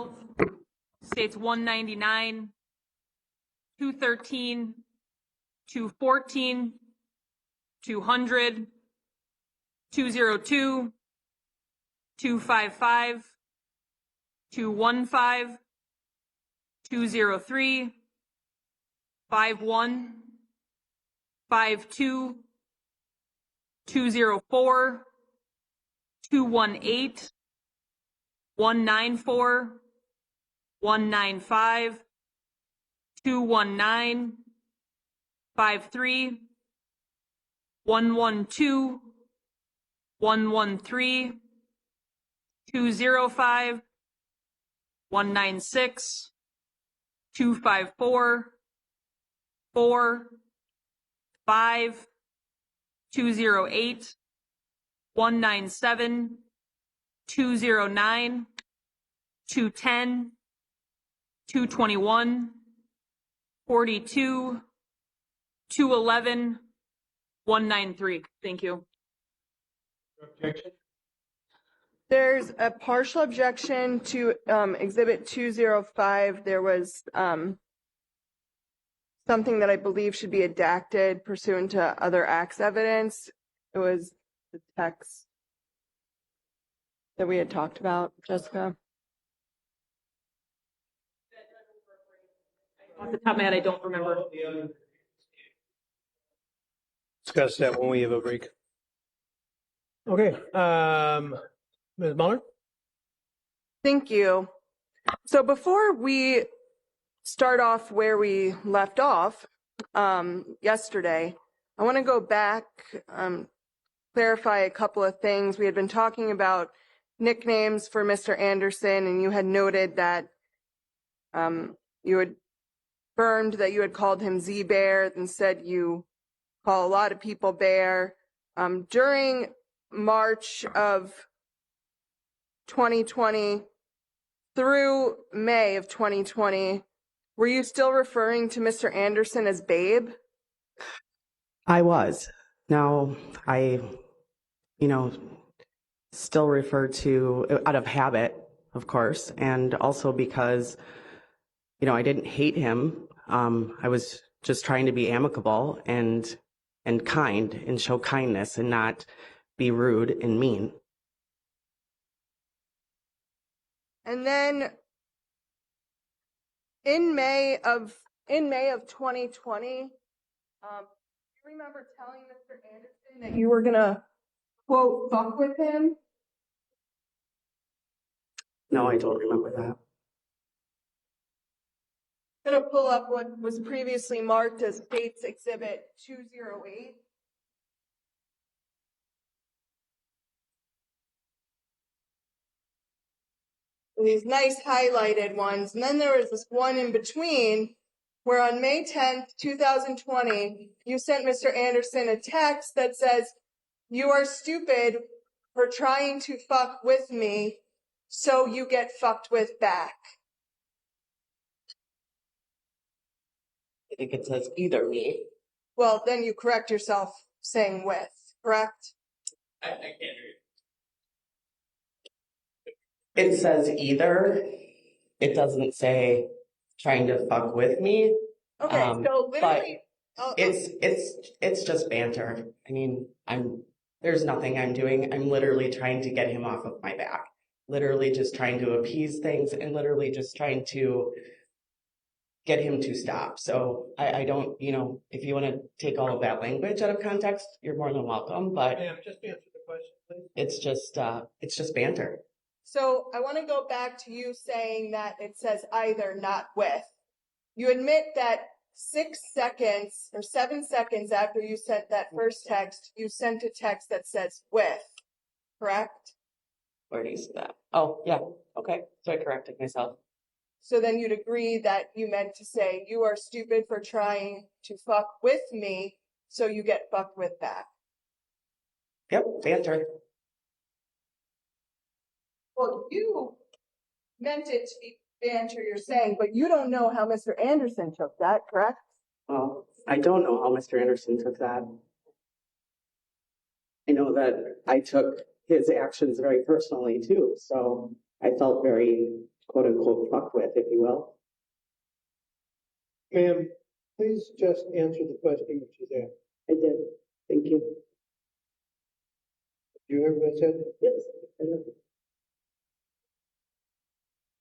12 states 199, 213, 214, 200, 202, 255, 215, 203, 51, 52, 204, 218, 194, 195, 219, 53, 112, 113, 205, 196, 254, 4, 5, 208, 197, 209, 210, 221, 42, 211, 193. Thank you. Objection? There's a partial objection to Exhibit 205. There was something that I believe should be redacted pursuant to other acts evidence. It was the text that we had talked about, Jessica. Off the top of my head, I don't remember. Discuss that when we have a break. Okay, Ms. Muller? Thank you. So before we start off where we left off yesterday, I want to go back, clarify a couple of things. We had been talking about nicknames for Mr. Anderson, and you had noted that you had confirmed that you had called him Z-Bear and said you call a lot of people Bear. During March of 2020 through May of 2020, were you still referring to Mr. Anderson as Babe? I was. Now, I, still refer to, out of habit, of course, and also because, I didn't hate him. I was just trying to be amicable and kind and show kindness and not be rude and mean. And then in May of 2020, you remember telling Mr. Anderson that you were gonna, quote, fuck with him? No, I don't remember that. I'm gonna pull up what was previously marked as State's Exhibit 208. These nice highlighted ones. And then there was this one in between where on May 10th, 2020, you sent Mr. Anderson a text that says, "You are stupid for trying to fuck with me, so you get fucked with back." I think it says either me. Well, then you correct yourself saying with, correct? I can't hear you. It says either. It doesn't say trying to fuck with me. Okay, so literally, but it's just banter. I mean, there's nothing I'm doing. I'm literally trying to get him off of my back. Literally just trying to appease things and literally just trying to get him to stop. So I don't, if you want to take all of that language out of context, you're more than welcome. But Just answer the question, please. It's just banter. So I want to go back to you saying that it says either, not with. You admit that 6 seconds or 7 seconds after you sent that first text, you sent a text that says with, correct? Where do you see that? Oh, yeah. Okay. So I corrected myself. So then you'd agree that you meant to say, "You are stupid for trying to fuck with me, so you get fucked with back." Yep, banter. Well, you meant it to be banter, you're saying, but you don't know how Mr. Anderson took that, correct? Well, I don't know how Mr. Anderson took that. I know that I took his actions very personally too, so I felt very quote unquote fuck with, if you will. Ma'am, please just answer the question which is asked. I did. Thank you. Do you hear what I said? Yes. I did.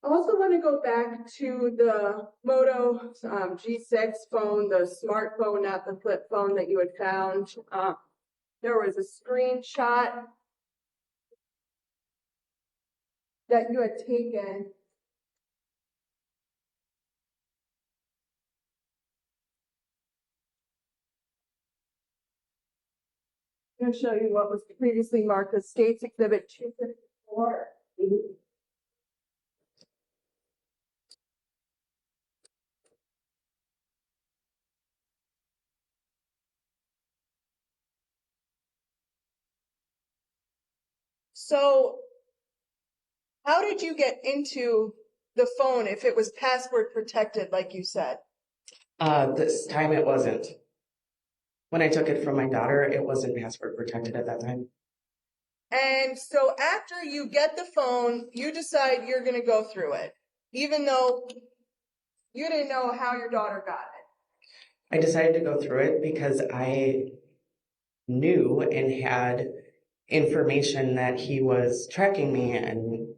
I also want to go back to the Moto G6 phone, the smartphone, not the flip phone that you had found. There was a screenshot that you had taken. I'm going to show you what was previously marked as States Exhibit 254. So, how did you get into the phone if it was password protected, like you said? This time it wasn't. When I took it from my daughter, it wasn't password protected at that time. And so after you get the phone, you decide you're going to go through it, even though you didn't know how your daughter got it. I decided to go through it because I knew and had information that he was tracking me and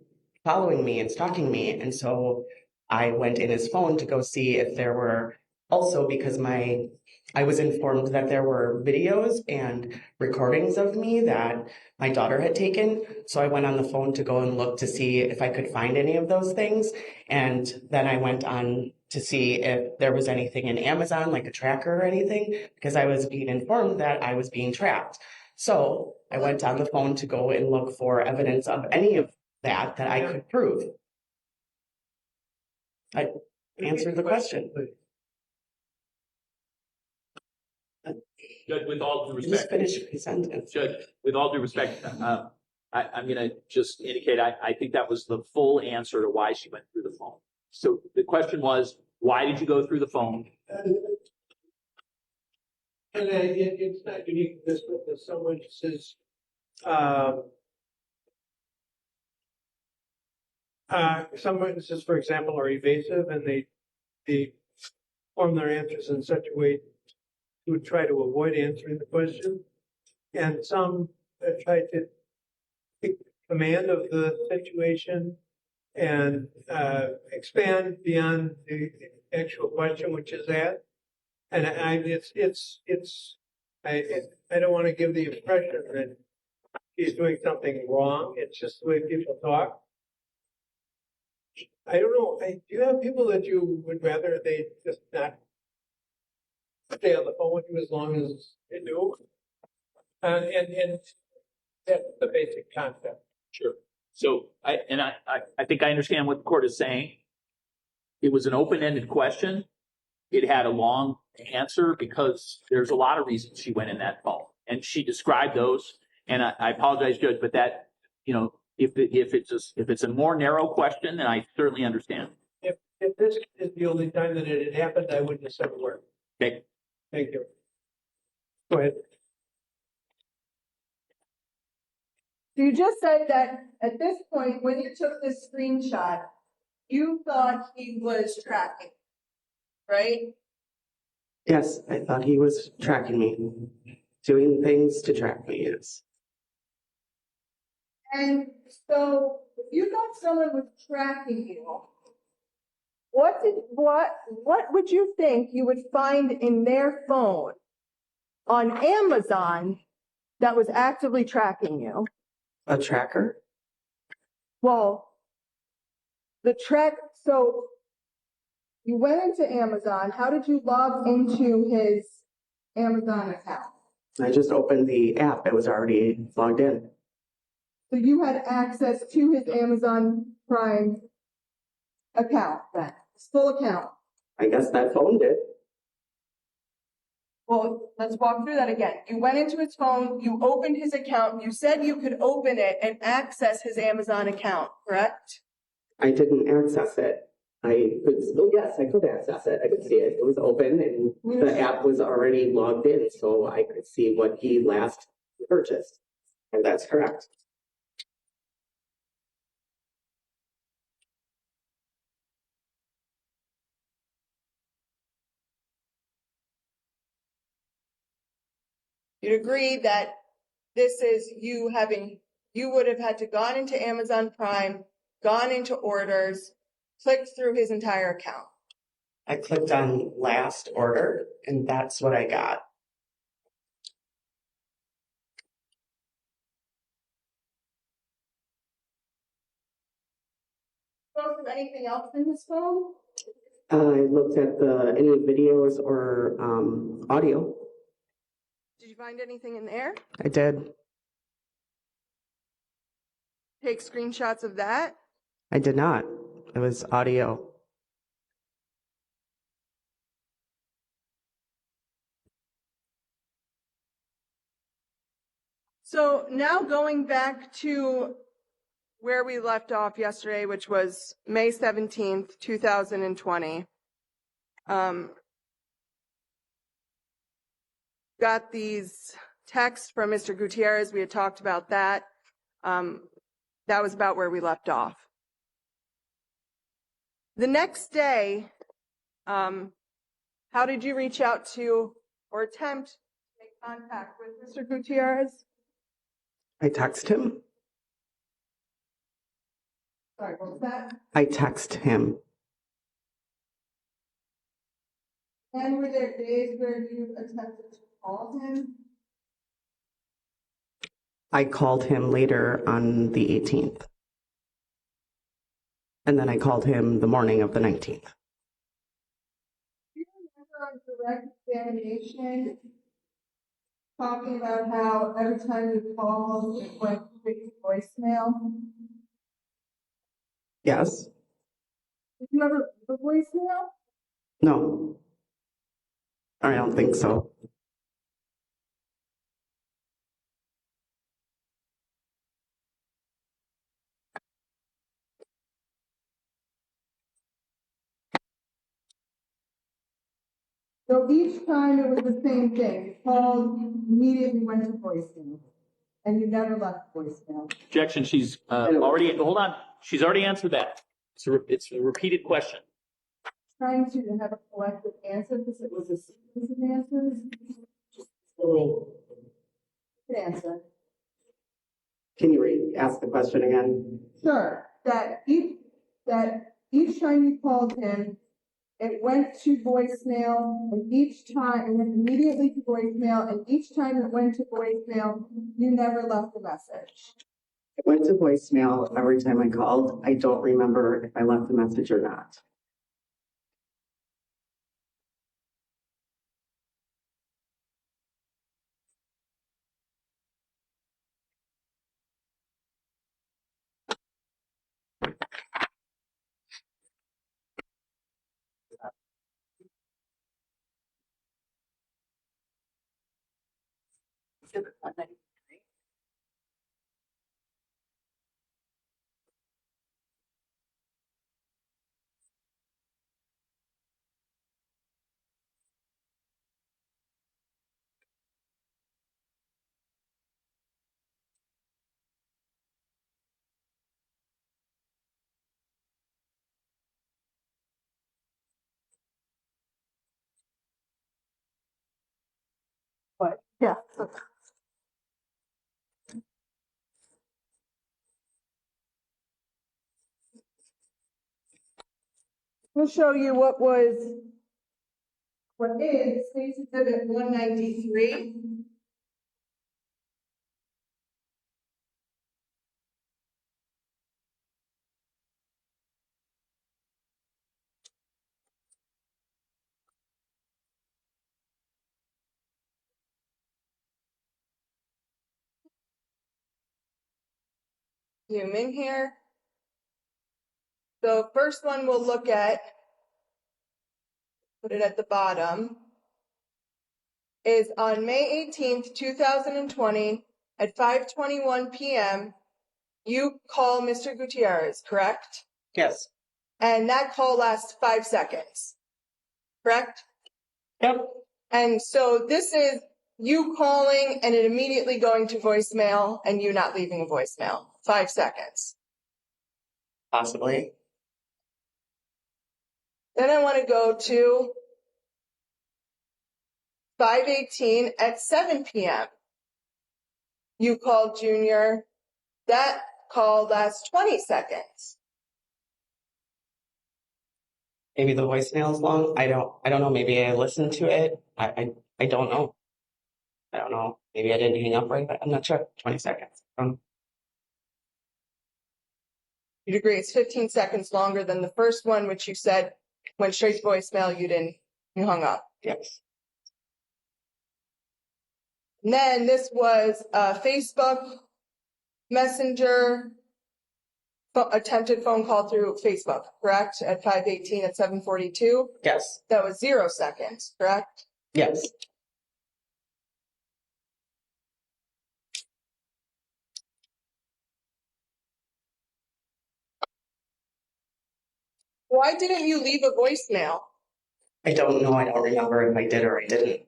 following me and stalking me. And so I went in his phone to go see if there were also, because I was informed that there were videos and recordings of me that my daughter had taken. So I went on the phone to go and look to see if I could find any of those things. And then I went on to see if there was anything in Amazon, like a tracker or anything, because I was being informed that I was being tracked. So I went on the phone to go and look for evidence of any of that I could prove. I answered the question. Judge, with all due Just respect, finish your sentence. Judge, with all due respect, I'm going to just indicate I think that was the full answer to why she went through the phone. So the question was, why did you go through the phone? And it's not unique to this witness. Some witnesses, for example, are evasive and they form their answers in such a way to try to avoid answering the question. And some try to take command of the situation and expand beyond the actual question which is asked. And I don't want to give the impression that he's doing something wrong. It's just the way people talk. I don't know. Do you have people that you would rather they just not stay on the phone with you as long as they do? And that's the basic concept. Sure. So I think I understand what the court is saying. It was an open-ended question. It had a long answer because there's a lot of reasons she went in that phone, and she described those. And I apologize, Judge, but that, if it's a more narrow question, then I certainly understand. If this is the only time that it had happened, I wouldn't have said a word. Okay. Thank you. Go ahead. So you just said that at this point, when you took this screenshot, you thought he was tracking, right? Yes, I thought he was tracking me, doing things to track me, yes. And so if you thought someone was tracking you, what would you think you would find in their phone on Amazon that was actively tracking you? A tracker? Well, so you went into Amazon. How did you log into his Amazon account? I just opened the app. It was already logged in. So you had access to his Amazon Prime account then, his full account. I guess that phone did. Well, let's walk through that again. You went into his phone, you opened his account, you said you could open it and access his Amazon account, correct? I didn't access it. Yes, I could access it. I could see it. It was open and the app was already logged in, so I could see what he last purchased. And that's correct. You'd agree that this is you would have had to gone into Amazon Prime, gone into orders, clicked through his entire account. I clicked on last order and that's what I got. Anything else in his phone? I looked at any videos or audio. Did you find anything in there? I did. Take screenshots of that? I did not. It was audio. So now going back to where we left off yesterday, which was May 17th, 2020. Got these texts from Mr. Gutierrez. We had talked about that. That was about where we left off. The next day, how did you reach out to or attempt to make contact with Mr. Gutierrez? I text him. Sorry, what was that? I text him. And were there days where you attempted to call him? I called him later on the 18th. And then I called him the morning of the 19th. Do you remember on direct examination talking about how every time you called, it went straight to voicemail? Yes? Did you ever leave a voicemail? No. I don't think so. So each time it was the same thing. You called, immediately went to voicemail, and you never left voicemail. Objection, she's already, hold on, she's already answered that. It's a repeated question. Trying to have a collective answer because it was a sequence of answers. Good answer. Can you ask the question again? Sure. That each time you called him, it went to voicemail, and each time it went immediately to voicemail, and each time it went to voicemail, you never left a message. It went to voicemail every time I called. I don't remember if I left a message or not. But yeah. We'll show you what is State's Exhibit 193. Zooming here. The first one we'll look at, put it at the bottom, is on May 18th, 2020 at 5:21 p.m. You call Mr. Gutierrez, correct? Yes. And that call lasts 5 seconds, correct? Yep. And so this is you calling and it immediately going to voicemail and you not leaving a voicemail. 5 seconds. Possibly. Then I want to go to 5:18 at 7 p.m. You called Junior. That call lasts 20 seconds. Maybe the voicemail is long. I don't know. Maybe I listened to it. I don't know. I don't know. Maybe I didn't hang up right, but I'm not sure. 20 seconds. You'd agree it's 15 seconds longer than the first one, which you said went straight to voicemail. You hung up. Yes. And then this was Facebook Messenger attempted phone call through Facebook, correct? At 5:18 at 7:42. Yes. That was 0 seconds, correct? Yes. Why didn't you leave a voicemail? I don't know. I don't remember if I did or I didn't.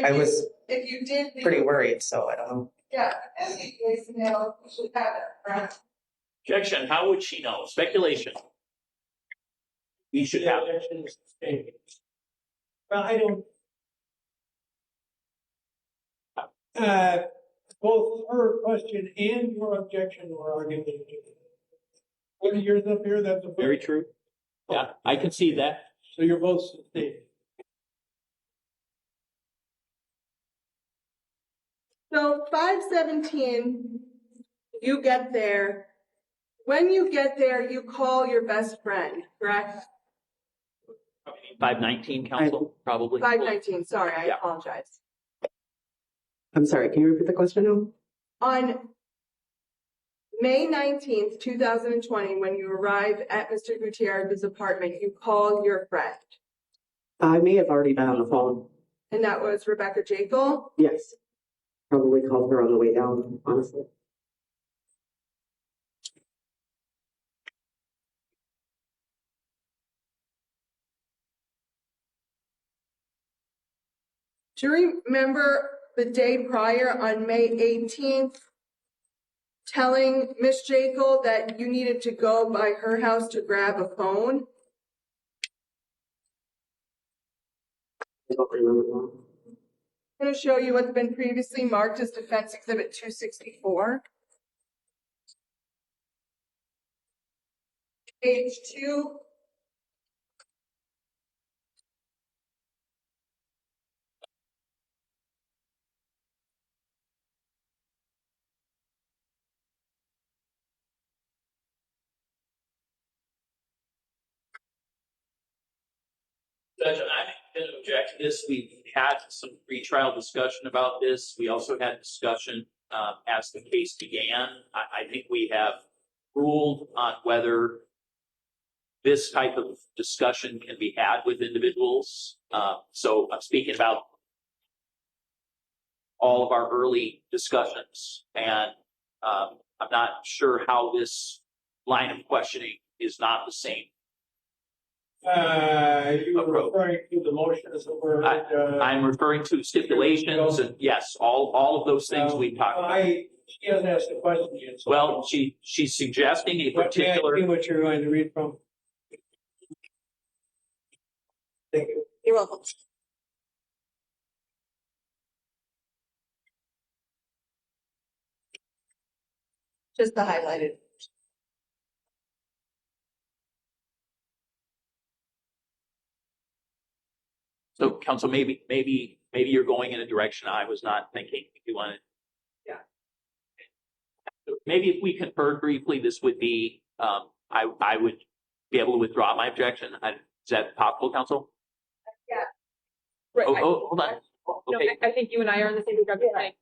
I was If you did leave, pretty worried, so I don't know. yeah, if you voicemail, you should have it, correct? Objection, how would she know? Speculation. We should have it. Objection is sustained. Well, I don't. Both her question and your objection were argumentative. What are yours up here? That's a. Very true. Yeah, I can see that. So you're both sustained. So 5:17, you get there. When you get there, you call your best friend, correct? 519 council, probably. 5:19, sorry, I Yeah. apologize. I'm sorry, can you repeat the question now? On May 19th, 2020, when you arrive at Mr. Gutierrez's apartment, you call your friend, I may have already been on the phone. and that was Rebecca Jekyll. Yes. Probably called her on the way down, honestly. Do you remember the day prior on May 18th telling Miss Jekyll that you needed to go by her house to grab a phone? I don't remember that. I'm going to show you what's been previously marked as Defense Exhibit 264. Page 2. Judge, I didn't object to this. We've had some pretrial discussion about this. We also had discussion as the case began. I think we have ruled on whether this type of discussion can be had with individuals. So I'm speaking about all of our early discussions, and I'm not sure how this line of questioning is not the same. You were Approach. referring to the motions that were. I'm referring to stipulations and yes, all of those things we talked about. She hasn't asked the question yet. So Well, she's suggesting a What may I particular. see what you're going to read from? Thank you. You're welcome. Just the highlighted. So, counsel, maybe you're going in a direction I was not thinking. If you want to. Yeah. Maybe if we conferred briefly, this would be. I would be able to withdraw my objection. Is that possible, counsel? Right. Oh, hold on. No, Okay. I think you and I are on the same page.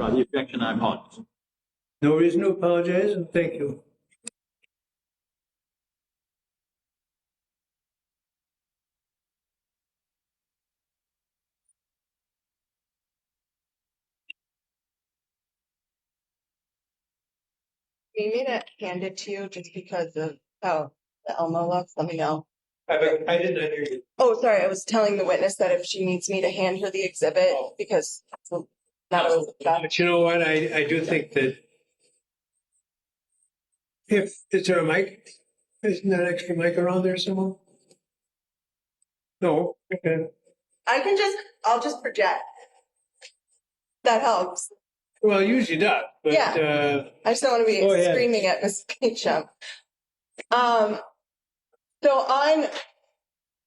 Draw the objection, I apologize. No reason to apologize, and thank you. We need to hand it to you just because of how the Elmo looks. Let me know. I did not hear you. Oh, sorry. I was telling the witness that if she needs me to hand her the exhibit because that was that. But you know what? I do think that is there a mic? Isn't that extra mic around there somewhere? No. Okay. I'll just project. That helps. Well, it usually does. But, Yeah. I just don't want to be Go ahead. screaming at Miss Ketchum. Can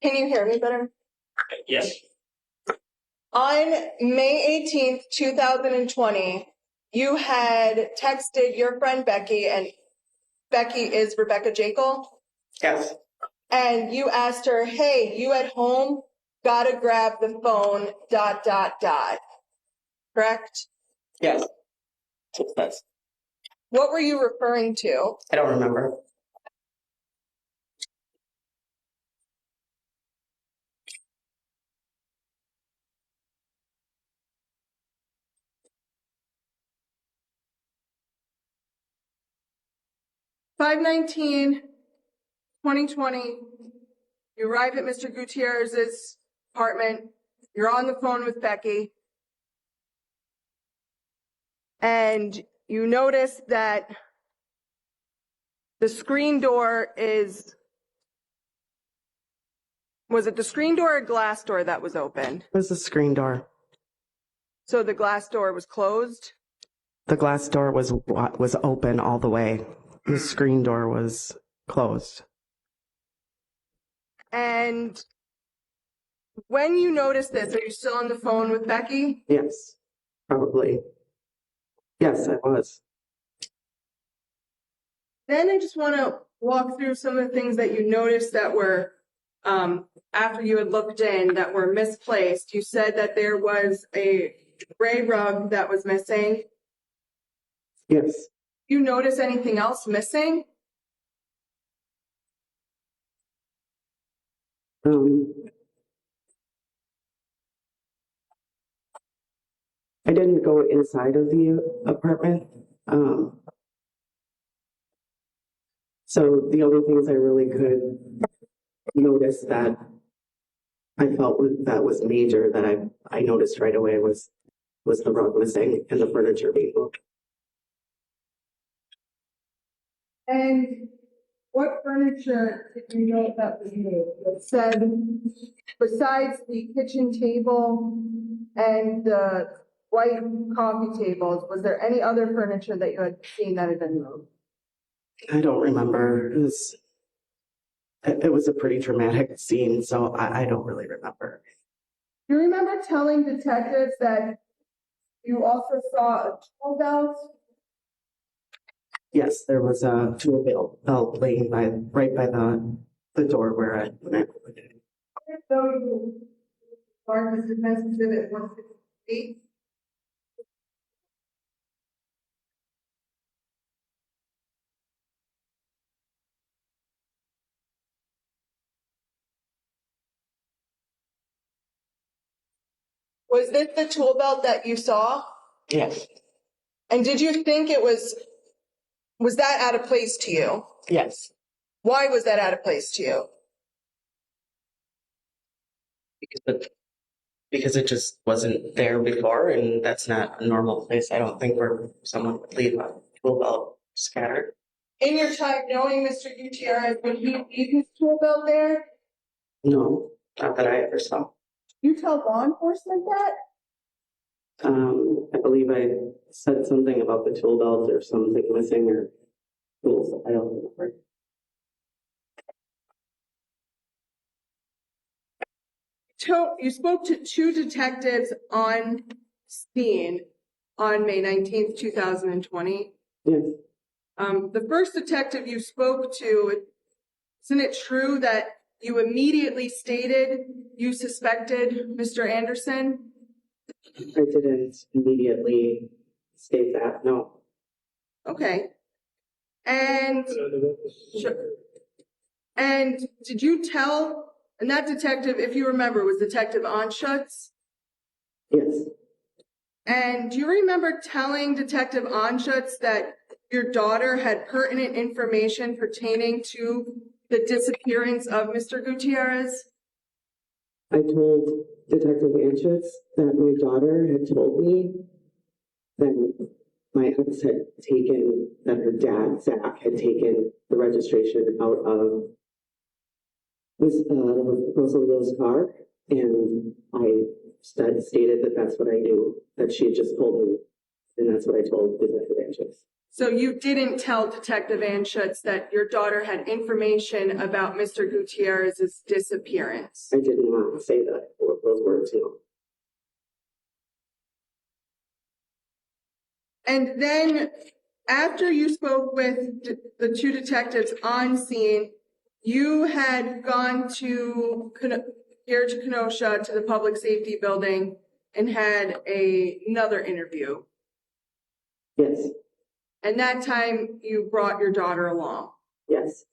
you hear me better? Yes. On May 18th, 2020, you had texted your friend Becky, and Becky is Rebecca Jekyll, Yes. and you asked her, hey, you at home, gotta grab the phone, ... Correct? Yes. Yes. What were you referring to? I don't remember. $519, 2020, you arrive at Mr. Gutierrez's apartment. You're on the phone with Becky. And you notice that the screen door was it the screen door or glass door that was open? It was the screen door. So the glass door was closed? The glass door was open all the way. The screen door was closed. And when you notice this, are you still on the phone with Becky? Yes, probably. Yes, I was. Then I just want to walk through some of the things that you noticed that were, after you had looked in, that were misplaced. You said that there was a gray rug that was missing. Yes. You notice anything else missing? I didn't go inside of the apartment. So the only things I really could notice that I felt that was major that I noticed right away was the rug missing and the furniture being moved. And what furniture did you know that was moved? It said, besides the kitchen table and the white coffee tables, was there any other furniture that you had seen that had been moved? I don't remember. It was a pretty traumatic scene, so I don't really remember. Do you remember telling detectives that you also saw a tool belt? Yes, there was a tool belt laying right by the door when I opened it. So you marked as defense exhibit 168. Was this the tool belt that you saw? Yes. And did you think was that out of place to you? Yes. Why was that out of place to you? Because it just wasn't there before, and that's not a normal place. I don't think where someone would leave a tool belt scattered. In your time knowing Mr. Gutierrez, would he leave his tool belt there? No, not that I ever saw. You tell law enforcement that? I believe I said something about the tool belt or something missing or tools. I don't remember. You spoke to two detectives on scene on May 19th, 2020. Yes. The first detective you spoke to, isn't it true that you immediately stated you suspected Mr. Anderson? I didn't immediately state that, no. Okay. And and did you tell, and that detective, if you remember, was Detective Anschutz? Yes, And do you remember telling Detective Anschutz that your daughter had pertinent information pertaining to the disappearance of Mr. Gutierrez? I told Detective Anschutz that my daughter had told me that my ex had taken, that her dad, Zach, had taken the registration out of Rosalind's car, and I stated that that's what I knew, that she had just told me, and that's what I told Detective Anschutz. So you didn't tell Detective Anschutz that your daughter had information about Mr. Gutierrez's disappearance? I did not say that, or those words, no. And then after you spoke with the two detectives on scene, you had gone to here to Kenosha to the public safety building and had another interview. Yes, And that time you brought your daughter along. yes.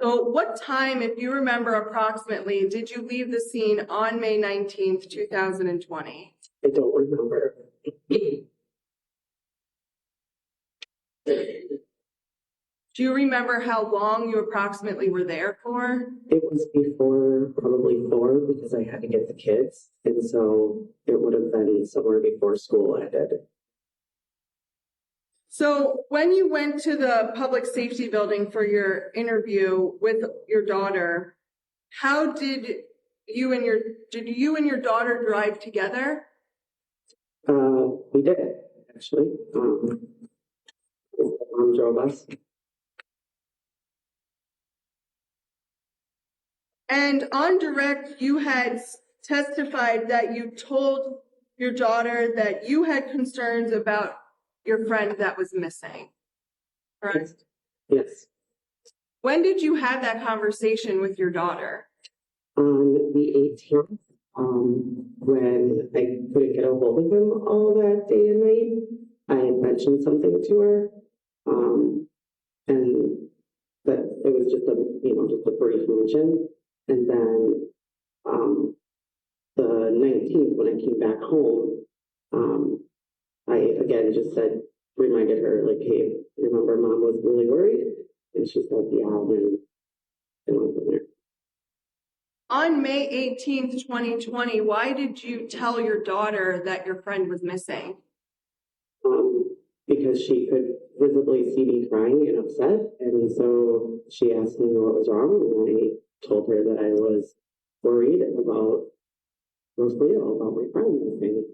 So what time, if you remember approximately, did you leave the scene on May 19th, 2020? I don't remember. Do you remember how long you approximately were there for? It was before probably 4 because I had to get the kids, and so it would have been somewhere before school ended. So when you went to the public safety building for your interview with your daughter, how did you and your daughter drive together? We did it, actually. Mom drove us. And on direct, you had testified that you told your daughter that you had concerns about your friend that was missing, correct? Yes. When did you have that conversation with your daughter? On the 18th, when I couldn't get a hold of him all that day and night, I had mentioned something to her, and that it was just a brief mention. And then the 19th, when I came back home, I again just reminded her, like, hey, remember mom was really worried? And she said, yeah, and went from there. On May 18th, 2020, why did you tell your daughter that your friend was missing? Because she could visibly see me crying and upset, and so she asked me what was wrong, and I told her that I was worried about my friend missing.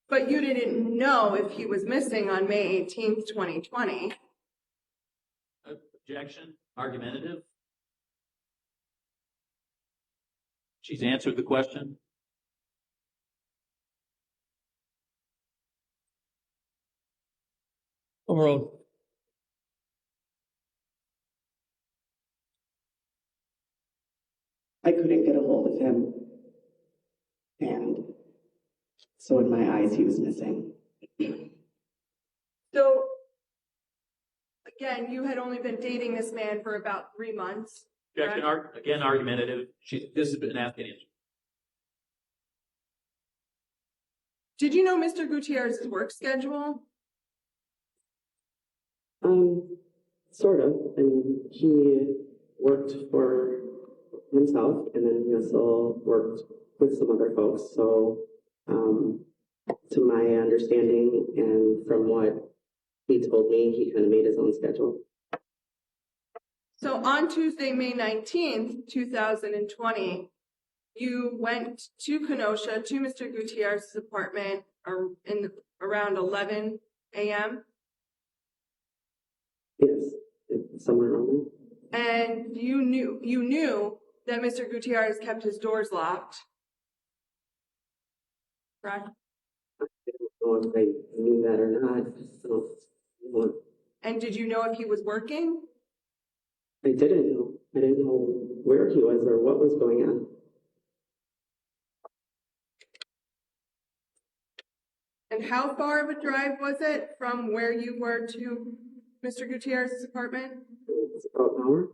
But you didn't know if he was missing on May 18th, 2020. Objection, argumentative. She's answered the question. Overall, I couldn't get a hold of him, and so in my eyes, he was missing. So, again, you had only been dating this man for about 3 months. Objection, again, argumentative. This has been asked and answered. Did you know Mr. Gutierrez's work schedule? Sort of. I mean, he worked for himself, and then he also worked with some other folks. So, to my understanding and from what he told me, he kind of made his own schedule. So on Tuesday, May 19th, 2020, you went to Kenosha to Mr. Gutierrez's apartment around 11 a.m. Yes, somewhere around there. And you knew that Mr. Gutierrez kept his doors locked, correct? I don't know if I knew that or not. So, And did you know if he was working? I didn't know. I didn't know where he was or what was going on. And how far of a drive was it from where you were to Mr. Gutierrez's apartment? It's about an hour.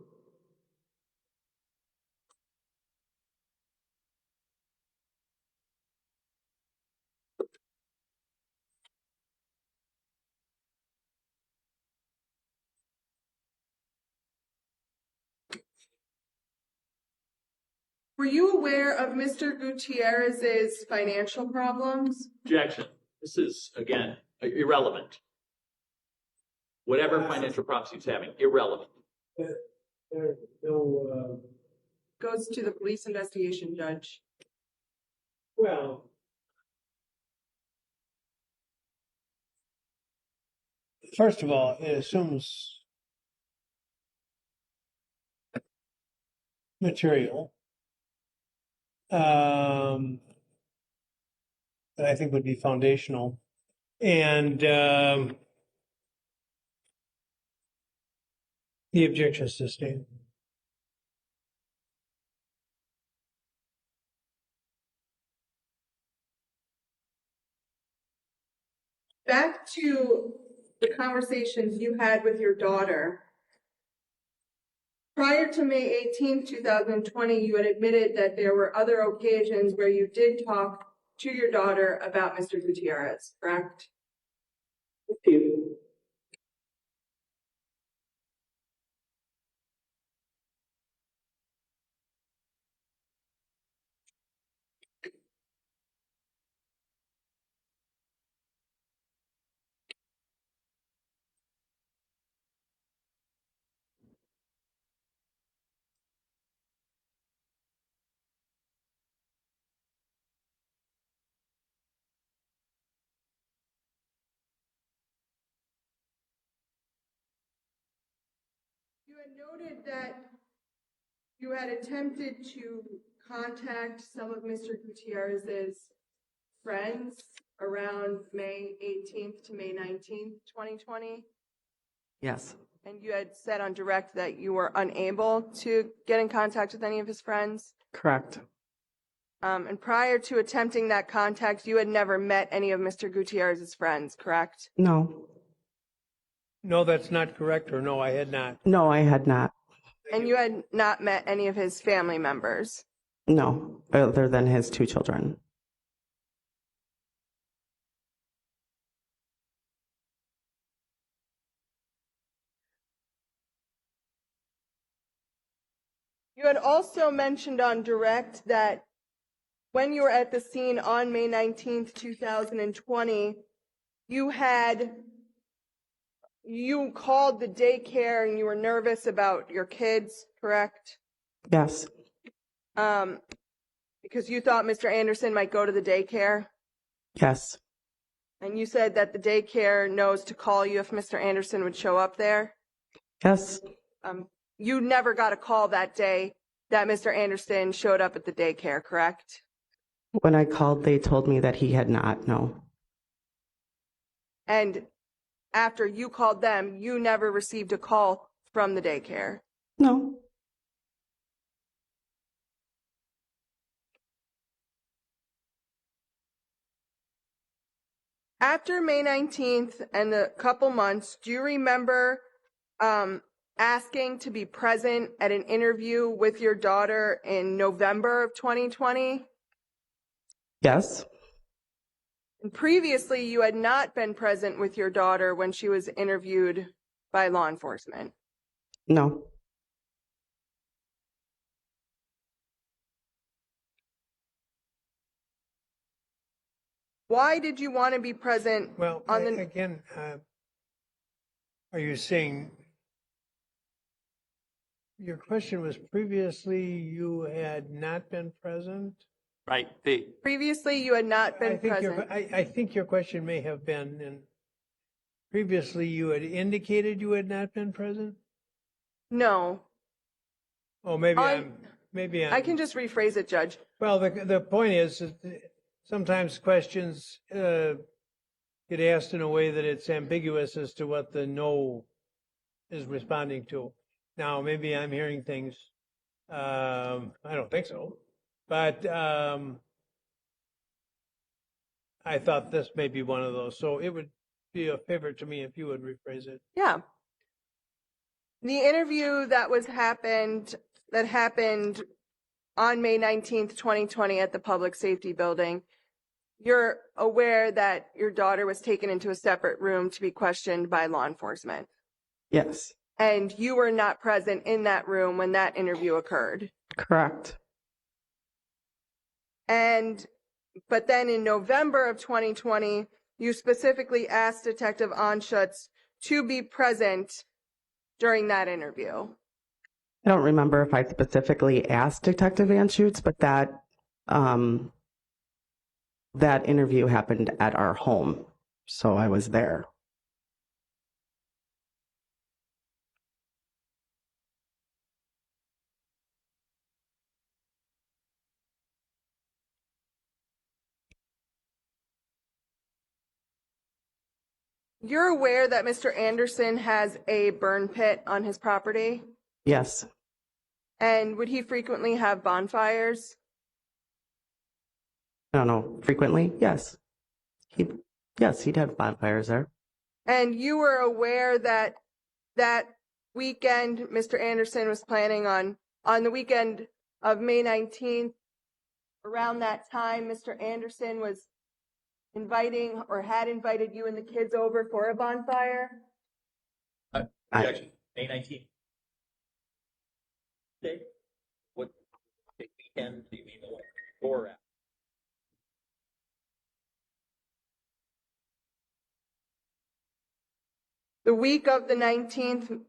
Were you aware of Mr. Gutierrez's financial problems? Objection. This is, again, irrelevant. Whatever financial problems he's having, irrelevant. There's no, Goes to the police investigation judge. well, first of all, it assumes material that I think would be foundational. And the objection is sustained. Back to the conversations you had with your daughter. Prior to May 18th, 2020, you had admitted that there were other occasions where you did talk to your daughter about Mr. Gutierrez, correct? A few. You had noted that you had attempted to contact some of Mr. Gutierrez's friends around May 18th to May 19th, 2020. Yes. And you had said on direct that you were unable to get in contact with any of his friends. Correct. And prior to attempting that contact, you had never met any of Mr. Gutierrez's friends, correct? No. No, that's not correct, or no, I had not. No, I had not. And you had not met any of his family members. No, other than his 2 children. You had also mentioned on direct that when you were at the scene on May 19th, 2020, you called the daycare and you were nervous about your kids, correct? Yes. Because you thought Mr. Anderson might go to the daycare. Yes. And you said that the daycare knows to call you if Mr. Anderson would show up there. Yes. You never got a call that day that Mr. Anderson showed up at the daycare, correct? When I called, they told me that he had not. No. And after you called them, you never received a call from the daycare. No. After May 19th and the couple months, do you remember asking to be present at an interview with your daughter in November of 2020? Yes. And previously, you had not been present with your daughter when she was interviewed by law enforcement. No. Why did you want to be present Well, on the... again, are you saying your question was previously you had not been present? Right. Previously, you had not been I think present. I think your question may have been, and previously you had indicated you had not been present? No. Oh, maybe I- I'm. I can just rephrase it, Judge. Well, the point is that sometimes questions get asked in a way that it's ambiguous as to what the no is responding to. Now, maybe I'm hearing things. I don't think so, but I thought this may be one of those, so it would be a favor to me if you would rephrase it. Yeah. The interview that happened on May 19th, 2020 at the Public Safety Building, you're aware that your daughter was taken into a separate room to be questioned by law enforcement. Yes, And you were not present in that room when that interview occurred. correct. But then in November of 2020, you specifically asked Detective Anschutz to be present during that interview. I don't remember if I specifically asked Detective Anschutz, but that interview happened at our home, so I was there. You're aware that Mr. Anderson has a burn pit on his property? Yes. And would he frequently have bonfires? I don't know, frequently? Yes. He'd have bonfires there. And you were aware that that weekend, Mr. Anderson was planning on the weekend of May 19th, around that time, Mr. Anderson was inviting or had invited you and the kids over for a bonfire? Objection. May 19th. Okay. What weekend do you mean the one before or after? The week of the 19th,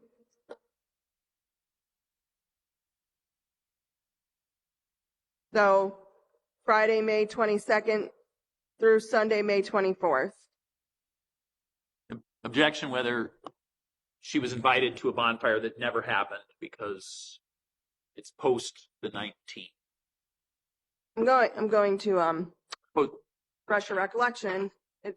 so Friday, May 22nd through Sunday, May 24th. Objection whether she was invited to a bonfire that never happened because it's post the 19th. I'm going to Oh, refresh her recollection. If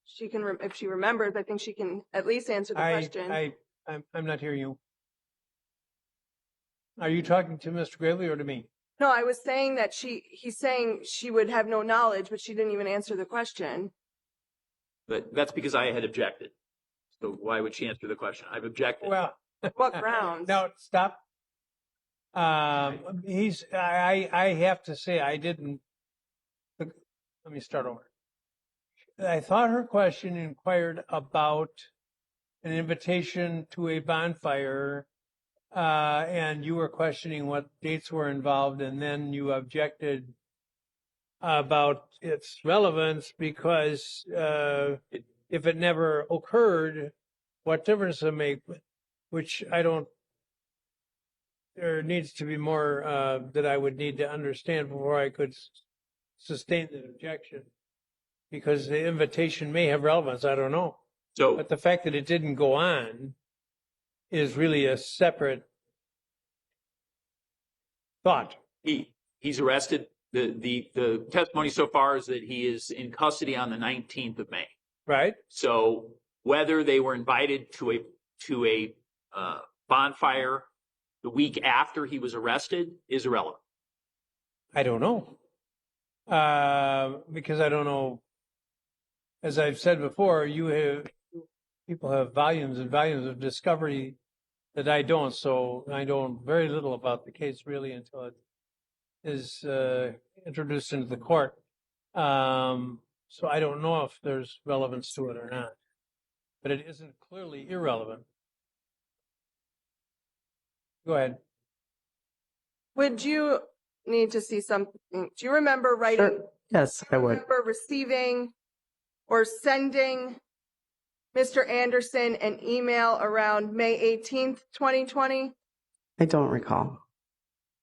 she remembers, I think she can at least answer the question. I'm not hearing you. Are you talking to Mr. Gravely or to me? No, I was saying that he's saying she would have no knowledge, but she didn't even answer the question. but that's because I had objected. So why would she answer the question? I've objected. Well, What grounds? no, stop. I have to say, I didn't. Let me start over. I thought her question inquired about an invitation to a bonfire, and you were questioning what dates were involved, and then you objected about its relevance because if it never occurred, what difference does it make? Which I don't. There needs to be more that I would need to understand before I could sustain the objection, because the invitation may have relevance. I don't know. So But the fact that it didn't go on is really a separate thought. he's arrested. The testimony so far is that he is in custody on the 19th of May. Right? So whether they were invited to a bonfire the week after he was arrested is irrelevant. I don't know. Because I don't know. As I've said before, people have volumes and volumes of discovery that I don't. So I know very little about the case really until it is introduced into the court. So I don't know if there's relevance to it or not. But it isn't clearly irrelevant. Go ahead. Would you need to see something? Do you remember writing? Sure. Yes, I would. Remember receiving or sending Mr. Anderson an email around May 18th, 2020? I don't recall.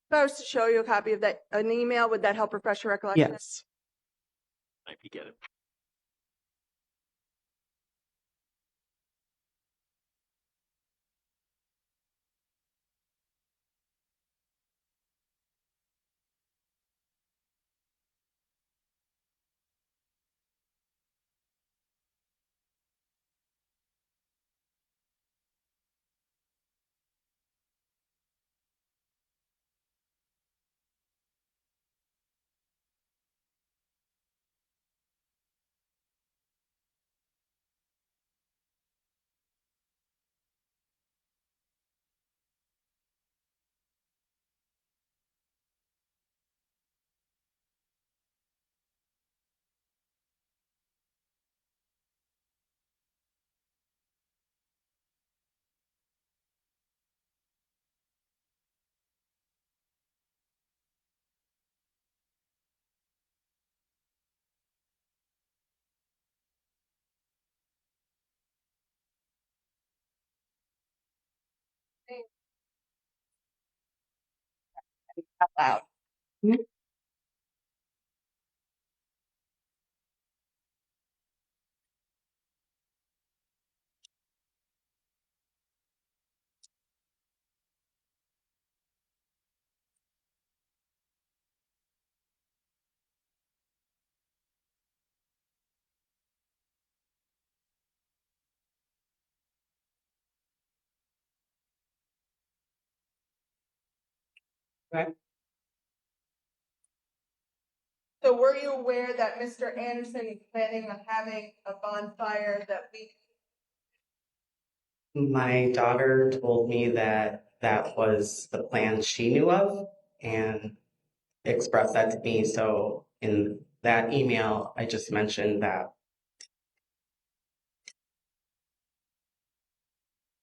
If I was to show you a copy of an email, would that help refresh your recollection? Yes. Might be getting. out loud. Okay. So were you aware that Mr. Anderson is planning on having a bonfire that week? My daughter told me that that was the plan she knew of and expressed that to me. So in that email, I just mentioned that.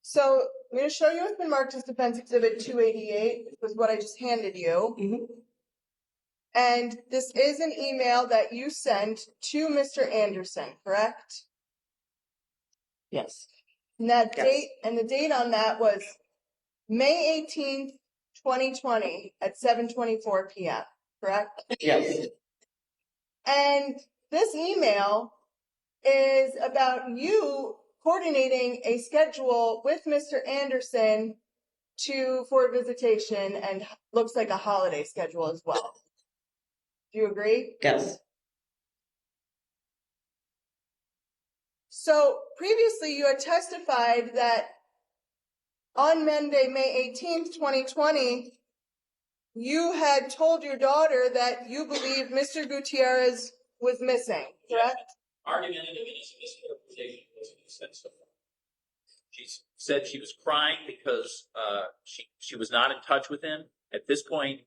So I'm going to show you what's been marked as Defense Exhibit 288, which was what I just handed you. Mhm. And this is an email that you sent to Mr. Anderson, correct? Yes. And that Yes. date, and the date on that was May 18th, 2020 at 7:24 p.m., correct? Yes. And this email is about you coordinating a schedule with Mr. Anderson for visitation and looks like a holiday schedule as well. Do you agree? Yes. So previously you had testified that on Monday, May 18th, 2020, you had told your daughter that you believe Mr. Gutierrez was missing, correct? Argumentative and his mischaracterization was in the sense of she said she was crying because she was not in touch with him. At this point,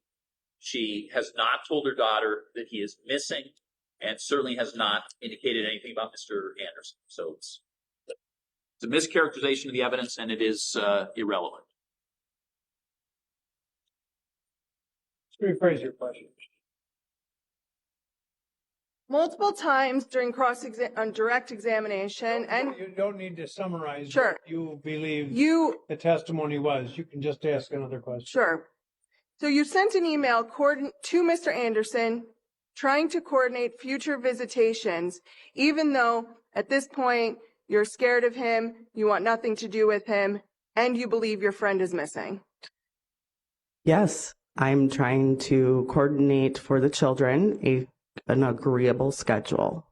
she has not told her daughter that he is missing, and certainly has not indicated anything about Mr. Anderson. So it's a mischaracterization of the evidence, and it is irrelevant. Let's rephrase your question. Multiple times during direct examination, and You don't need to summarize Sure. what you believe you, the testimony was. You can just ask another question. sure. So you sent an email to Mr. Anderson trying to coordinate future visitations, even though at this point you're scared of him, you want nothing to do with him, and you believe your friend is missing. Yes. I'm trying to coordinate for the children an agreeable schedule.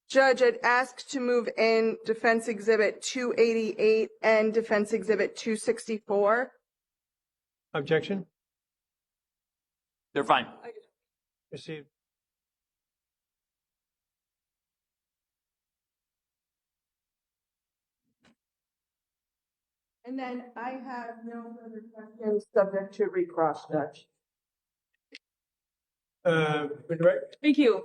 Judge, I'd ask to move in Defense Exhibit 288 and Defense Exhibit 264. Objection? They're fine. Received. And then I have no further questions subject to recross, Judge. Redirect? Thank you.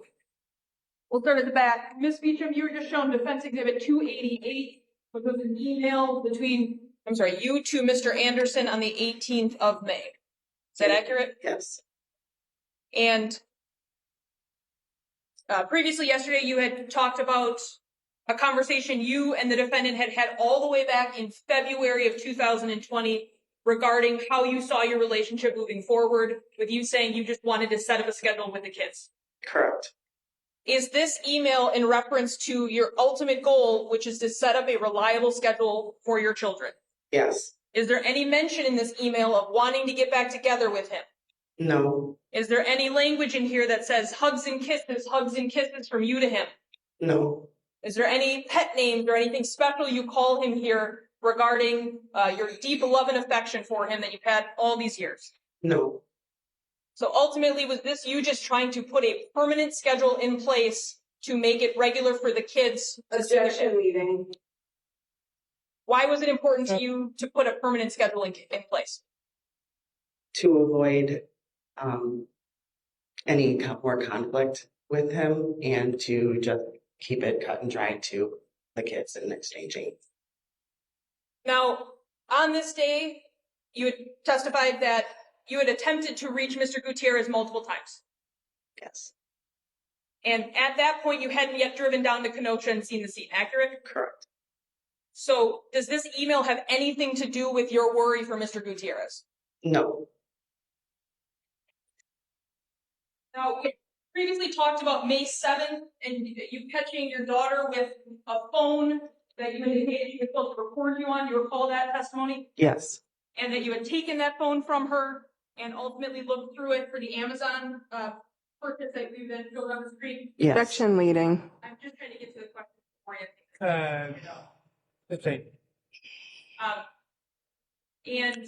We'll start at the back. Ms. Beecham, you were just shown Defense Exhibit 288, which was an email between, you to Mr. Anderson on the 18th of May. Is that accurate? Yes. And previously yesterday, you had talked about a conversation you and the defendant had had all the way back in February of 2020 regarding how you saw your relationship moving forward, with you saying you just wanted to set up a schedule with the kids. Correct. Is this email in reference to your ultimate goal, which is to set up a reliable schedule for your children? Yes. Is there any mention in this email of wanting to get back together with him? No. Is there any language in here that says hugs and kisses from you to him? No. Is there any pet names or anything special you call him here regarding your deep love and affection for him that you've had all these years? No. So ultimately, was this you just trying to put a permanent schedule in place to make it regular for the kids to see their Objection meeting. Why was it important to you to put a permanent schedule in place? To avoid any more conflict with him and to just keep it cut and dry to the kids and exchanging. Now, on this day, you had testified that you had attempted to reach Mr. Gutierrez multiple times. Yes. And at that point, you hadn't yet driven down to Kenosha and seen the scene, accurate? Correct. So does this email have anything to do with your worry for Mr. Gutierrez? No. Now, we previously talked about May 7th and you catching your daughter with a phone that you indicated she was supposed to record you on. You recall that testimony? Yes. And that you had taken that phone from her and ultimately looked through it for the Amazon purchase that you then showed on the screen. Yes. Section leading. I'm just trying to get to the question before you. The same. And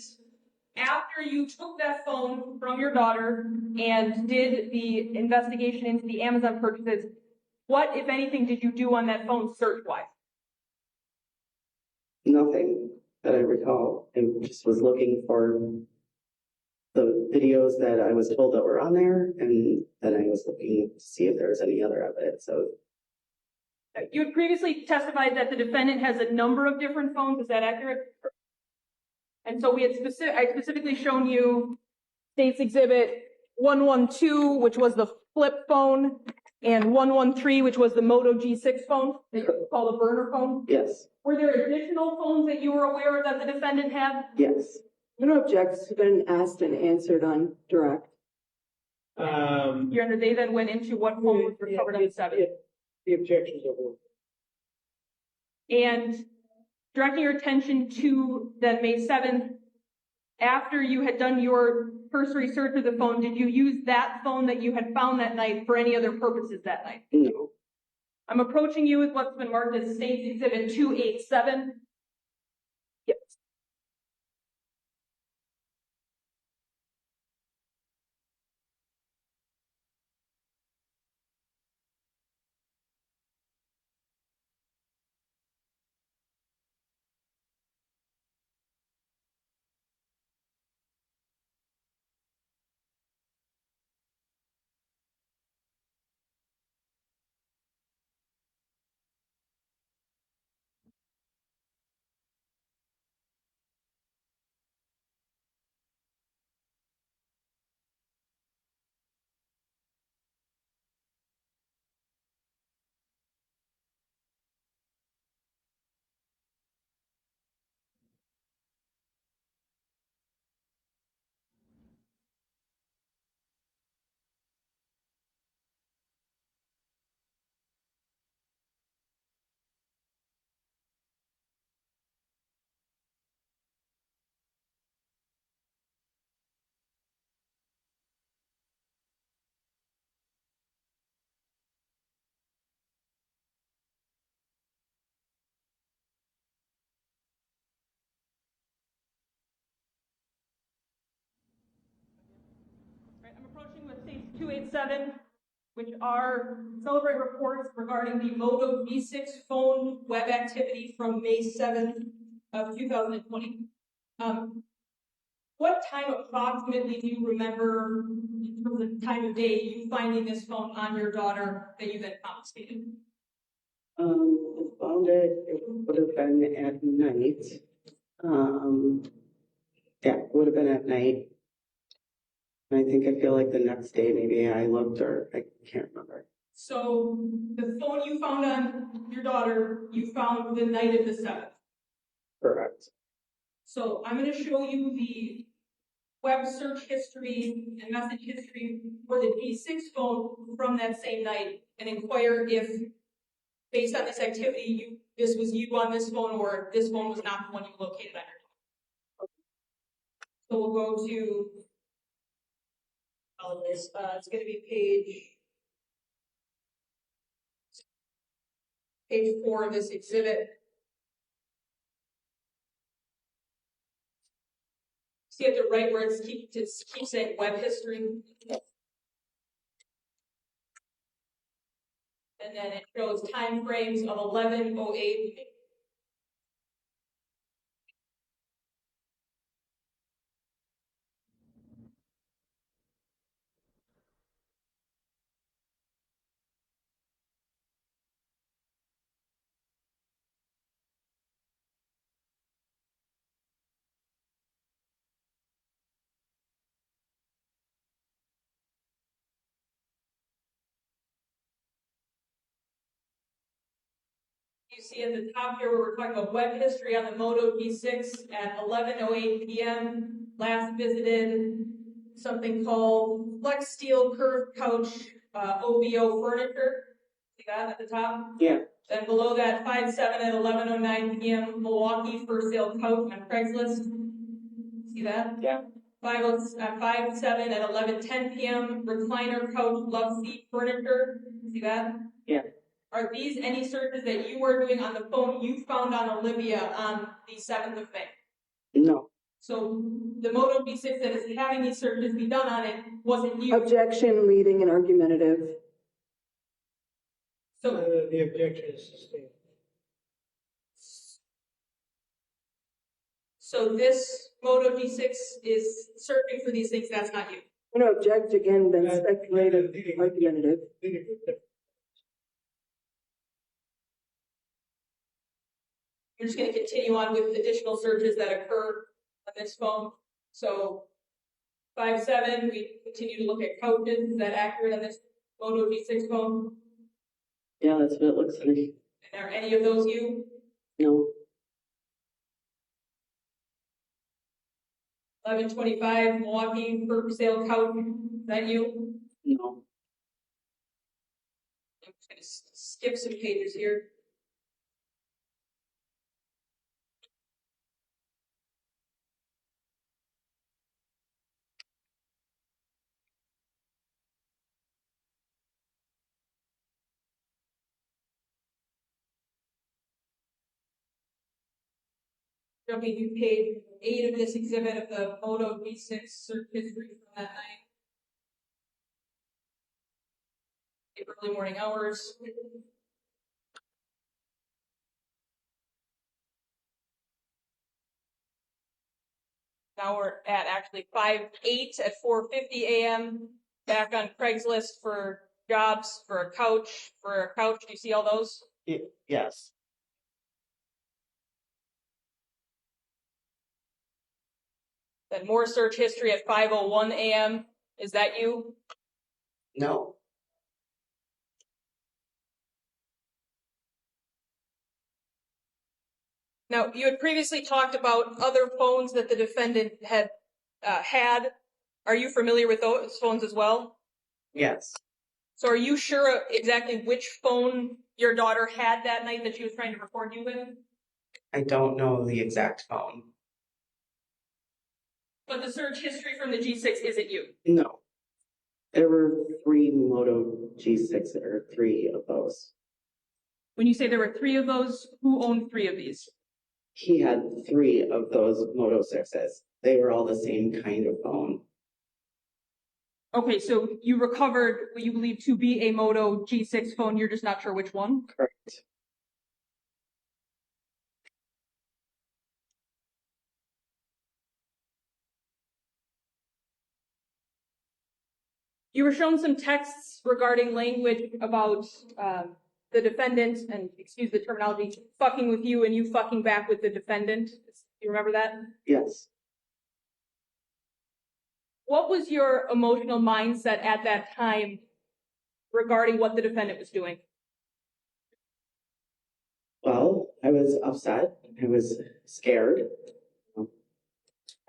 after you took that phone from your daughter and did the investigation into the Amazon purchases, what, if anything, did you do on that phone search-wise? Nothing that I recall. I just was looking for the videos that I was told that were on there, and then I was looking to see if there was any other evidence. So You had previously testified that the defendant has a number of different phones. Is that accurate? And so I specifically shown you State's Exhibit 112, which was the flip phone, and 113, which was the Moto G6 phone that you call the burner phone. yes, Were there additional phones that you were aware of that the defendant had? yes. No objects have been asked and answered on direct. Your Honor, they then went into what phone was recovered on the 7th. The objections are over. And directing your attention to that May 7th, after you had done your cursory search of the phone, did you use that phone that you had found that night for any other purposes that night? No. I'm approaching you with what's been marked as State's Exhibit 287. Yep. Right, I'm approaching with State's 287, which are celebrate reports regarding the Moto V6 phone web activity from May 7th of 2020. What time approximately do you remember in terms of time of day you finding this phone on your daughter that you then confiscated? I found it would have been at night. Yeah, it would have been at night. And I feel like the next day maybe I looked, or I can't remember. So the phone you found on your daughter, you found the night of the 7th. Correct. So I'm going to show you the web search history and message history for the V6 phone from that same night and inquire if, based on this activity, this was you on this phone or this phone was not the one you located on your phone. So we'll go to all of this. It's going to be page 4 of this exhibit. See at the right where it keeps saying web history. And then it shows time frames of 11:08. You see at the top here where we're talking about web history on the Moto G6 at 11:08 p.m. Last visited something called Flex Steel Curved Couch OBO Furniture. See that at the top? Yeah. Then below that, 5/7 at 11:09 p.m. Milwaukee for sale couch on Craigslist. See that? Yeah. 5/7 at 11:10 p.m. recliner couch love seat furniture. See that? Yeah. Are these any searches that you were doing on the phone you found on Olivia on the 7th of May? No. So the Moto G6 that is having these searches be done on it wasn't you. Objection, leading and argumentative. So The objection is sustained. So this Moto G6 is searching for these things. That's not you. I'm going to object again, then speculative, argumentative. We're just going to continue on with additional searches that occur on this phone. So 5/7, we continue to look at couches. Is that accurate on this Moto G6 phone? Yeah, that's what it looks like. And are any of those you? No. 11:25, Milwaukee for sale couch. Is that you? No. I'm just going to skip some pages here. Jumping to page 8 of this exhibit of the Moto G6 search history from that night. The early morning hours. Now we're at actually 5/8 at 4:50 a.m. Back on Craigslist for jobs for a couch. Do you see all those? Yes. Then more search history at 5:01 a.m. Is that you? No. Now, you had previously talked about other phones that the defendant had had. Are you familiar with those phones as well? Yes. So are you sure exactly which phone your daughter had that night that she was trying to record you with? I don't know the exact phone. But the search history from the G6 isn't you. No. There were 3 Moto G6 or 3 of those. When you say there were 3 of those, who owned 3 of these? He had 3 of those Moto 6s. They were all the same kind of phone. Okay, so you recovered what you believe to be a Moto G6 phone, you're just not sure which one? Correct. You were shown some texts regarding language about the defendant, and excuse the terminology, fucking with you and you fucking back with the defendant. You remember that? Yes. What was your emotional mindset at that time regarding what the defendant was doing? Well, I was upset. I was scared.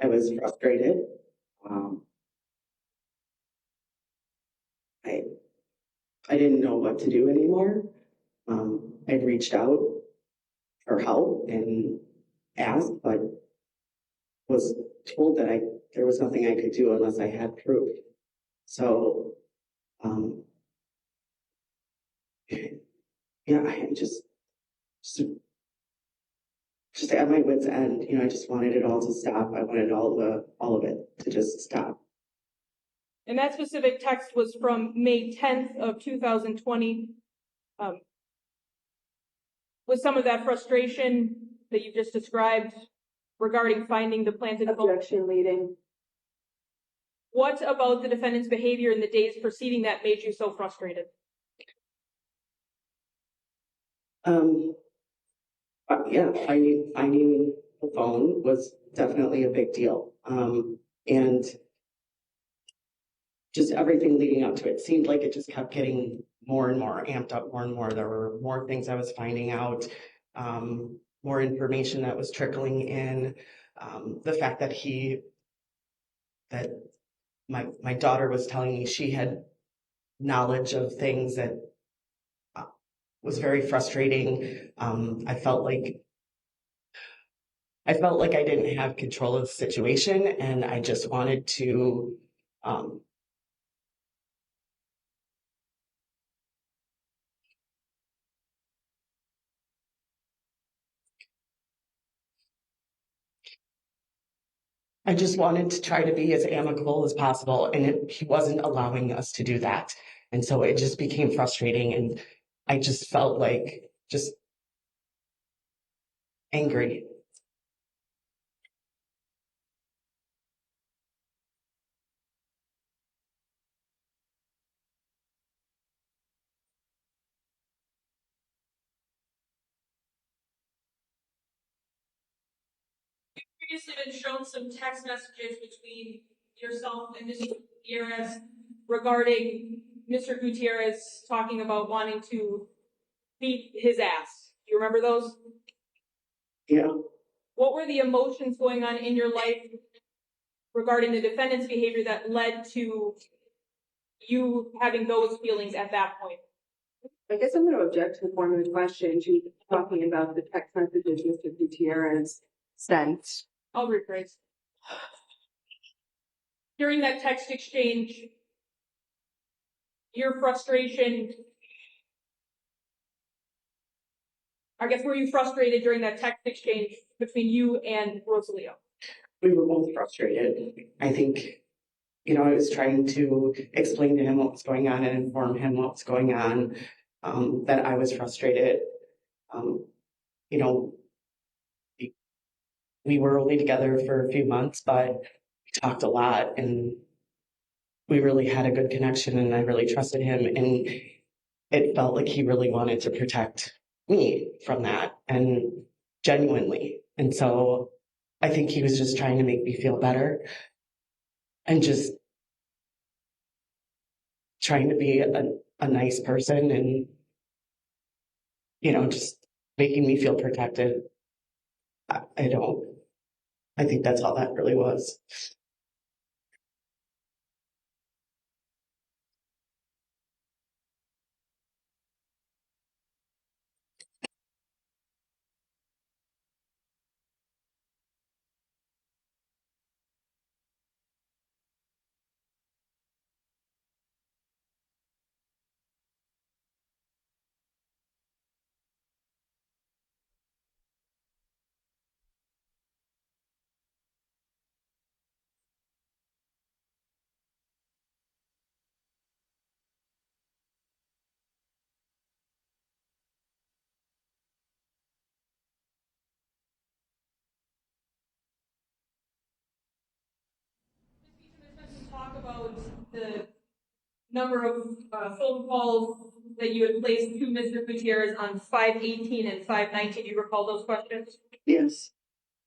I was frustrated. I didn't know what to do anymore. I'd reached out for help and asked, but was told that there was nothing I could do unless I had proof. So, yeah, I'm just at my wit's end. You know, I just wanted it all to stop. I wanted all of it to just stop. And that specific text was from May 10th of 2020. Was some of that frustration that you just described regarding finding the planted phone? Objection, leading. What about the defendant's behavior in the days preceding that made you so frustrated? Yeah, finding the phone was definitely a big deal. And just everything leading up to it seemed like it just kept getting more and more amped up more and more. There were more things I was finding out. more information that was trickling in, the fact that my daughter was telling me she had knowledge of things that was very frustrating. I felt like I didn't have control of the situation, and I just wanted to try to be as amicable as possible, and he wasn't allowing us to do that. And so it just became frustrating, and I just felt like just angry. Previously been shown some text messages between yourself and Mr. Gutierrez regarding Mr. Gutierrez talking about wanting to beat his ass. Do you remember those? Yeah. What were the emotions going on in your life regarding the defendant's behavior that led to you having those feelings at that point? I guess I'm going to object to the form of the question. She was talking about the text messages Mr. Gutierrez sent. I'll rephrase. During that text exchange, your frustration, I guess, were you frustrated during that text exchange between you and Rosalio? We were both frustrated. I think, I was trying to explain to him what was going on and inform him what was going on, that I was frustrated. We were only together for a few months, but we talked a lot, and we really had a good connection, and I really trusted him, and it felt like he really wanted to protect me from that, and genuinely. And so I think he was just trying to make me feel better and just trying to be a nice person and, just making me feel protected. I think that's all that really was. Talk about the number of phone calls that you had placed to Mr. Gutierrez on 5/18 and 5/19. Do you recall those questions? Yes.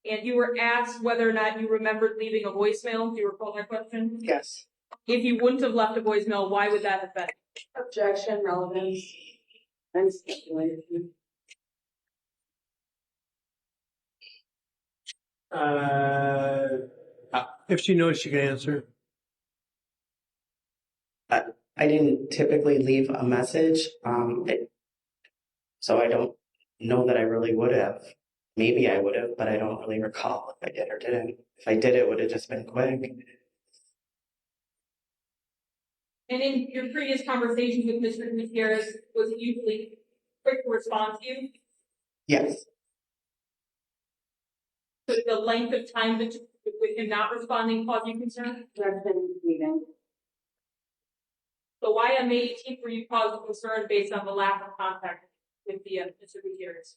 And you were asked whether or not you remembered leaving a voicemail. Do you recall that question? Yes. If you wouldn't have left a voicemail, why would that have been? Objection, relevance, and speculation. If she knows, she can answer. I didn't typically leave a message, so I don't know that I really would have. Maybe I would have, but I don't really recall if I did or didn't. If I did, it would have just been quick. And in your previous conversations with Mr. Gutierrez, was he usually quick to respond to you? Yes. So the length of time with him not responding cause you concern? Objection, meeting. So why on May 18th were you caused concern based on the lack of contact with the Mr. Gutierrez?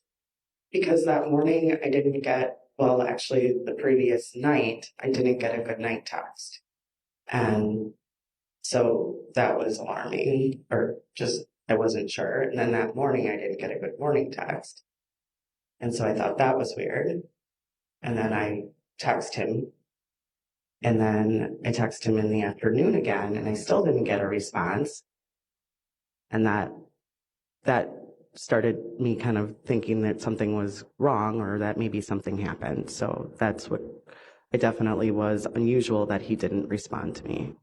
Because that morning I didn't get, well, actually the previous night, I didn't get a good night text. And so that was alarming, or just, I wasn't sure. And then that morning I didn't get a good morning text. And so I thought that was weird. And then I text him. And then I text him in the afternoon again, and I still didn't get a response. And that started me kind of thinking that something was wrong or that maybe something happened. So that's what it definitely was unusual that he didn't respond to me.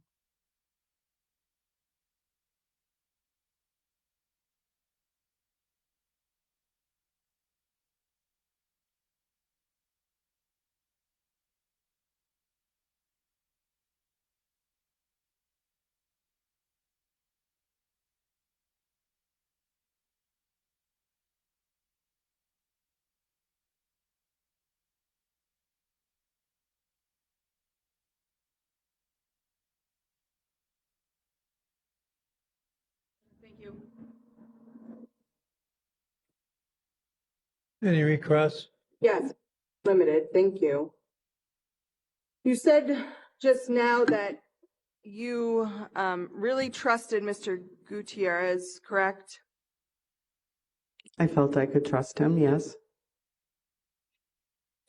Thank you. Any requests? Yes, limited. Thank you. You said just now that you really trusted Mr. Gutierrez, correct? I felt I could trust him, yes.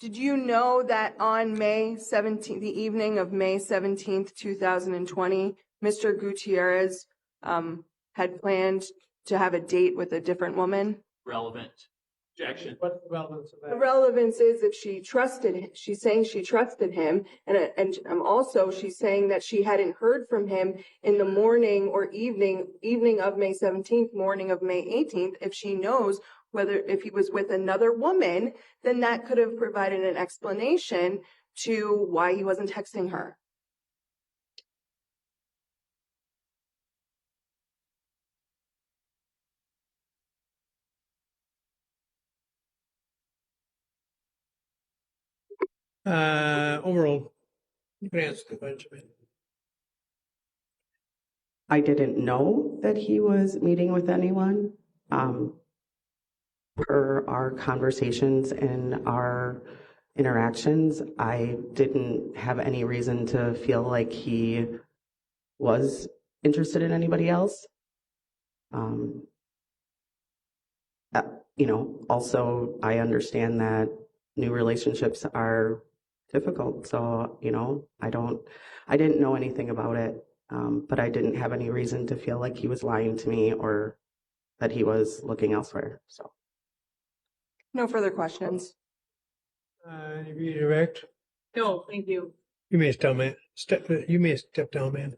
Did you know that on May 17th, the evening of May 17th, 2020, Mr. Gutierrez had planned to have a date with a different woman? Relevant. Objection. What's the relevance of The that? relevance is if she trusted, she's saying she trusted him, and also she's saying that she hadn't heard from him in the morning or evening of May 17th, morning of May 18th. If she knows if he was with another woman, then that could have provided an explanation to why he wasn't texting her. Overall, you can answer the question. I didn't know that he was meeting with anyone. Per our conversations and our interactions, I didn't have any reason to feel like he was interested in anybody else. Also, I understand that new relationships are difficult. So, I didn't know anything about it, but I didn't have any reason to feel like he was lying to me or that he was looking elsewhere. So, No further questions. Any redirect? No, thank you. You may step down, man.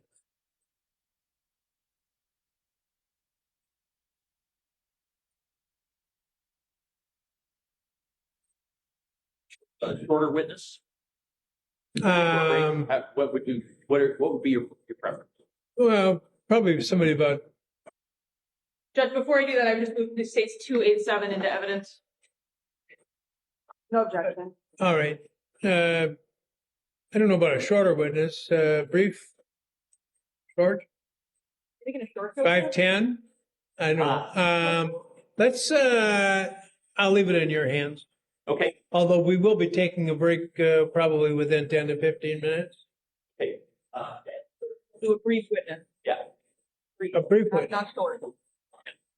Shorter witness. What would be your preference? Well, probably somebody about, Judge, before I do that, I would just move the states 287 into evidence. No objection. all right. I don't know about a shorter witness, brief, short, Taking a short 5:10. I don't know. I'll leave it in your hands. Okay. Although we will be taking a break, probably within 10 to 15 minutes. Okay. Do a brief witness. Yeah. A brief witness. Not short.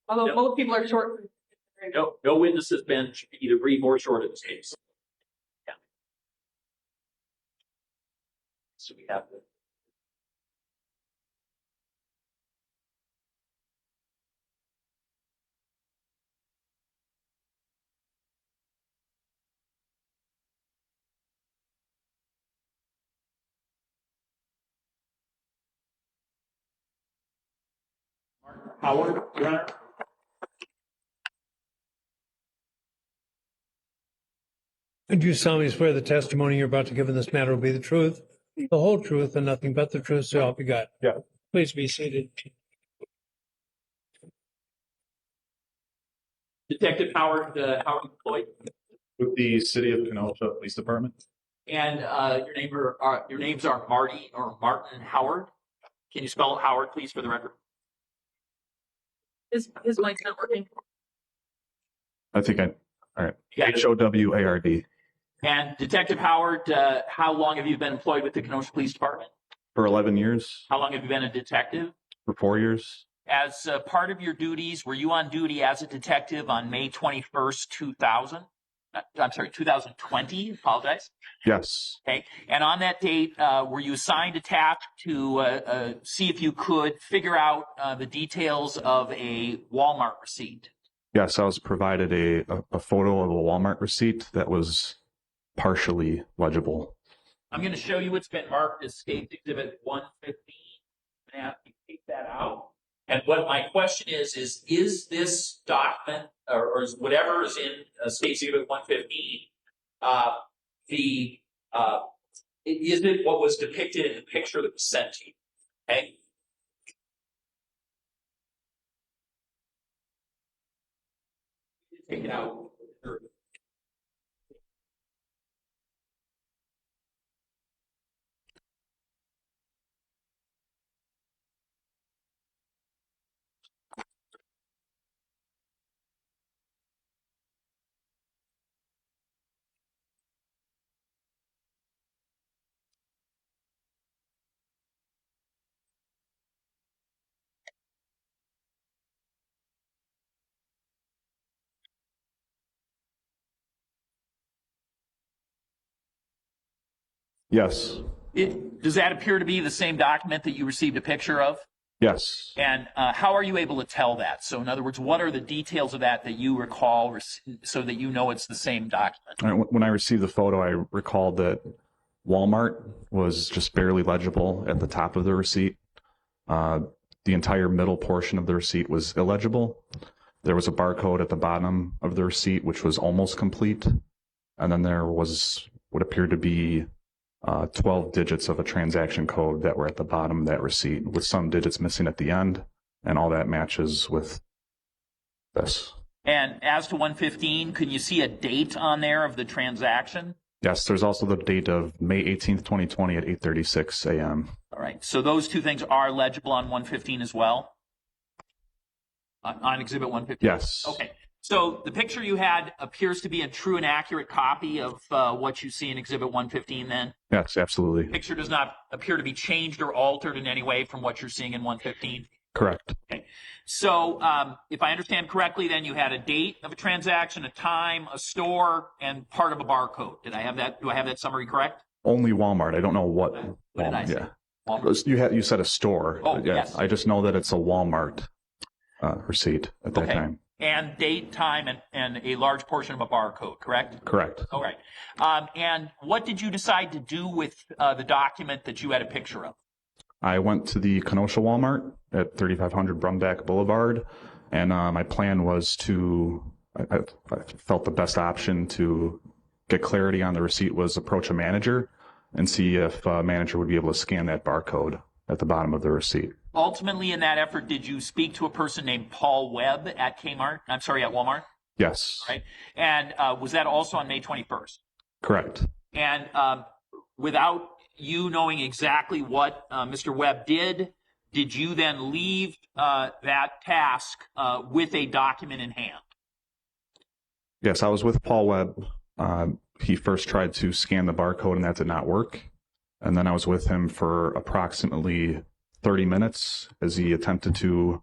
Although No. most people are short. No witness has been either brief or short in this case. Yeah. So we have the Howard, Your Honor. And you solemnly swear the testimony you're about to give in this matter will be the truth, the whole truth, and nothing but the truth, so help you God. Yeah. Please be seated. Detective Howard, Howard employed, With the City of Kenosha Police Department. and your names are Marty or Martin Howard. Can you spell Howard, please, for the record? His mic's not working. All right. Yeah. HOWARD. And Detective Howard, how long have you been employed with the Kenosha Police Department? For 11 years. How long have you been a detective? For 4 years. As part of your duties, were you on duty as a detective on May 21st, 2020? Apologize. Yes. Okay. And on that date, were you assigned a task to see if you could figure out the details of a Walmart receipt? Yes, I was provided a photo of a Walmart receipt that was partially legible. I'm going to show you what's been marked as State Exhibit 115. I'm going to have you take that out. And what my question is this document or is whatever is in State Exhibit 115, is it what was depicted in the picture that was sent to you? Okay. Take it out. Yes. Does that appear to be the same document that you received a picture of? Yes. And how are you able to tell that? So in other words, what are the details of that you recall so that you know it's the same document? When I received the photo, I recalled that Walmart was just barely legible at the top of the receipt. The entire middle portion of the receipt was illegible. There was a barcode at the bottom of the receipt, which was almost complete. And then there was what appeared to be 12 digits of a transaction code that were at the bottom of that receipt, with some digits missing at the end. And all that matches with this. And as to 115, can you see a date on there of the transaction? Yes, there's also the date of May 18th, 2020 at 8:36 a.m. All right. So those two things are legible on 115 as well? On Exhibit 115? Yes. Okay. So the picture you had appears to be a true and accurate copy of what you see in Exhibit 115 then? Yes, absolutely. The picture does not appear to be changed or altered in any way from what you're seeing in 115? Correct. Okay. So if I understand correctly, then you had a date of a transaction, a time, a store, and part of a barcode. Did I have that? Do I have that summary correct? Only Walmart. I don't know what. What did I say? Yeah. Walmart. You said a store. Oh, yeah. yes. I just know that it's a Walmart receipt at that time. And date, time, and a large portion of a barcode, correct? Correct. All right. And what did you decide to do with the document that you had a picture of? I went to the Kenosha Walmart at 3500 Brumback Boulevard, and my plan was I felt the best option to get clarity on the receipt was approach a manager and see if a manager would be able to scan that barcode at the bottom of the receipt. Ultimately, in that effort, did you speak to a person named Paul Webb at Walmart? Yes. Right. And was that also on May 21st? Correct. And without you knowing exactly what Mr. Webb did you then leave that task with a document in hand? Yes, I was with Paul Webb. He first tried to scan the barcode and that did not work. And then I was with him for approximately 30 minutes as he attempted to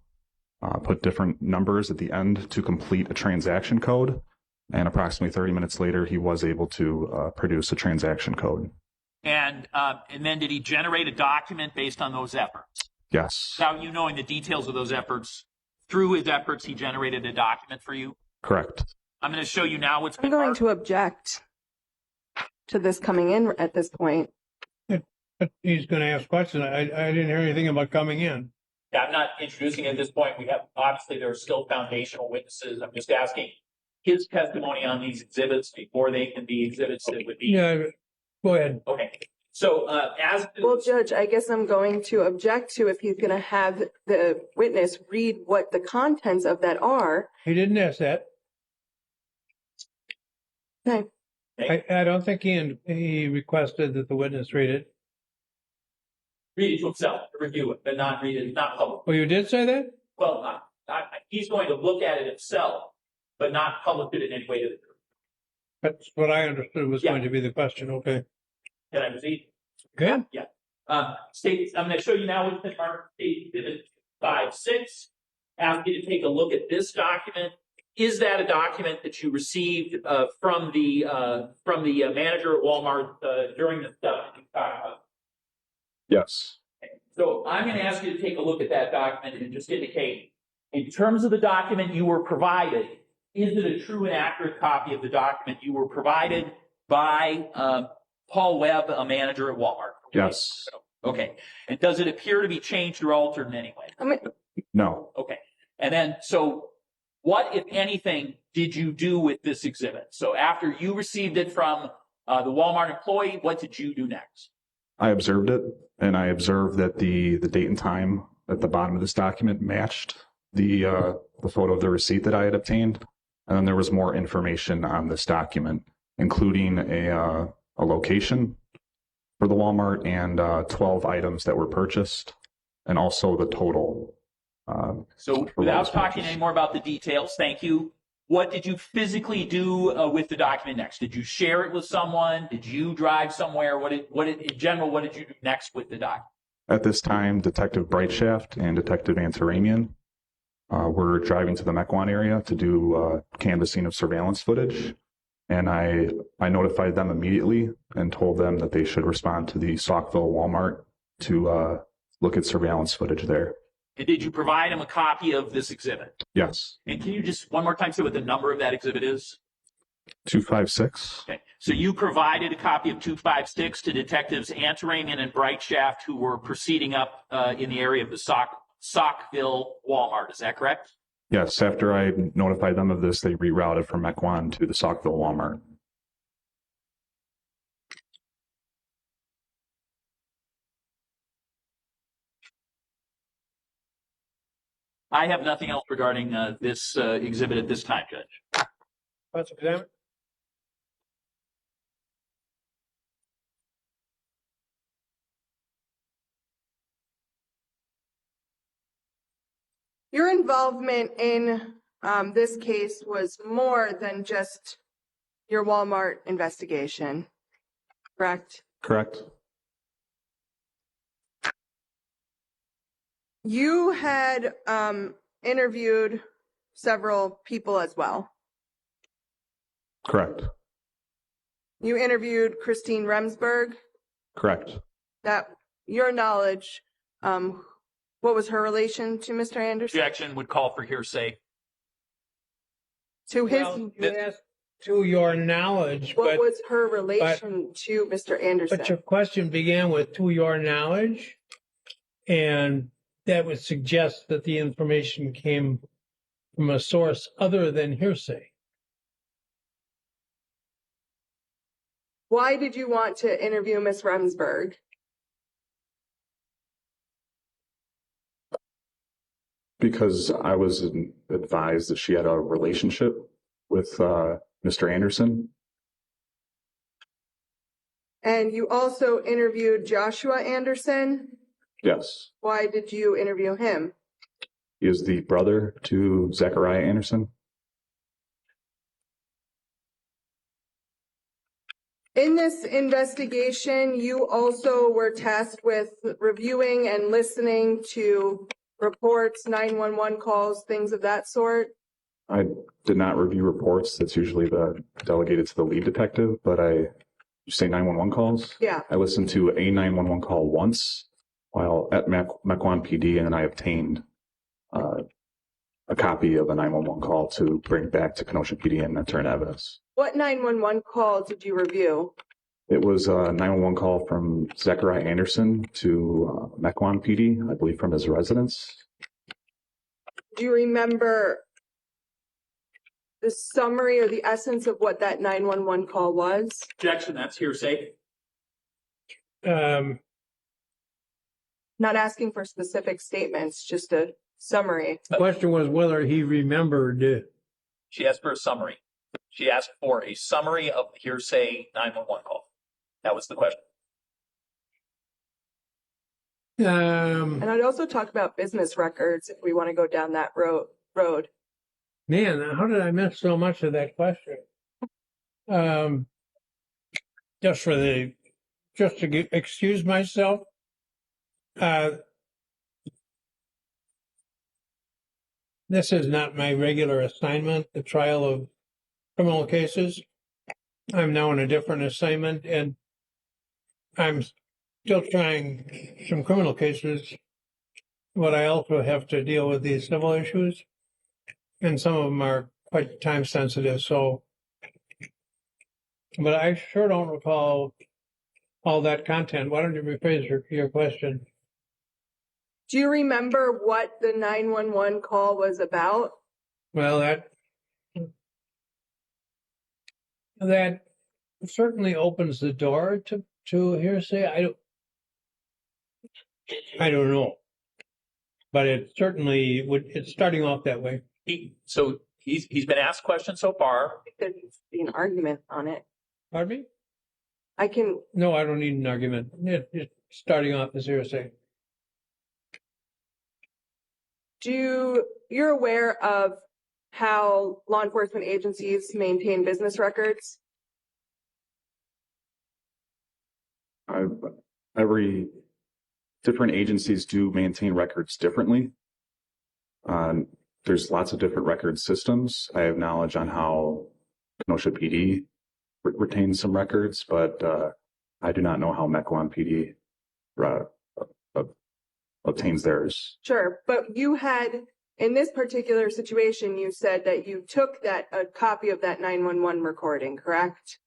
put different numbers at the end to complete a transaction code. And approximately 30 minutes later, he was able to produce a transaction code. And then did he generate a document based on those efforts? Yes. Without you knowing the details of those efforts, through his efforts, he generated a document for you? Correct. I'm going to show you now what's been I'm going marked. to object to this coming in at this point. But he's going to ask questions. I didn't hear anything about coming in. Yeah, I'm not introducing it at this point. Obviously, there are still foundational witnesses. I'm just asking his testimony on these exhibits before they can be exhibits that would be. Yeah, go ahead. Okay. So Well, Judge, I guess I'm going to object to if he's going to have the witness read what the contents of that are. He didn't ask that. Okay. I don't think he requested that the witness read it. read it to himself, to review it, but not read it, not public. Oh, you did say that? Well, he's going to look at it himself, but not publish it in any way to the group. That's what I understood was Yeah. going to be the question. Okay. Can I proceed? Good. Yeah. State, I'm going to show you now what's been marked State Exhibit 5-6. Ask you to take a look at this document. Is that a document that you received from the manager at Walmart during the stuff that you talked about? Yes. So I'm going to ask you to take a look at that document and just indicate In terms of the document you were provided, is it a true and accurate copy of the document you were provided by Paul Webb, a manager at Walmart? Yes. Okay. And does it appear to be changed or altered in any way? No. Okay. And then, so what, if anything, did you do with this exhibit? So after you received it from the Walmart employee, what did you do next? I observed it, and I observed that the date and time at the bottom of this document matched the photo of the receipt that I had obtained. And then there was more information on this document, including a location for the Walmart and 12 items that were purchased, and also the total. So without talking any more about the details, thank you. What did you physically do with the document next? Did you share it with someone? Did you drive somewhere? In general, what did you do next with the document? At this time, Detective Brightshaft and Detective Antaramian were driving to the Mequon area to do canvassing of surveillance footage. And I notified them immediately and told them that they should respond to the Saukville Walmart to look at surveillance footage there. And did you provide him a copy of this exhibit? Yes. And can you just one more time say what the number of that exhibit is? 256. Okay. So you provided a copy of 256 to Detectives Antaramian and Brightshaft, who were proceeding up in the area of the Saukville Walmart. Is that correct? Yes. After I notified them of this, they rerouted from Mequon to the Saukville Walmart. I have nothing else regarding this exhibit at this time, Judge. Cross-examine? Your involvement in this case was more than just your Walmart investigation, correct? Correct. You had interviewed several people as well. Correct. You interviewed Christine Remsburg. Correct. That, your knowledge, what was her relation to Mr. Anderson? Objection would call for hearsay. To his, Well, you asked to your knowledge, what but, was her relation to Mr. Anderson? but your question began with to your knowledge, and that would suggest that the information came from a source other than hearsay. Why did you want to interview Ms. Remsburg? Because I was advised that she had a relationship with Mr. Anderson. And you also interviewed Joshua Anderson. Yes. Why did you interview him? He is the brother to Zachariah Anderson. In this investigation, you also were tasked with reviewing and listening to reports, 911 calls, things of that sort. I did not review reports. That's usually delegated to the lead detective, but you say 911 calls? Yeah. I listened to a 911 call once while at Mequon PD, and then I obtained a copy of a 911 call to bring back to Kenosha PD and turn evidence. What 911 call did you review? It was a 911 call from Zachariah Anderson to Mequon PD, I believe from his residence. Do you remember the summary or the essence of what that 911 call was? Objection, that's hearsay. Um, Not asking for specific statements, just a summary. the question was whether he remembered. She asked for a summary. She asked for a summary of the hearsay 911 call. That was the question. And I'd also talk about business records if we want to go down that road. Man, how did I miss so much of that question? Just to excuse myself. This is not my regular assignment, the trial of criminal cases. I'm now on a different assignment, and I'm still trying some criminal cases but I also have to deal with these civil issues, and some of them are quite time sensitive, so. But I sure don't recall all that content. Why don't you rephrase your question? Do you remember what the 911 call was about? Well, that certainly opens the door to hearsay. I don't know, but it certainly would. It's starting off that way. So he's been asked questions so far. There needs to be an argument on it. Pardon me? I can. No, I don't need an argument. It's starting off as hearsay. You're aware of how law enforcement agencies maintain business records? Every different agencies do maintain records differently. There's lots of different record systems. I have knowledge on how Kenosha PD retains some records, but I do not know how Mequon PD obtains theirs. Sure, but you had, in this particular situation, you said that you took a copy of that 911 recording, correct?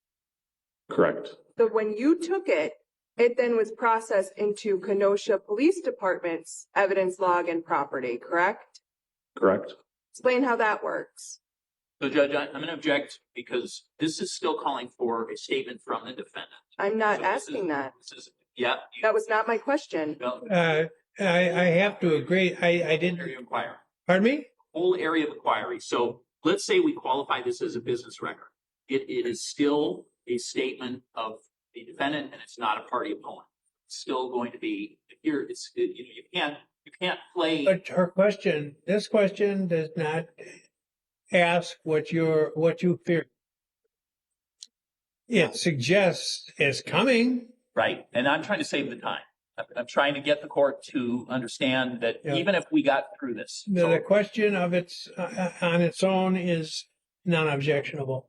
Correct. So when you took it, it then was processed into Kenosha Police Department's evidence log and property, correct? Correct. Explain how that works. So, Judge, I'm going to object because this is still calling for a statement from the defendant. I'm not So asking that. Yeah. That was not my question. I have to agree. I didn't. Area of inquiry. Pardon me? Whole area of inquiry. So let's say we qualify this as a business record. It is still a statement of the defendant, and it's not a party opponent. It's still going to be here. You can't play. But this question does not ask what you fear. It suggests it's coming. Right. And I'm trying to save the time. I'm trying to get the court to understand that even if we got through this. The question of on its own is non-objectionable.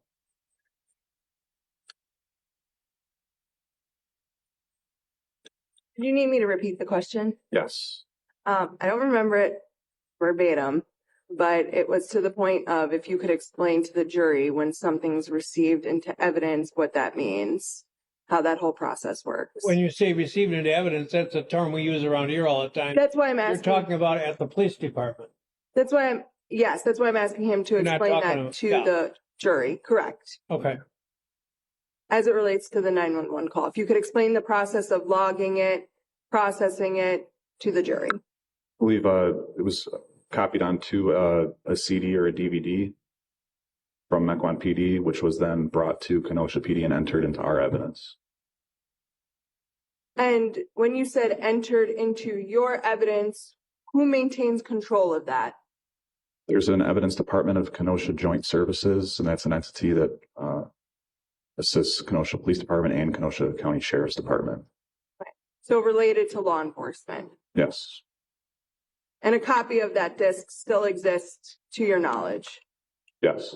Do you need me to repeat the question? Yes. I don't remember it verbatim, but it was to the point of if you could explain to the jury when something's received into evidence, what that means, how that whole process works. When you say received into evidence, that's a term we use around here all the time. That's why I'm asking. You're talking about it at the police department. That's why I'm asking him to You're not explain talking that to the jury. Correct. Okay. As it relates to the 911 call. If you could explain the process of logging it, processing it to the jury. I believe it was copied onto a CD or a DVD from Mequon PD, which was then brought to Kenosha PD and entered into our evidence. And when you said entered into your evidence, who maintains control of that? There's an evidence department of Kenosha Joint Services, and that's an entity that assists Kenosha Police Department and Kenosha County Sheriff's Department. Right. So related to law enforcement. Yes. And a copy of that disc still exists to your knowledge? Yes.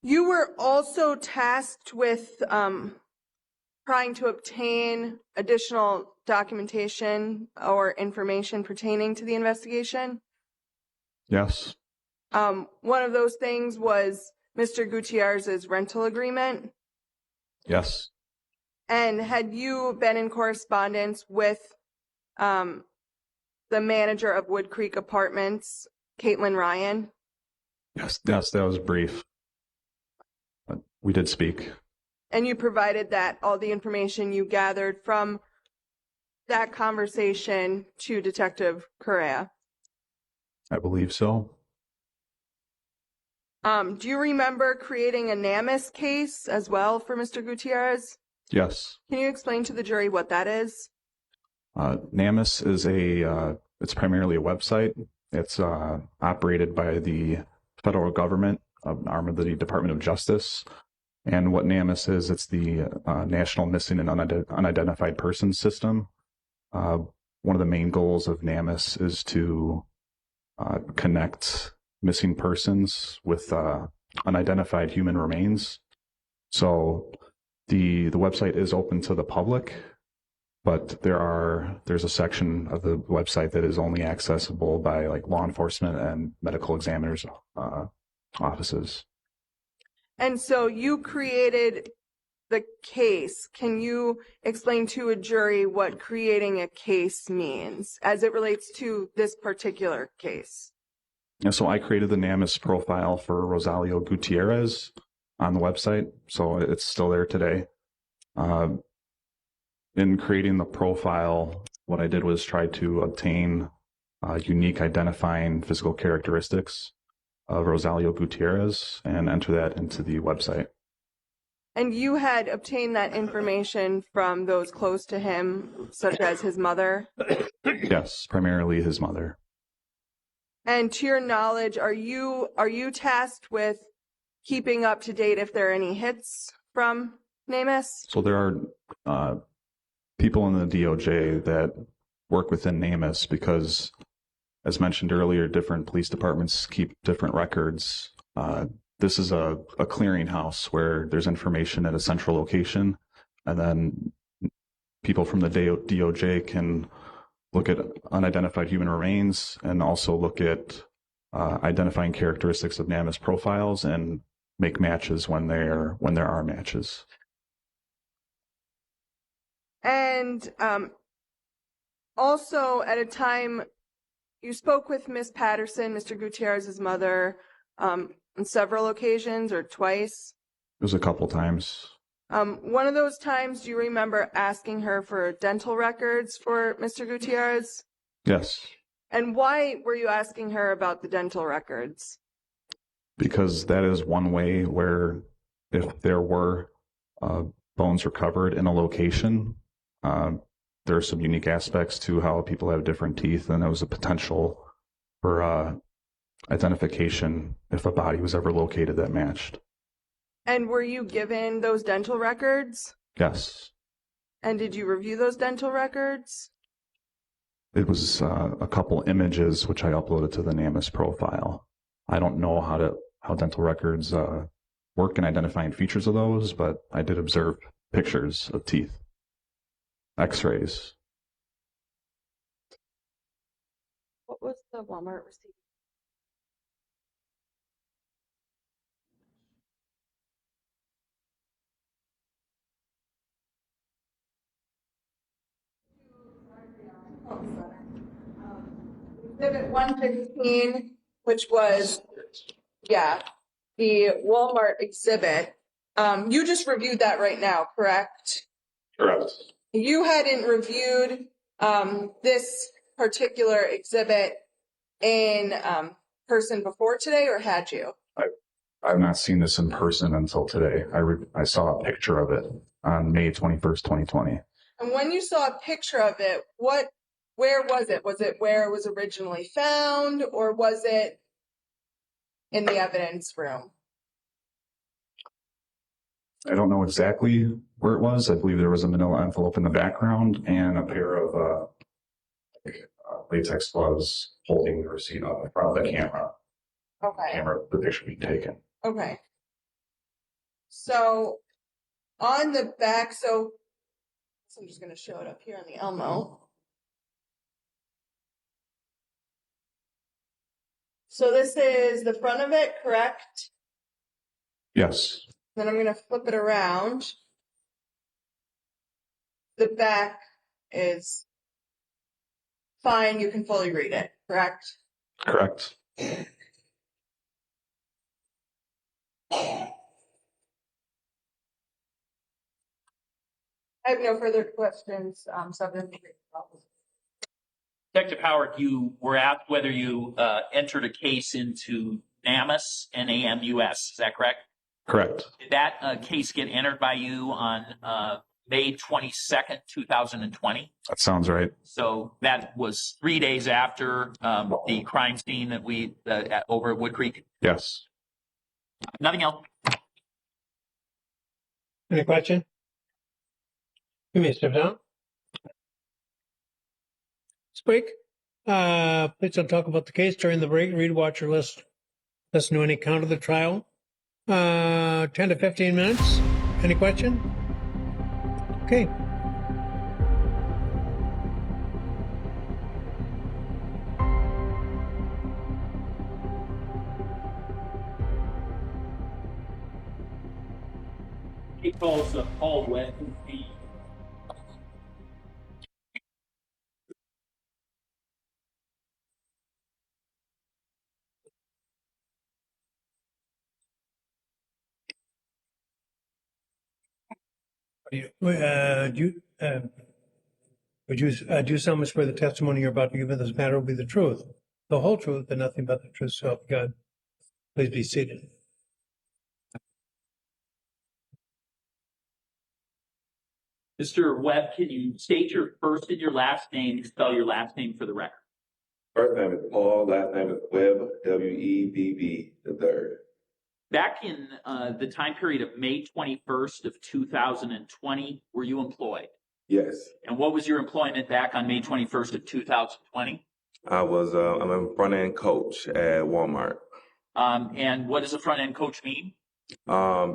You were also tasked with trying to obtain additional documentation or information pertaining to the investigation? Yes. One of those things was Mr. Gutierrez's rental agreement. Yes. And had you been in correspondence with the manager of Wood Creek Apartments, Caitlin Ryan? Yes, that was brief. But we did speak. And you provided all the information you gathered from that conversation to Detective Correa? I believe so. Do you remember creating a NAMIS case as well for Mr. Gutierrez? Yes. Can you explain to the jury what that is? NAMIS is it's primarily a website. It's operated by the federal government, an arm of the Department of Justice. And what NAMIS is, it's the National Missing and Unidentified Persons System. One of the main goals of NAMIS is to connect missing persons with unidentified human remains. So the website is open to the public, but there's a section of the website that is only accessible by like law enforcement and medical examiners offices. And so you created the case. Can you explain to a jury what creating a case means as it relates to this particular case? And so I created the NamUs profile for Rosalio Gutierrez on the website, so it's still there today. In creating the profile, what I did was try to obtain unique identifying physical characteristics of Rosalio Gutierrez and enter that into the website. And you had obtained that information from those close to him, such as his mother? Yes, primarily his mother. And to your knowledge, are you tasked with keeping up to date if there are any hits from NamUs? So there are people in the DOJ that work within NamUs because, as mentioned earlier, different police departments keep different records. This is a clearinghouse where there's information at a central location, and then people from the DOJ can look at unidentified human remains and also look at identifying characteristics of NamUs profiles and make matches when there are matches. And also, at a time, you spoke with Miss Patterson, Mr. Gutierrez's mother, on several occasions or twice? It was a couple times. One of those times, do you remember asking her for dental records for Mr. Gutierrez? Yes. And why were you asking her about the dental records? Because that is one way where if there were bones recovered in a location, there are some unique aspects to how people have different teeth, and there was a potential for identification if a body was ever located that matched. And were you given those dental records? Yes. And did you review those dental records? It was a couple images which I uploaded to the NamUs profile. I don't know how dental records work in identifying features of those, but I did observe pictures of teeth, x-rays. What was the Walmart receipt? Exhibit 115, which was, the Walmart exhibit. You just reviewed that right now, correct? Correct. You hadn't reviewed this particular exhibit in person before today, or had you? I've not seen this in person until today. I saw a picture of it on May 21st, 2020. And when you saw a picture of it, where was it? Was it where it was originally found, or was it in the evidence room? I don't know exactly where it was. I believe there was a manila envelope in the background and a pair of latex gloves holding the receipt up in front of the camera. Okay. The picture being taken. Okay. So on the back, so I'm just going to show it up here on the Elmo. So this is the front of it, correct? Yes. Then I'm going to flip it around. The back is fine. You can fully read it, correct? Correct. I have no further questions. Detective Howard, you were asked whether you entered a case into NamUs, N-A-M-U-S. Is that correct? Correct. Did that case get entered by you on May 22nd, 2020? That sounds right. So that was 3 days after the crime scene that we over at Wood Creek? Yes. Nothing else. Any question? You may step down. Speak. Please don't talk about the case during the break. Read, watch, or listen to any count of the trial. 10 to 15 minutes. Any question? Okay. He calls Paul Webb, the Would you do so much for the testimony you're about to give in this matter will be the truth, the whole truth, and nothing but the truth, so help you God. Please be seated. Mr. Webb, can you state your first and your last name, spell your last name for the record? First name is Paul, last name is Webb, W-E-B-B, the third. Back in the time period of May 21st of 2020, were you employed? Yes. And what was your employment back on May 21st of 2020? I'm a front-end coach at Walmart. And what does a front-end coach mean?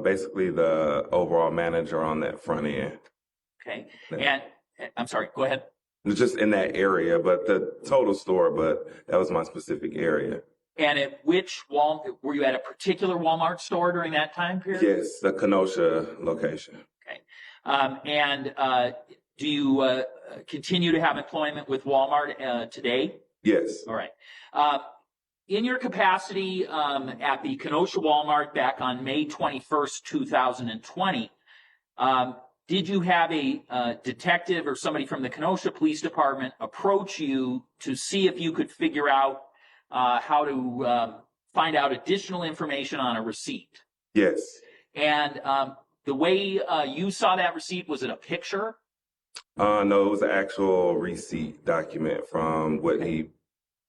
Basically the overall manager on that front end. Okay. Yeah. And I'm sorry, go ahead. Just in that area, but the total store, but that was my specific area. And at which were you at a particular Walmart store during that time period? Yes, the Kenosha location. Okay. And do you continue to have employment with Walmart today? Yes. All right. In your capacity at the Kenosha Walmart back on May 21st, 2020, did you have a detective or somebody from the Kenosha Police Department approach you to see if you could figure out how to find out additional information on a receipt? Yes. And the way you saw that receipt, was it a picture? No, it was an actual receipt document from what he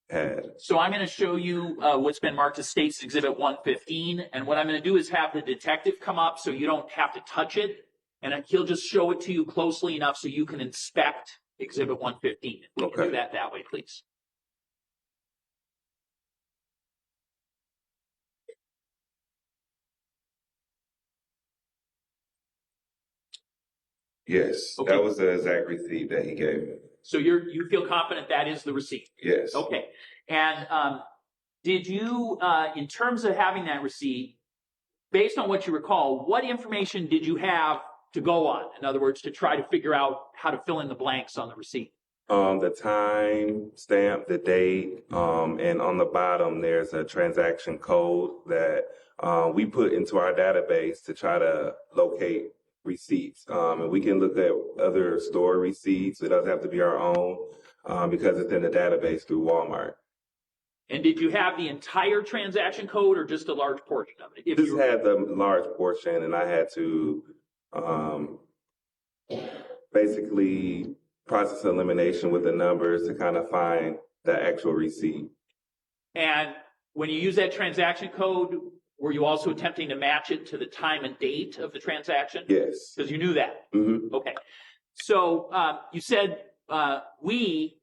had. So I'm going to show you what's been marked as State's Exhibit 115. And what I'm going to do is have the detective come up so you don't have to touch it. And he'll just show it to you closely enough so you can inspect Exhibit 115. If we can do that way, please. Yes, Okay. That was the exact receipt that he gave me. So you feel confident that is the receipt? Yes. Okay. And did you, in terms of having that receipt, based on what you recall, what information did you have to go on? In other words, to try to figure out how to fill in the blanks on the receipt? The time, stamp, the date, and on the bottom there's a transaction code that we put into our database to try to locate receipts. And we can look at other store receipts. It doesn't have to be our own because it's in the database through Walmart. And did you have the entire transaction code or just a large portion of it? Just had the large portion, and I had to basically process elimination with the numbers to kind of find the actual receipt. And when you use that transaction code, were you also attempting to match it to the time and date of the transaction? Yes. Because you knew that? Mm-hmm. Okay. So you said we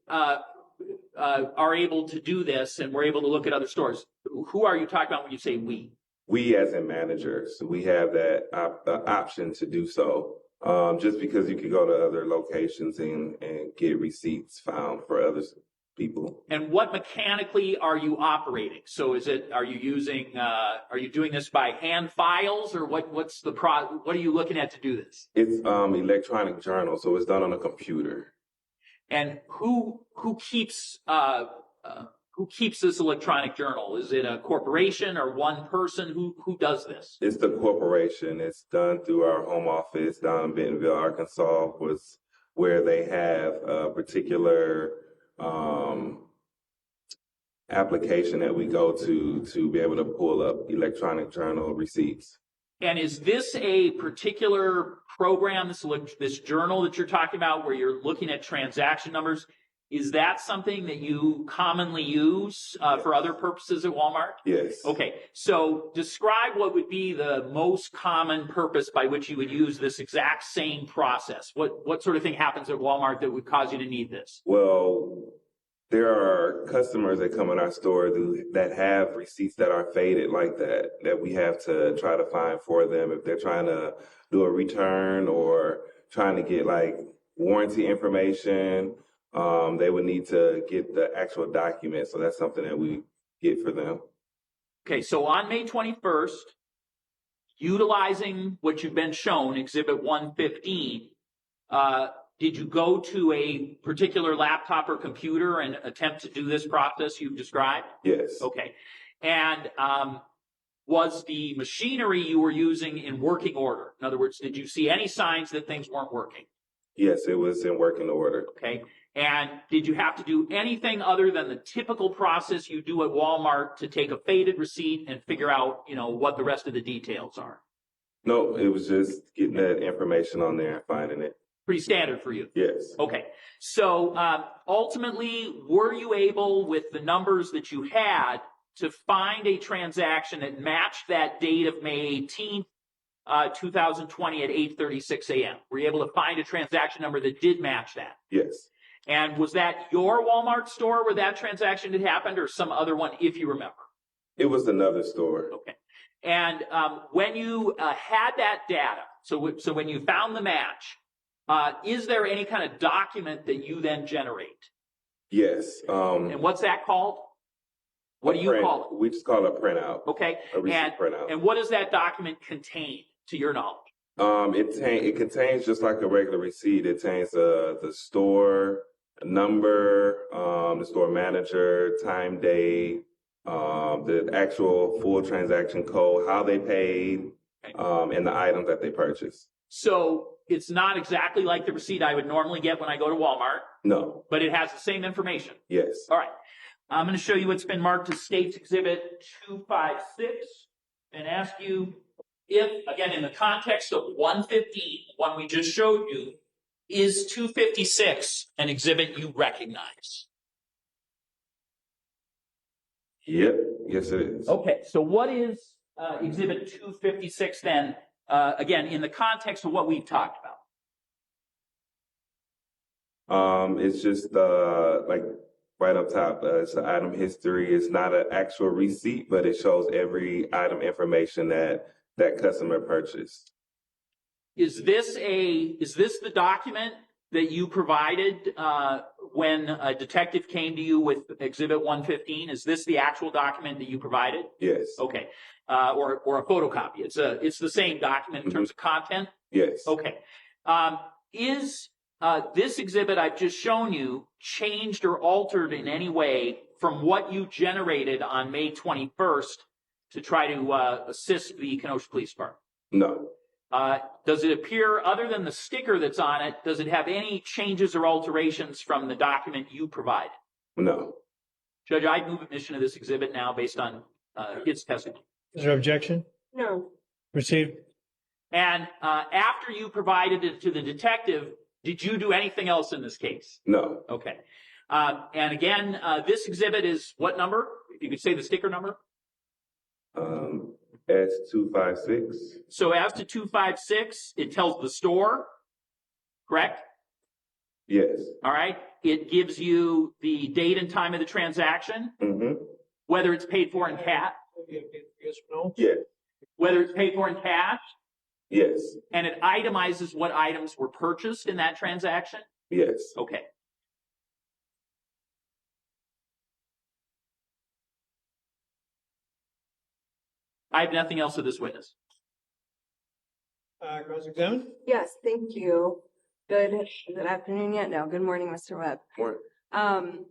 are able to do this and we're able to look at other stores. Who are you talking about when you say we? We as in managers, we have that option to do so. Just because you can go to other locations and get receipts found for other people. And what mechanically are you operating? So are you doing this by hand files or what are you looking at to do this? It's electronic journal, so it's done on a computer. And who keeps this electronic journal? Is it a corporation or one person? Who does this? It's the corporation. It's done through our home office down in Bentonville, Arkansas, was where they have a particular application that we go to be able to pull up electronic journal receipts. And is this a particular program, this journal that you're talking about, where you're looking at transaction numbers? Is that something that you commonly use for other purposes at Walmart? Yes. Okay, so describe what would be the most common purpose by which you would use this exact same process. What sort of thing happens at Walmart that would cause you to need this? Well, There are customers that come in our store that have receipts that are faded like that we have to try to find for them if they're trying to do a return or trying to get like warranty information. They would need to get the actual document. So that's something that we get for them. Okay, so on May 21st, utilizing what you've been shown, Exhibit 115, did you go to a particular laptop or computer and attempt to do this process you've described? Yes. Okay. And was the machinery you were using in working order? In other words, did you see any signs that things weren't working? Yes, it was in working order. Okay. And did you have to do anything other than the typical process you do at Walmart to take a faded receipt and figure out, what the rest of the details are? No, it was just getting that information on there and finding it. Pretty standard for you. Yes. Okay. So ultimately, were you able, with the numbers that you had, to find a transaction that matched that date of May 18th, 2020 at 8:36 a.m.? Were you able to find a transaction number that did match that? Yes. And was that your Walmart store where that transaction had happened, or some other one, if you remember? It was another store. Okay. And when you had that data, so when you found the match, is there any kind of document that you then generate? Yes. And what's that called? What do you call it? We just call it a printout. Okay. A receipt printout. And what does that document contain, to your knowledge? It contains just like a regular receipt. It contains the store number, the store manager, time, date, the actual full transaction code, how they paid, and the items that they purchased. So it's not exactly like the receipt I would normally get when I go to Walmart. No. But it has the same information. Yes. All right. I'm going to show you what's been marked as State's Exhibit 256 and ask you if, again, in the context of 115, one we just showed you, is 256 an exhibit you recognize? Yep. Yes, it is. Okay. So what is Exhibit 256 then, again, in the context of what we've talked about? It's just like right up top. It's an item history. It's not an actual receipt, but it shows every item information that customer purchased. Is this the document that you provided when a detective came to you with Exhibit 115? Is this the actual document that you provided? Yes. Okay. Or a photocopy. It's the same document in terms of content? Yes. Okay. Is this exhibit I've just shown you changed or altered in any way from what you generated on May 21st to try to assist the Kenosha Police Department? No. Does it appear, other than the sticker that's on it, does it have any changes or alterations from the document you provided? No. Judge, I'd move admission of this exhibit now based on his testimony. Is there objection? No. Received. And after you provided it to the detective, did you do anything else in this case? No. Okay. And again, this exhibit is what number? If you could say the sticker number. S256. So as to 256, it tells the store, correct? Yes. All right. It gives you the date and time of the transaction, whether it's paid for in cash. Yes or no? Yes. Whether it's paid for in cash, Yes. and it itemizes what items were purchased in that transaction. Yes. Okay. I have nothing else of this witness. Cross-examined? Yes, thank you. Good afternoon yet? No, good morning, Mr. Webb. Morning.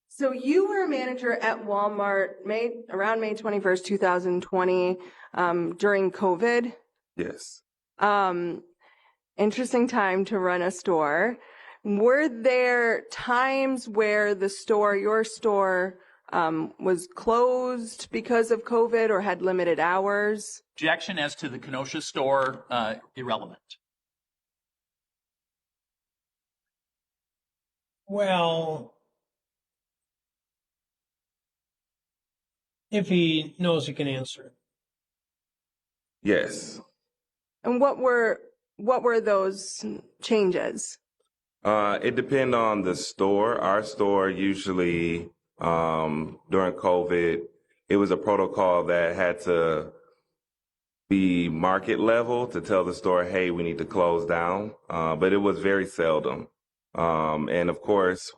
So you were a manager at Walmart around May 21st, 2020, during COVID. Yes. Interesting time to run a store. Were there times where your store, was closed because of COVID or had limited hours? Objection as to the Kenosha store, irrelevant. Well, if he knows he can answer. Yes. And what were those changes? It depends on the store. Our store usually, during COVID, it was a protocol that had to be market level to tell the store, hey, we need to close down. But it was very seldom. And of course,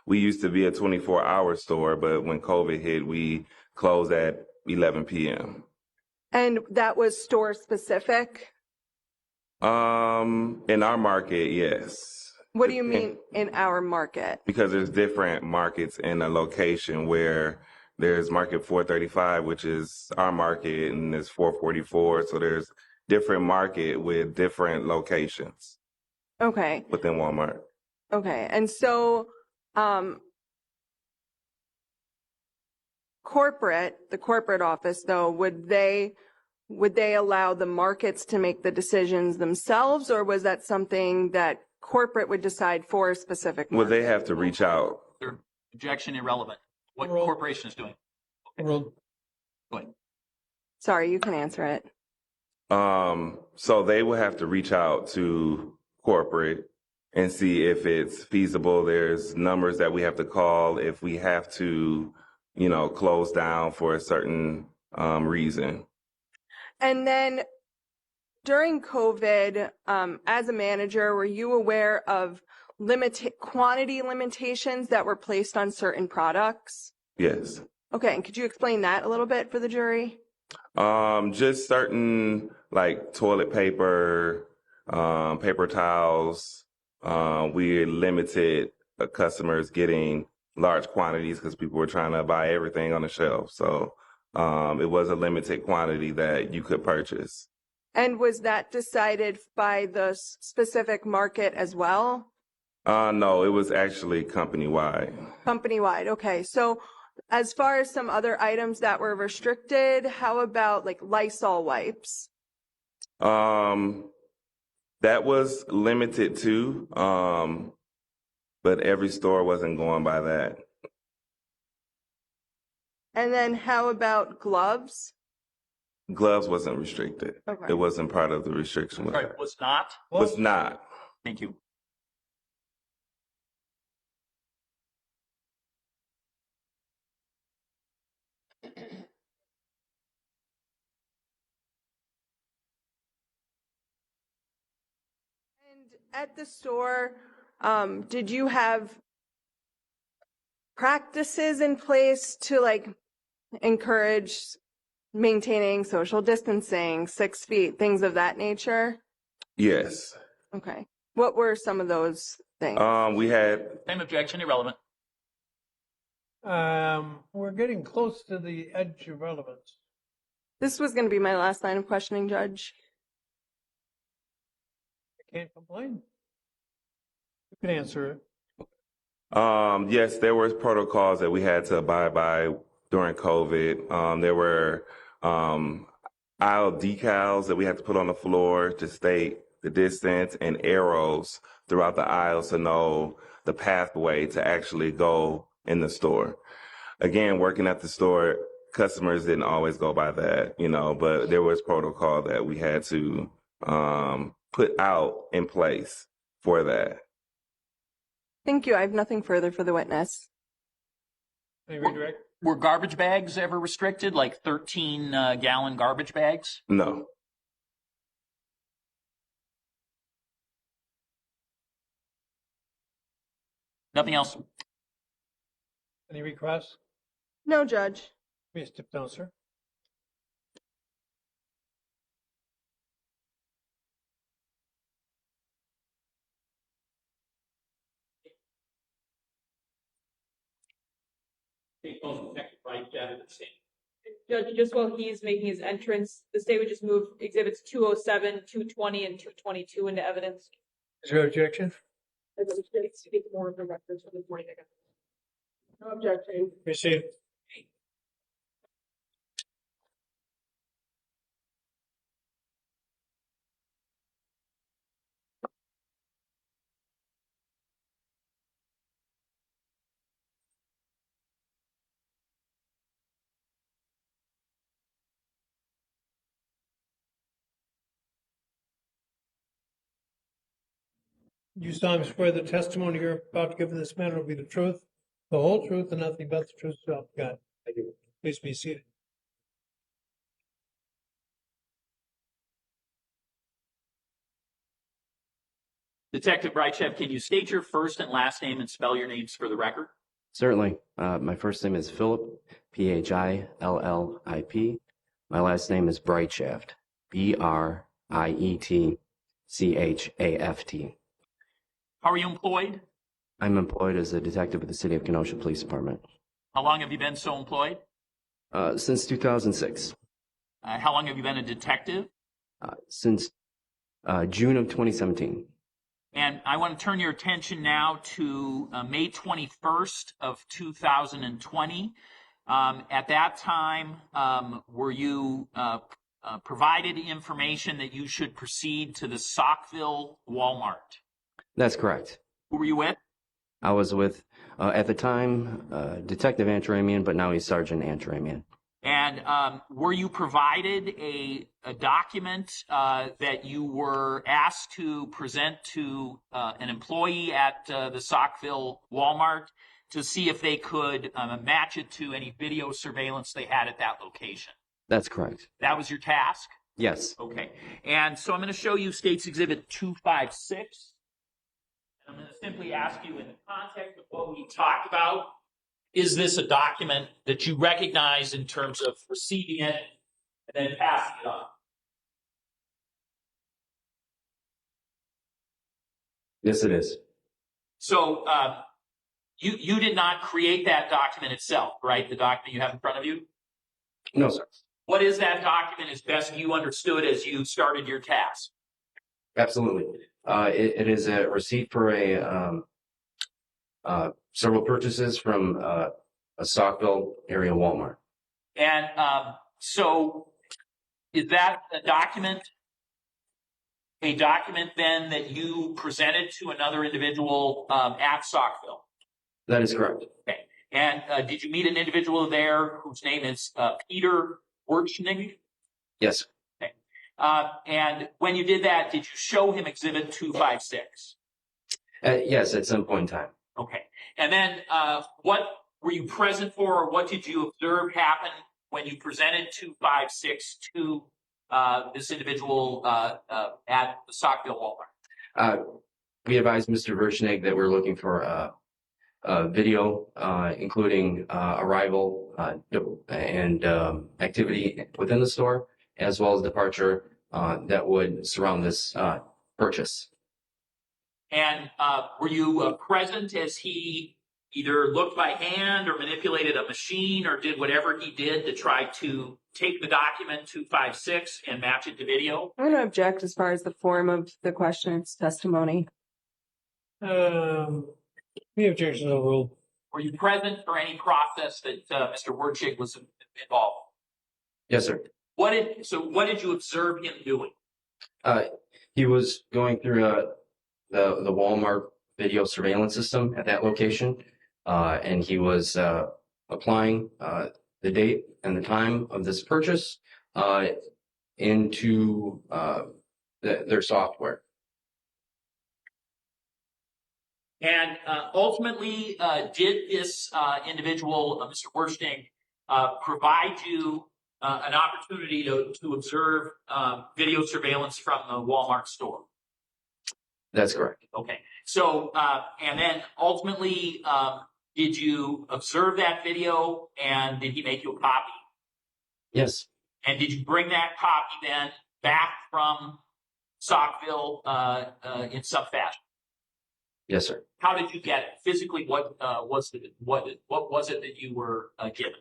we used to be a 24-hour store, but when COVID hit, we closed at 11 p.m. And that was store specific? In our market, yes. What do you mean in our market? Because there's different markets in a location where there's market 435, which is our market, and there's 444. So there's different market with different locations Okay. within Walmart. Okay. And so, the corporate office though, would they allow the markets to make the decisions themselves, or was that something that corporate would decide for a specific Well, market? they have to reach out. Their objection irrelevant. What corporation is doing? Go ahead. Sorry, you can answer it. So they will have to reach out to corporate and see if it's feasible. There's numbers that we have to call if we have to, close down for a certain reason. And then during COVID, as a manager, were you aware of quantity limitations that were placed on certain products? Yes. Okay, and could you explain that a little bit for the jury? Just certain like toilet paper, paper towels. We limited customers getting large quantities because people were trying to buy everything on the shelf. So it was a limited quantity that you could purchase. And was that decided by the specific market as well? No, it was actually company-wide. Company-wide, okay. So as far as some other items that were restricted, how about like Lysol wipes? That was limited too, but every store wasn't going by that. And then how about gloves? Gloves wasn't restricted. Okay. It wasn't part of the restriction. Sorry, was not? Was not. Thank you. And at the store, did you have practices in place to like encourage maintaining social distancing, 6 feet, things of that nature? Yes. Okay. What were some of those things? We had. Same objection, irrelevant. We're getting close to the edge of relevance. This was going to be my last line of questioning, Judge. I can't complain. You can answer it. Yes, there were protocols that we had to abide by during COVID. There were aisle decals that we had to put on the floor to state the distance, and arrows throughout the aisles to know the pathway to actually go in the store. Again, working at the store, customers didn't always go by that, but there was protocol that we had to put out in place for that. Thank you. I have nothing further for the witness. Any redirect? Were garbage bags ever restricted, like 13-gallon garbage bags? No. Nothing else. Any requests? No, Judge. May I step down, sir? Judge, just while he's making his entrance, the state would just move exhibits 207, 220, and 222 into evidence. Is there objection? As it would speak more of the records for this morning. No objection. Received. You solemnly swear the testimony you're about to give in this matter will be the truth, the whole truth, and nothing but the truth, so help you God. Thank you. Please be seated. Detective Brightchef, can you state your first and last name and spell your names for the record? Certainly. My first name is Philip, Phillip. My last name is Brightshaft, Brietchaft. How are you employed? I'm employed as a detective with the City of Kenosha Police Department. How long have you been so employed? Since 2006. How long have you been a detective? Since June of 2017. And I want to turn your attention now to May 21st of 2020. At that time, were you provided information that you should proceed to the Saukville Walmart? That's correct. Who were you with? I was with, at the time, Detective Antaramian, but now he's Sergeant Antaramian. And were you provided a document that you were asked to present to an employee at the Saukville Walmart to see if they could match it to any video surveillance they had at that location? That's correct. That was your task? Yes. Okay. And so I'm going to show you State's Exhibit 256. And I'm going to simply ask you, in the context of what we talked about, is this a document that you recognize in terms of receiving it and then passing it on? Yes, it is. So you did not create that document itself, right? The document you have in front of you? No, sir. What is that document as best you understood as you started your task? Absolutely. It is a receipt for several purchases from a Saukville area Walmart. And so is that a document then that you presented to another individual at Saukville? That is correct. Okay. And did you meet an individual there whose name is Peter Werchnig? Yes. Okay. And when you did that, did you show him Exhibit 256? Yes, at some point in time. Okay. And then what were you present for, or what did you observe happen when you presented 256 to this individual at the Saukville Walmart? We advised Mr. Vershnig that we're looking for a video, including arrival and activity within the store, as well as departure that would surround this purchase. And were you present as he either looked by hand or manipulated a machine or did whatever he did to try to take the document 256 and match it to video? I'm going to object as far as the form of the question's testimony. We objection to the rule. Were you present for any process that Mr. Werchig was involved? Yes, sir. What did you observe him doing? He was going through the Walmart video surveillance system at that location, and he was applying the date and the time of this purchase into their software. And ultimately, did this individual, Mr. Werchnig, provide you an opportunity to observe video surveillance from the Walmart store? That's correct. Okay. So, and then ultimately, did you observe that video and did he make you a copy? Yes. And did you bring that copy then back from Saukville in some fashion? Yes, sir. How did you get it? Physically, what was it that you were given?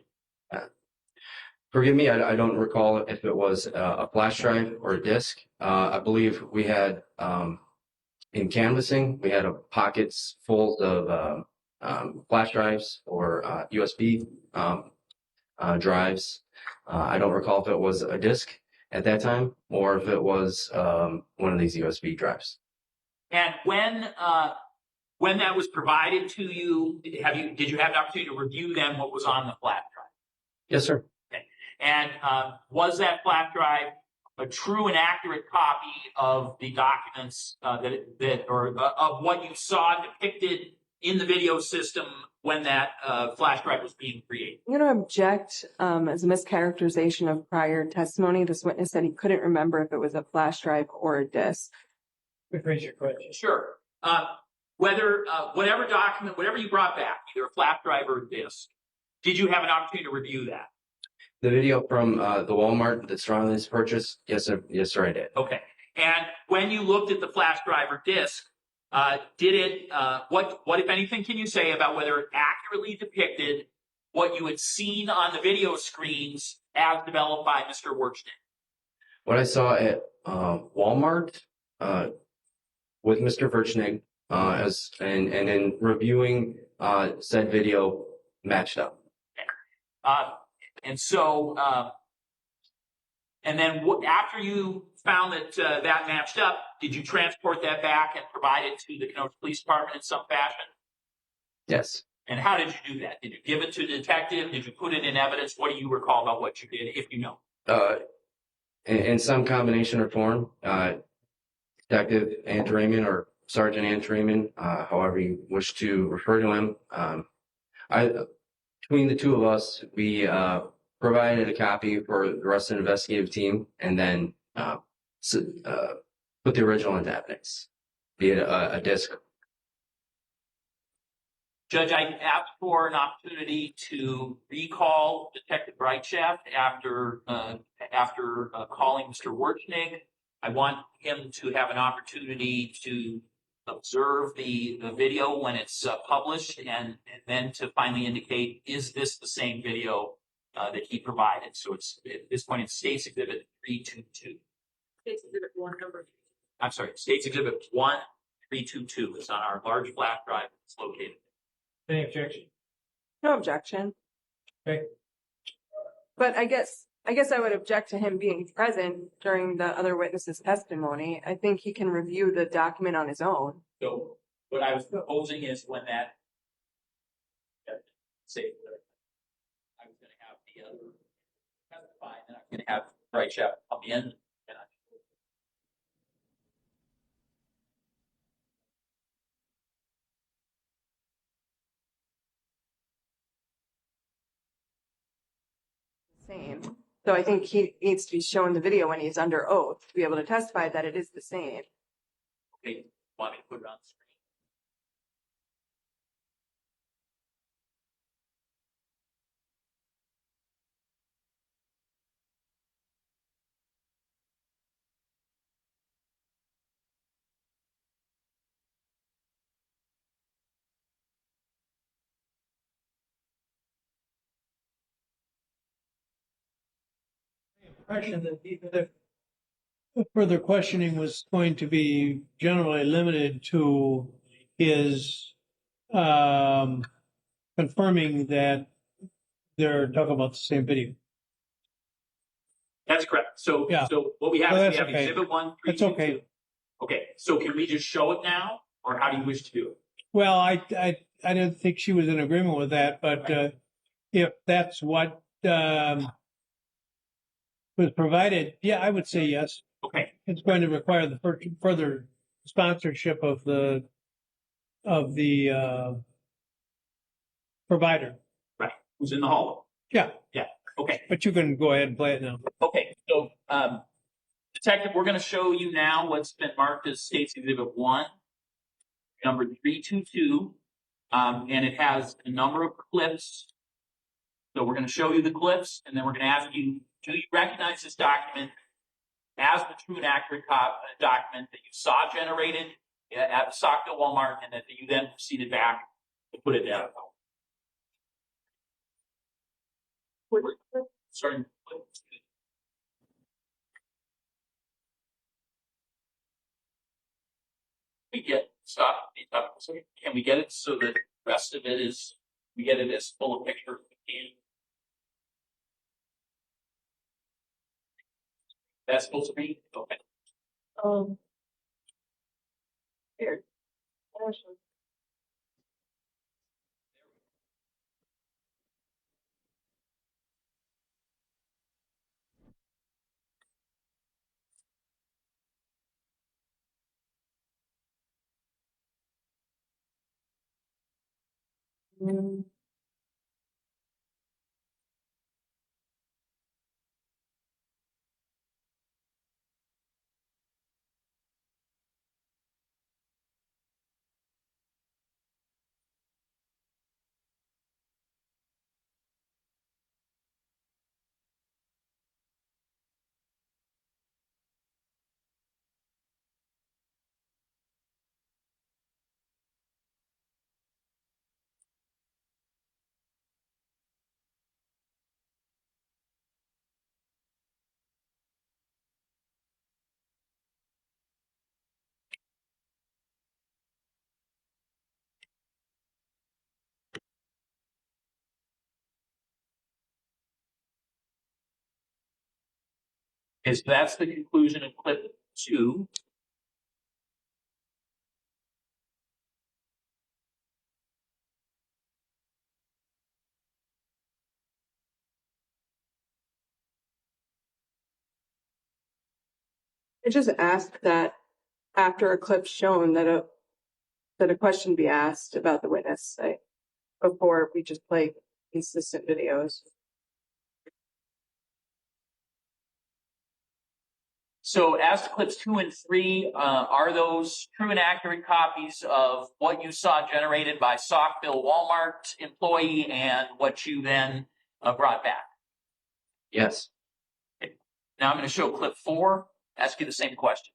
Forgive me, I don't recall if it was a flash drive or a disk. I believe we had, in canvassing, we had pockets full of flash drives or USB drives. I don't recall if it was a disk at that time or if it was one of these USB drives. And when that was provided to you, did you have an opportunity to review then what was on the flash drive? Yes, sir. Okay. And was that flash drive a true and accurate copy of the documents of what you saw depicted in the video system when that flash drive was being created? I'm going to object as a mischaracterization of prior testimony. This witness said he couldn't remember if it was a flash drive or a disk. Rephrase your question. Sure. Whatever document, whatever you brought back, either a flash drive or a disk, did you have an opportunity to review that? The video from the Walmart that Strongley's purchased, yes, sir, I did. Okay. And when you looked at the flash drive or disk, did it, what if anything can you say about whether it accurately depicted what you had seen on the video screens as developed by Mr. Werchnick? What I saw at Walmart with Mr. Verchnig and in reviewing said video matched up. And so, and then after you found that that matched up, did you transport that back and provide it to the Kenosha Police Department in some fashion? Yes. And how did you do that? Did you give it to the detective? Did you put it in evidence? What do you recall about what you did, if you know? In some combination or form, Detective Antreman or Sergeant Antreman, however you wish to refer to him. Between the two of us, we provided a copy for the rest of the investigative team, and then put the original into evidence, be it a disc. Judge, I asked for an opportunity to recall Detective Breitschaft after calling Mr. Werchnig. I want him to have an opportunity to observe the video when it's published, and then to finally indicate, is this the same video that he provided? So it's at this point, it's State's Exhibit 322. State's Exhibit 1, number. I'm sorry, State's Exhibit 1322. It's on our large flash drive. It's located. Any objection? No objection. Okay. But I guess I would object to him being present during the other witness's testimony. I think he can review the document on his own. So what I was proposing is when that, say, I was going to have the other testify, and then I'm going to have Breitschaft come in. Same. So I think he needs to be shown the video when he's under oath to be able to testify that it is the same. Okay, want me to put it on the screen? Impression that even if further questioning was going to be generally limited to his confirming that they're talking about the same video. That's correct. So, Yeah. so what we have No, is that's we have okay. Exhibit 1, 3, That's 2, okay. 2. Okay, so can we just show it now, or how do you wish to do it? Well, I didn't think she was in agreement with that, but if that's what was provided, yeah, I would say yes. Okay, It's going to require the further sponsorship of the provider. right. Who's in the hall? Yeah, Okay. but you can go ahead and play it now. Okay, so Detective, we're going to show you now what's been marked as State's Exhibit 1, number 322, and it has a number of clips. So we're going to show you the clips, and then we're going to ask you, do you recognize this document as the true and accurate document that you saw generated at the Saukville Walmart, and that you then proceeded back to put it down? Starting. We get stop. Can we get it so that the rest of it is, we get it as full a picture as we can? That's supposed to be okay. Here. Is that's the conclusion of clip 2. I just asked that after a clip's shown that a question be asked about the witness, before we just play consistent videos. So as to clips 2 and 3, are those true and accurate copies of what you saw generated by Saukville Walmart employee and what you then brought back? Yes. Now I'm going to show clip 4, ask you the same question.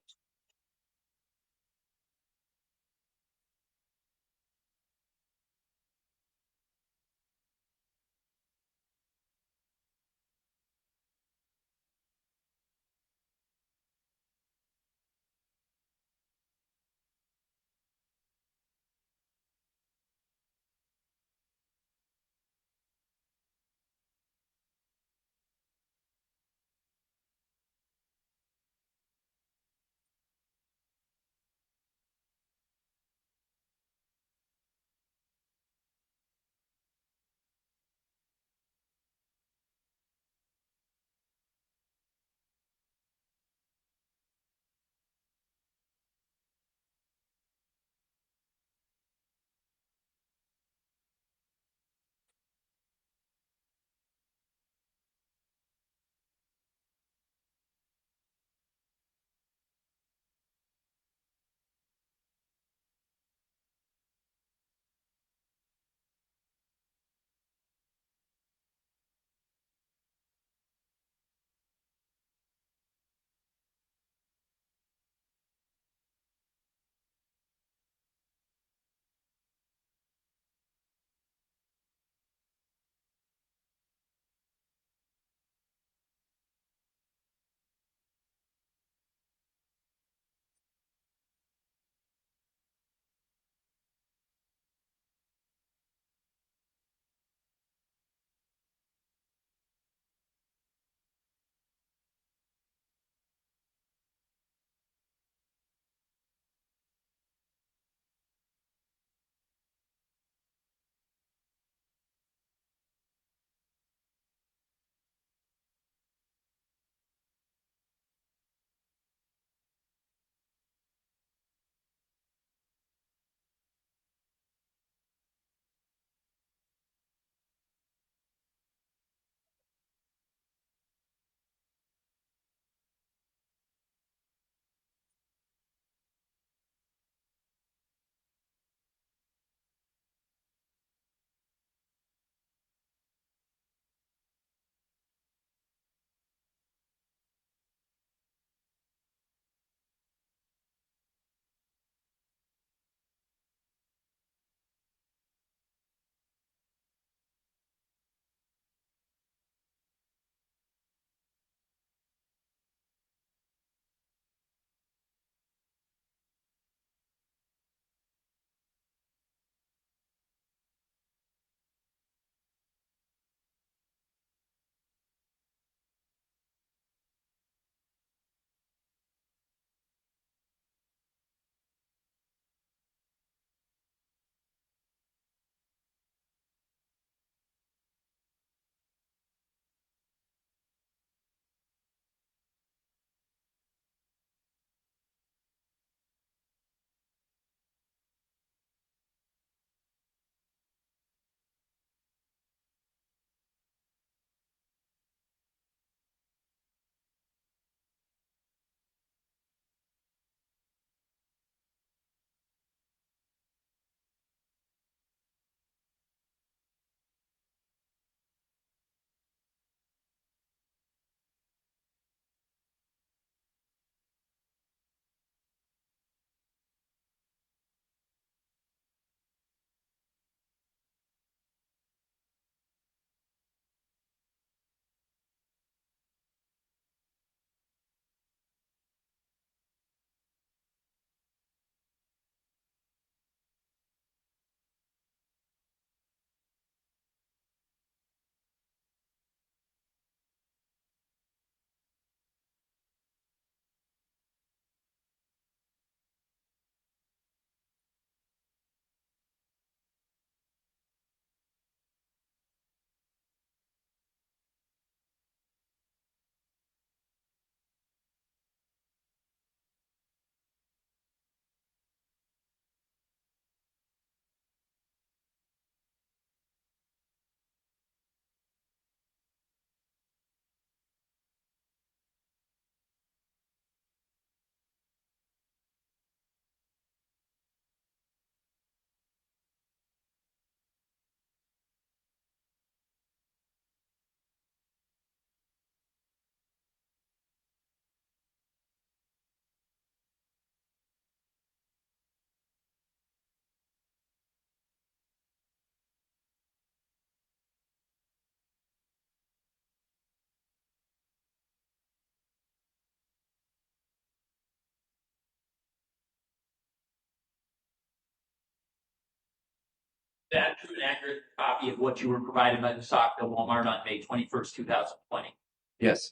that true and accurate copy of what you were provided by the Saukville Walmart on May 21st, 2020? Yes.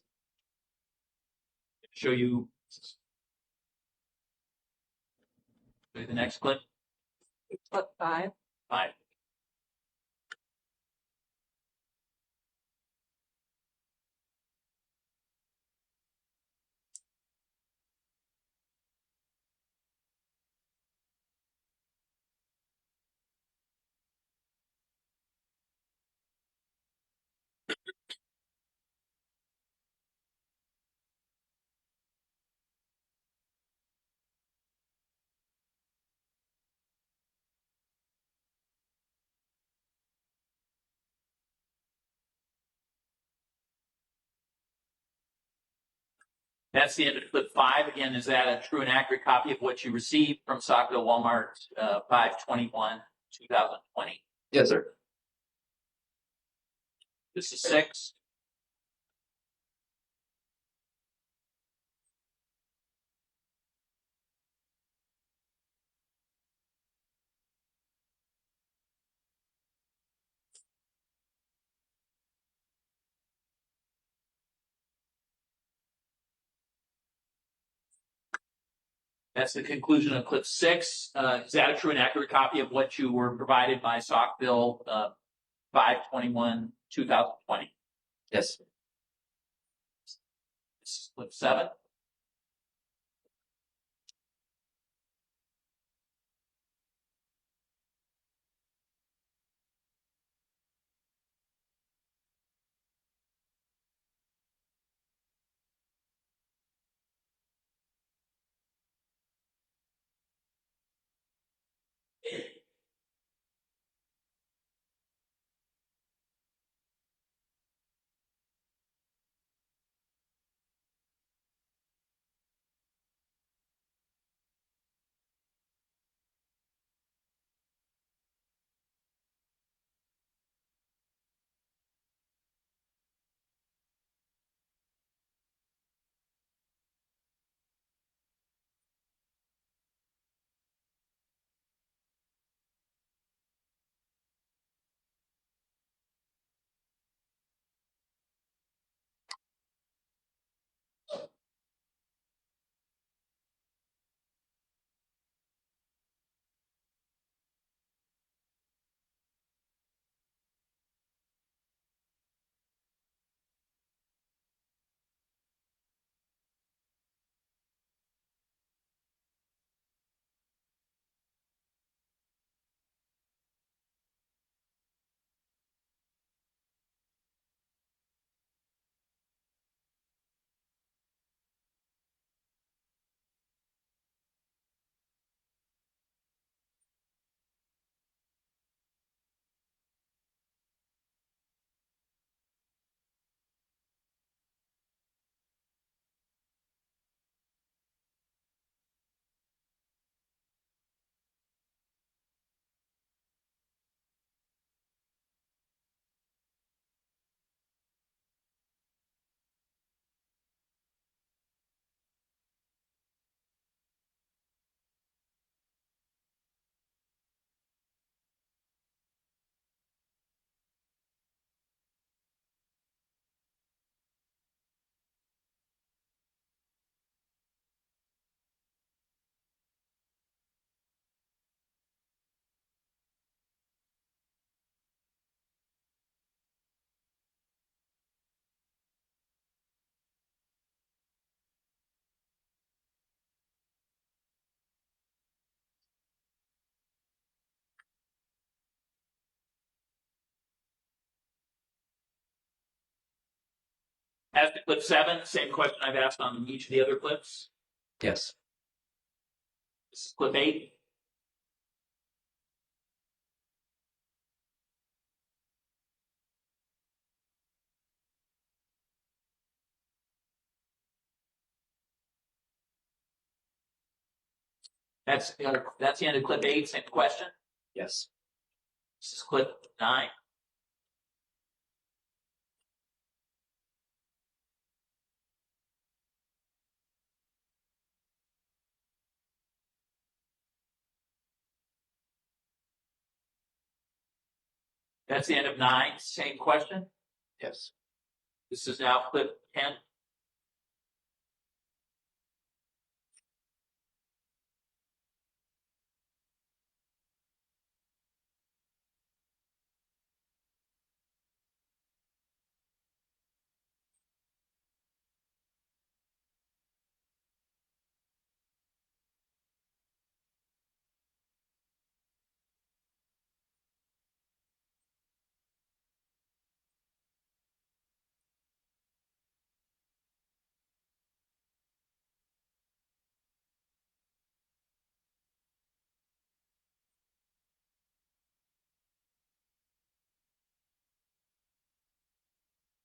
Show you the next clip. Clip 5. Five. That's the end of clip 5. Again, is that a true and accurate copy of what you received from Saukville Walmart 5/21/2020? Yes, sir. This is 6. That's the conclusion of clip 6. Is that a true and accurate copy of what you were provided by Saukville 5/21/2020? Yes. This is clip 7. As to clip 7, same question I've asked on each of the other clips. Yes. This is clip 8. That's the end of clip 8. Same question. Yes. This is clip 9. That's the end of 9. Same question. Yes. This is now clip 10.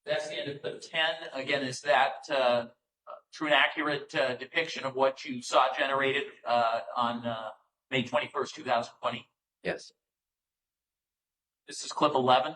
That's the end of clip 10. Again, is that true and accurate depiction of what you saw generated on May 21st, 2020? Yes. This is clip 11.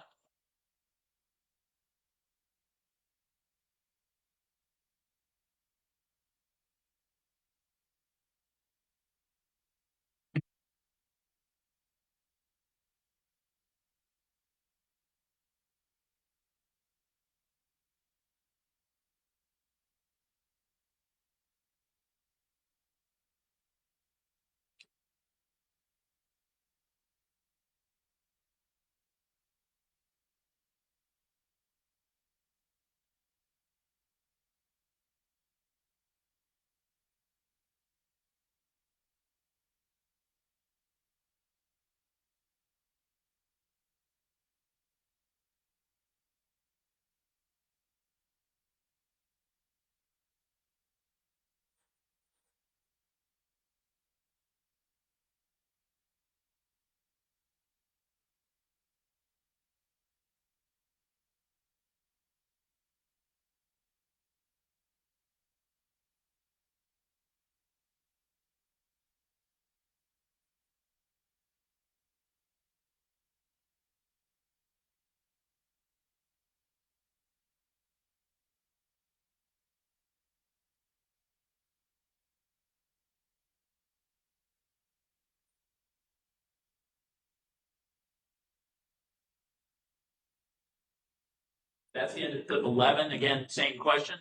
That's the end of clip 11. Again, same question.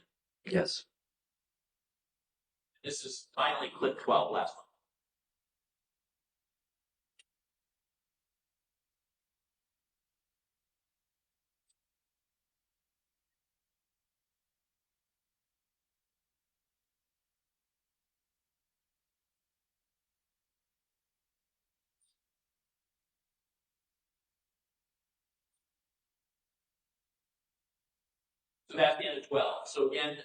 Yes. This is finally clip 12, last one. So that's the end of 12. So again,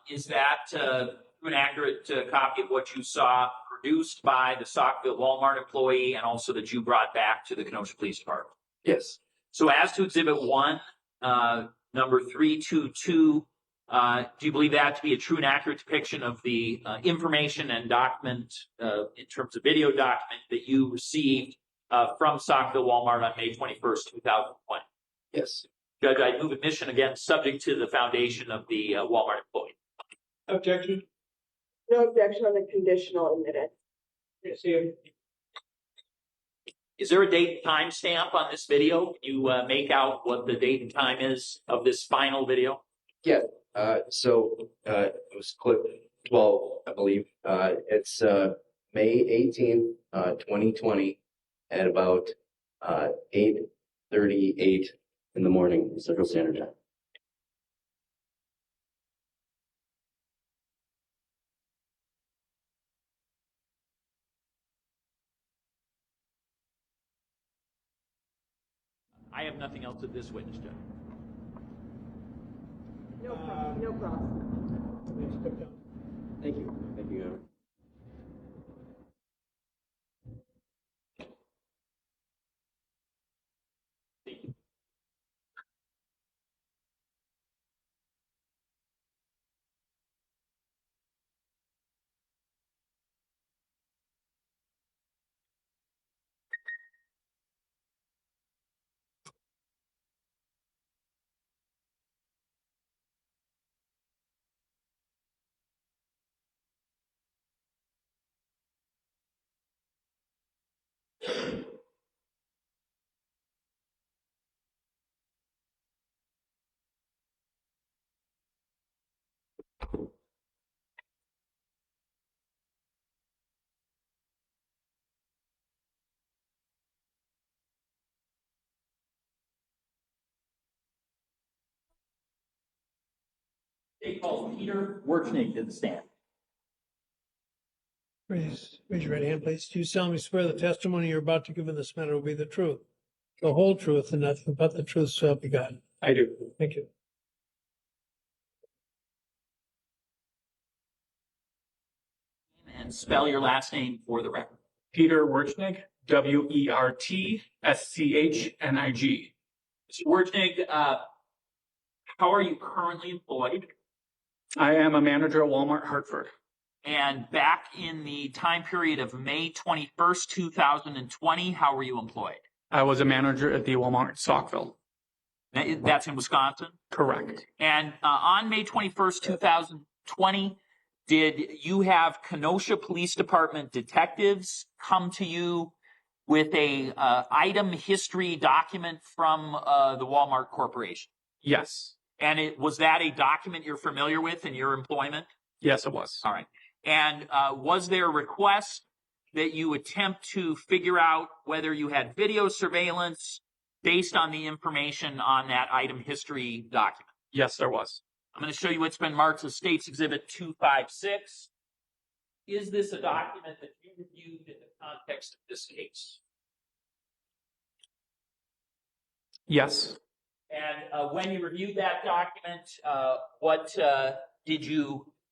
is that an accurate copy of what you saw produced by the Saukville Walmart employee and also that you brought back to the Kenosha Police Department? Yes. So as to Exhibit 1, number 322, do you believe that to be a true and accurate depiction of the information and document, in terms of video document, that you received from Saukville Walmart on May 21st, 2020? Yes. Judge, I move admission again, subject to the foundation of the Walmart employee. Objection. No objection on the conditional admitted. Yes, here. Is there a date and time stamp on this video? Can you make out what the date and time is of this final video? Yeah. It was clip 12, I believe. It's May 18th, 2020 at about 8:38 in the morning, Central Standard Time. I have nothing else of this witness, Judge. No problem. No problem. Please step down. Thank you. Thank you, Your Honor. State calls Peter Werchnig to the stand. Raise your right hand, please. Do you solemnly swear the testimony you're about to give in this matter will be the truth, the whole truth, and nothing but the truth, so help you God? I do. Thank you. And spell your last name for the record. Peter Werchnig, Wertschnig. Mr. Werchnig, how are you currently employed? I am a manager at Walmart Hartford. And back in the time period of May 21st, 2020, how were you employed? I was a manager at the Walmart Saukville. That's in Wisconsin? Correct. And on May 21st, 2020, did you have Kenosha Police Department detectives come to you with a item history document from the Walmart Corporation? Yes. And was that a document you're familiar with in your employment? Yes, it was. All right. And was there a request that you attempt to figure out whether you had video surveillance based on the information on that item history document? Yes, there was. I'm going to show you what's been marked as State's Exhibit 256. Is this a document that you reviewed in the context of this case? Yes. And when you reviewed that document, what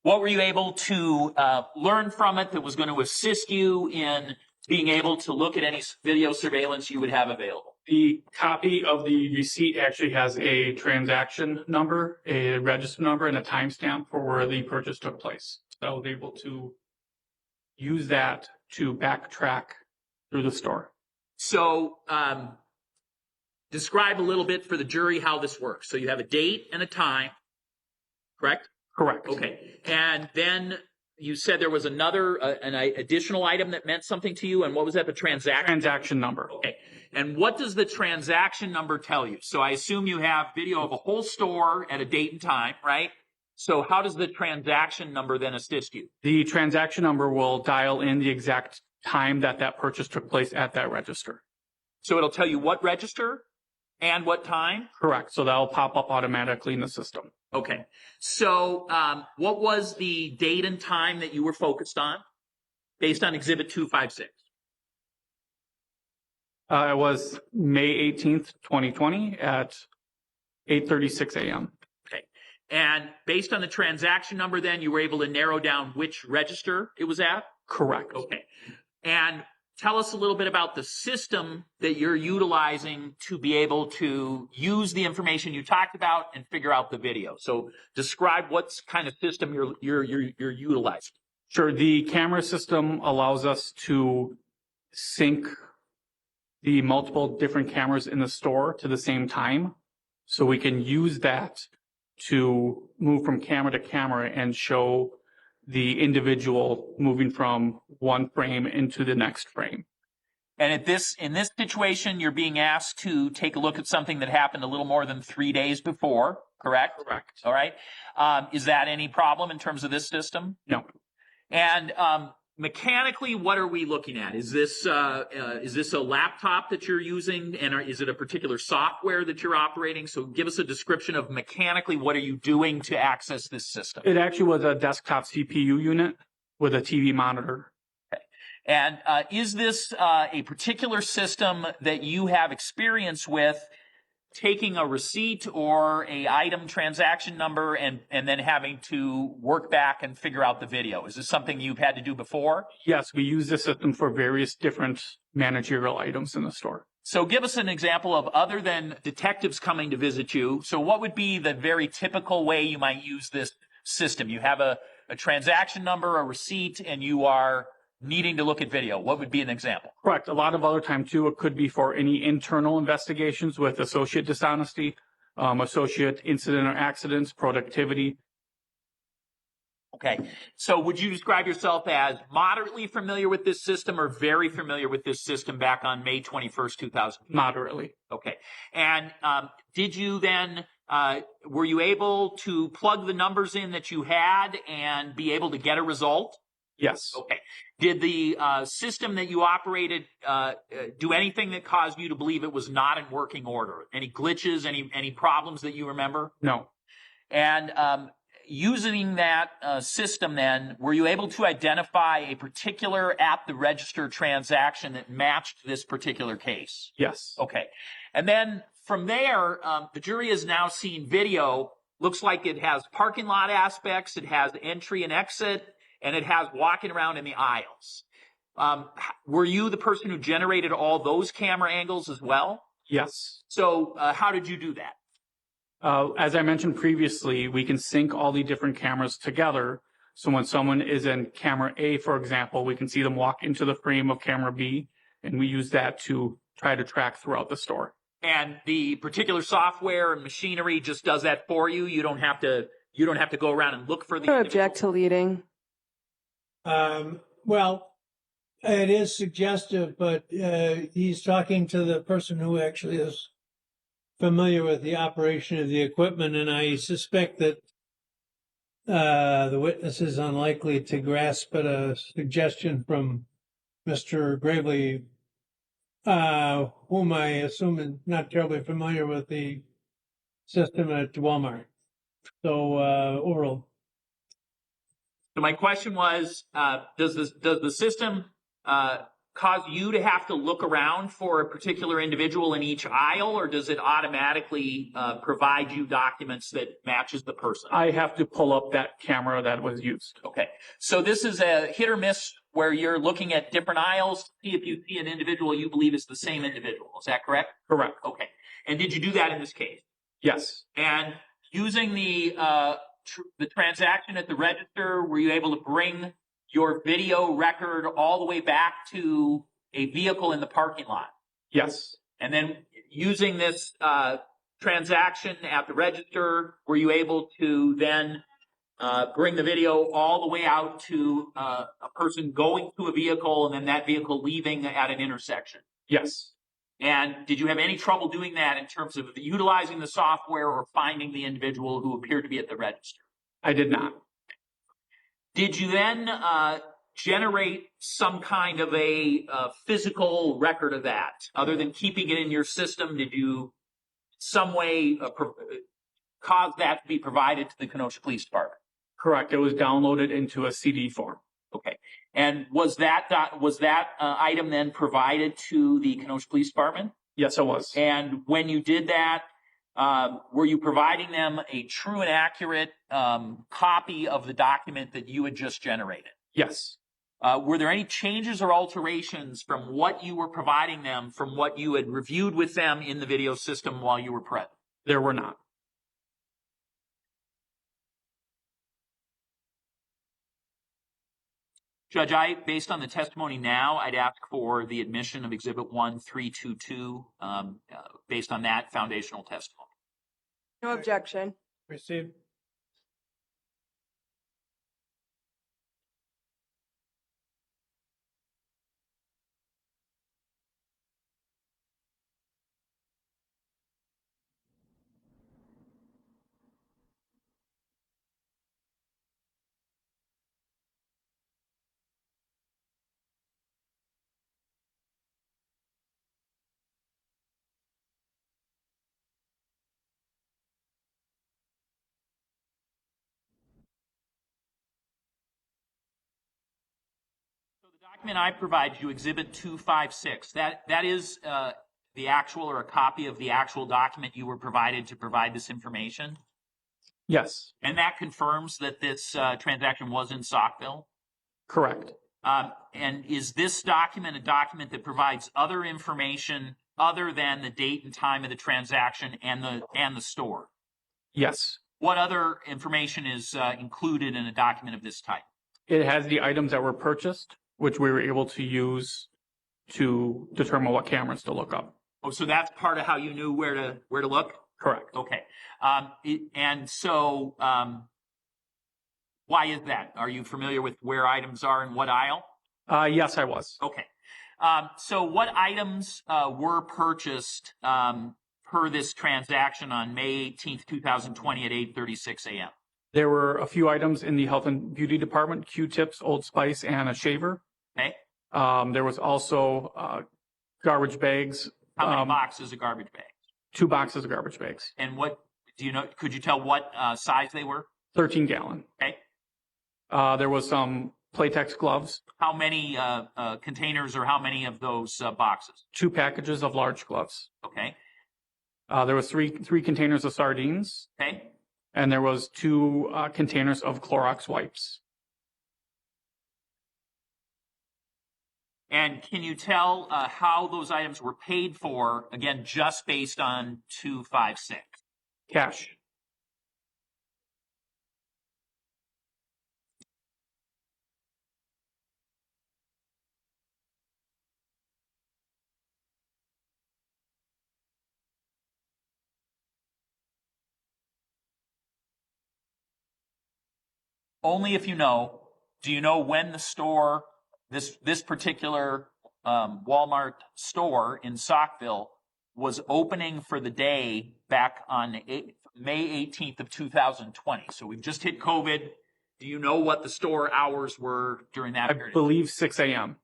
were you able to learn from it that was going to assist you in being able to look at any video surveillance you would have available? The copy of the receipt actually has a transaction number, a register number, and a timestamp for where the purchase took place. So I was able to use that to backtrack through the store. So describe a little bit for the jury how this works. So you have a date and a time, correct? Correct. Okay. And then you said there was an additional item that meant something to you. And what was that? The transaction? Transaction number. Okay. And what does the transaction number tell you? So I assume you have video of a whole store at a date and time, right? So how does the transaction number then assist you? The transaction number will dial in the exact time that purchase took place at that register. So it'll tell you what register and what time? Correct. So that'll pop up automatically in the system. Okay. So what was the date and time that you were focused on based on Exhibit 256? It was May 18th, 2020 at 8:36 a.m. Okay. And based on the transaction number then, you were able to narrow down which register it was at? Correct. Okay. And tell us a little bit about the system that you're utilizing to be able to use the information you talked about and figure out the video. So describe what kind of system you're utilizing. Sure. The camera system allows us to sync the multiple different cameras in the store to the same time. So we can use that to move from camera to camera and show the individual moving from one frame into the next frame. And in this situation, you're being asked to take a look at something that happened a little more than 3 days before, correct? Correct. All right. Is that any problem in terms of this system? No. And mechanically, what are we looking at? Is this a laptop that you're using, and is it a particular software that you're operating? So give us a description of mechanically what are you doing to access this system? It actually was a desktop CPU unit with a TV monitor. Okay. And is this a particular system that you have experience with taking a receipt or a item transaction number and then having to work back and figure out the video? Is this something you've had to do before? Yes, we use this system for various different managerial items in the store. So give us an example of, other than detectives coming to visit you, so what would be the very typical way you might use this system? You have a transaction number, a receipt, and you are needing to look at video. What would be an example? Correct. A lot of other time too, it could be for any internal investigations with associate dishonesty, associate incident or accidents, productivity. Okay. So would you describe yourself as moderately familiar with this system or very familiar with this system back on May 21st, 2000? Moderately. Okay. And did you then, were you able to plug the numbers in that you had and be able to get a result? Yes. Okay. Did the system that you operated do anything that caused you to believe it was not in working order? Any glitches, any problems that you remember? No. And using that system then, were you able to identify a particular at the register transaction that matched this particular case? Yes. Okay. And then from there, the jury has now seen video. Looks like it has parking lot aspects, it has entry and exit, and it has walking around in the aisles. Were you the person who generated all those camera angles as well? Yes. So how did you do that? As I mentioned previously, we can sync all the different cameras together. So when someone is in camera A, for example, we can see them walk into the frame of camera B, and we use that to try to track throughout the store. And the particular software and machinery just does that for you. You don't have to go around and look for the. I object to leading. Well, it is suggestive, but he's talking to the person who actually is familiar with the operation of the equipment, and I suspect that the witness is unlikely to grasp at a suggestion from Mr. Gravely, whom I assume is not terribly familiar with the system at Walmart. So, oral. So my question was, does the system cause you to have to look around for a particular individual in each aisle, or does it automatically provide you documents that matches the person? I have to pull up that camera that was used. Okay. So this is a hit or miss where you're looking at different aisles to see if you see an individual you believe is the same individual. Is that correct? Correct. Okay. And did you do that in this case? Yes. And using the transaction at the register, were you able to bring your video record all the way back to a vehicle in the parking lot? Yes. And then using this transaction at the register, were you able to then bring the video all the way out to a person going to a vehicle and then that vehicle leaving at an intersection? Yes. And did you have any trouble doing that in terms of utilizing the software or finding the individual who appeared to be at the register? I did not. Did you then generate some kind of a physical record of that? Other than keeping it in your system, did you some way cause that to be provided to the Kenosha Police Department? Correct. It was downloaded into a CD form. Okay. And was that item then provided to the Kenosha Police Department? Yes, it was. And when you did that, were you providing them a true and accurate copy of the document that you had just generated? Yes. Were there any changes or alterations from what you were providing them from what you had reviewed with them in the video system while you were present? There were not. Judge, based on the testimony now, I'd ask for the admission of Exhibit 1322 based on that foundational testimony. No objection. Received. Document I provide you, Exhibit 256, that is the actual or a copy of the actual document you were provided to provide this information? Yes. And that confirms that this transaction was in Saukville? Correct. And is this document a document that provides other information other than the date and time of the transaction and the store? Yes. What other information is included in a document of this type? It has the items that were purchased, which we were able to use to determine what cameras to look up. Oh, so that's part of how you knew where to look? Correct. Okay. And so why is that? Are you familiar with where items are in what aisle? Yes, I was. Okay. So what items were purchased per this transaction on May 18th, 2020 at 8:36 a.m.? There were a few items in the health and beauty department, Q-tips, Old Spice, and a shaver. Okay. There was also garbage bags. How many boxes of garbage bags? 2 boxes of garbage bags. And what do you know? Could you tell what size they were? 13 gallon. Okay. There was some Playtex gloves, How many containers or how many of those boxes? 2 packages of large gloves. Okay. There was three containers of sardines, Okay. and there was 2 containers of Clorox wipes. And can you tell how those items were paid for, again, just based on 256? Cash. Only if you know. Do you know when the store, this particular Walmart store in Saukville, was opening for the day back on May 18th of 2020? So we've just hit COVID. Do you know what the store hours were during that I period? believe 6 a.m.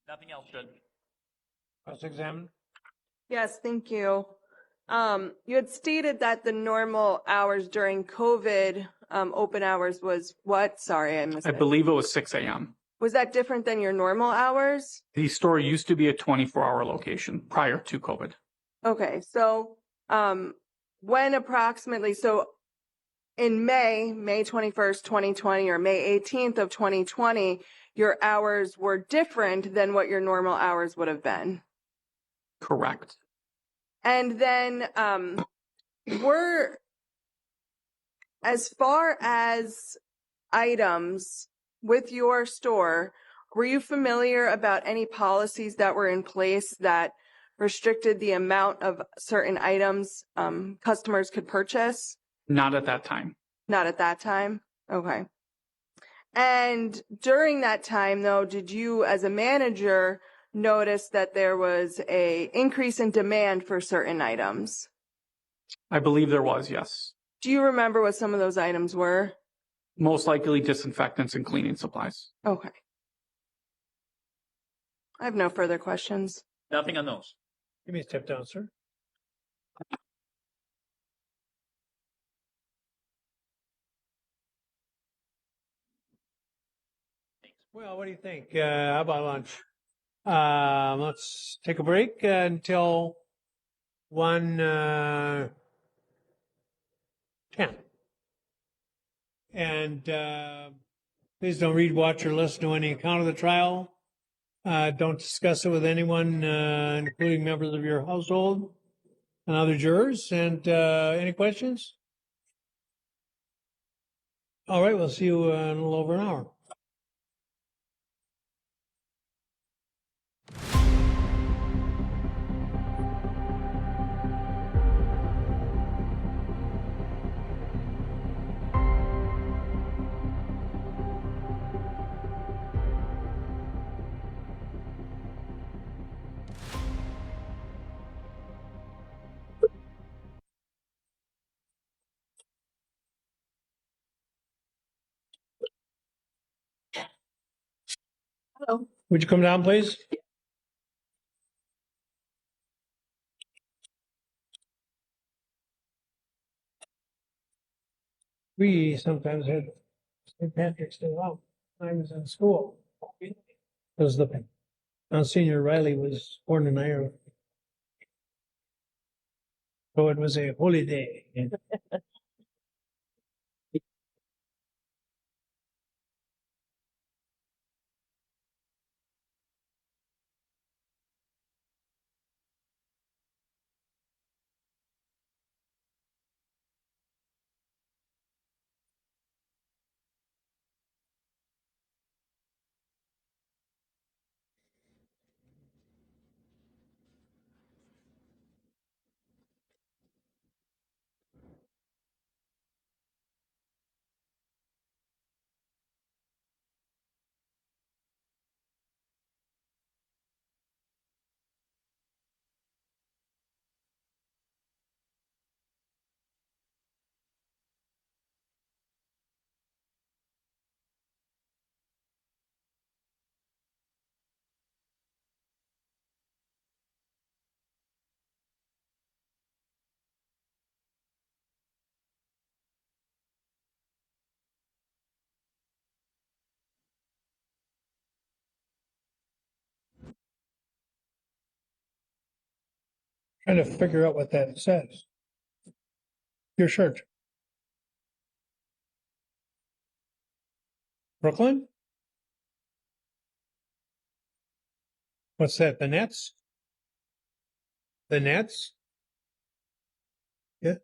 Nothing else, Judge. Cross-examine. Yes, thank you. You had stated that the normal hours during COVID, open hours was what? Sorry, I missed I it. believe it was 6 a.m. Was that different than your normal hours? The store used to be a 24-hour location prior to COVID. Okay, so when approximately, so in May 21st, 2020, or May 18th of 2020, your hours were different than what your normal hours would have been. Correct. And then were, as far as items with your store, were you familiar about any policies that were in place that restricted the amount of certain items customers could purchase? Not at that time. Not at that time? Okay. And during that time, though, did you, as a manager, notice that there was a increase in demand for certain items? I believe there was, yes. Do you remember what some of those items were? Most likely disinfectants and cleaning supplies. Okay. I have no further questions. Nothing on those. Give me a step down, sir. Well, what do you think? How about lunch? Let's take a break until 1:10. And please don't read, watch, or listen to any account of the trial. Don't discuss it with anyone, including members of your household and other jurors. And any questions? All right, we'll see you in a little over an hour. Hello. Would you come down, please? We sometimes had St. Patrick's Day off when I was in school. Because Monsignor Riley was born in Ireland. So it was a holy day. Trying to figure out what that says. Your shirt. Brooklyn? What's that? The Nets? The Nets? Yeah.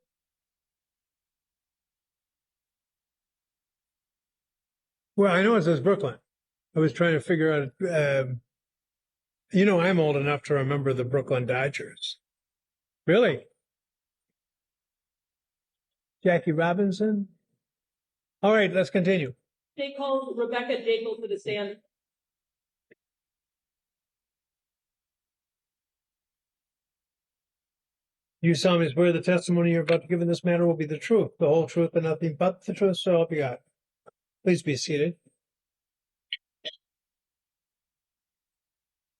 Well, I know it says Brooklyn. I was trying to figure out, I'm old enough to remember the Brooklyn Dodgers. Really? Jackie Robinson? All right, let's continue. They called Rebecca Jekyll to the stand. You solemnly swear the testimony you're about to give in this matter will be the truth, the whole truth, and nothing but the truth, so help you God. Please be seated.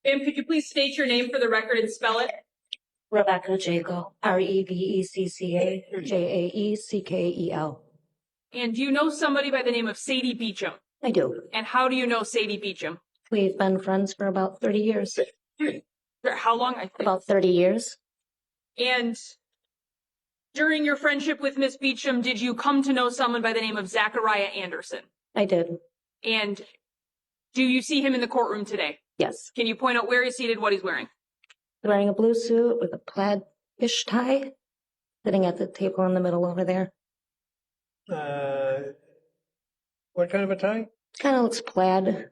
Ma'am, could you please state your name for the record and spell it? Rebecca Jakel, REBECCA JAECKEL. And do you know somebody by the name of Sadie Beecham? I do. And how do you know Sadie Beecham? We've been friends for about 30 years. For how long? About 30 years. And during your friendship with Miss Beecham, did you come to know someone by the name of Zachariah Anderson? I did. And do you see him in the courtroom today? Yes. Can you point out where he's seated, what he's wearing? He's wearing a blue suit with a plaid-ish tie, sitting at the table in the middle over there. What kind of a tie? Kind of looks plaid,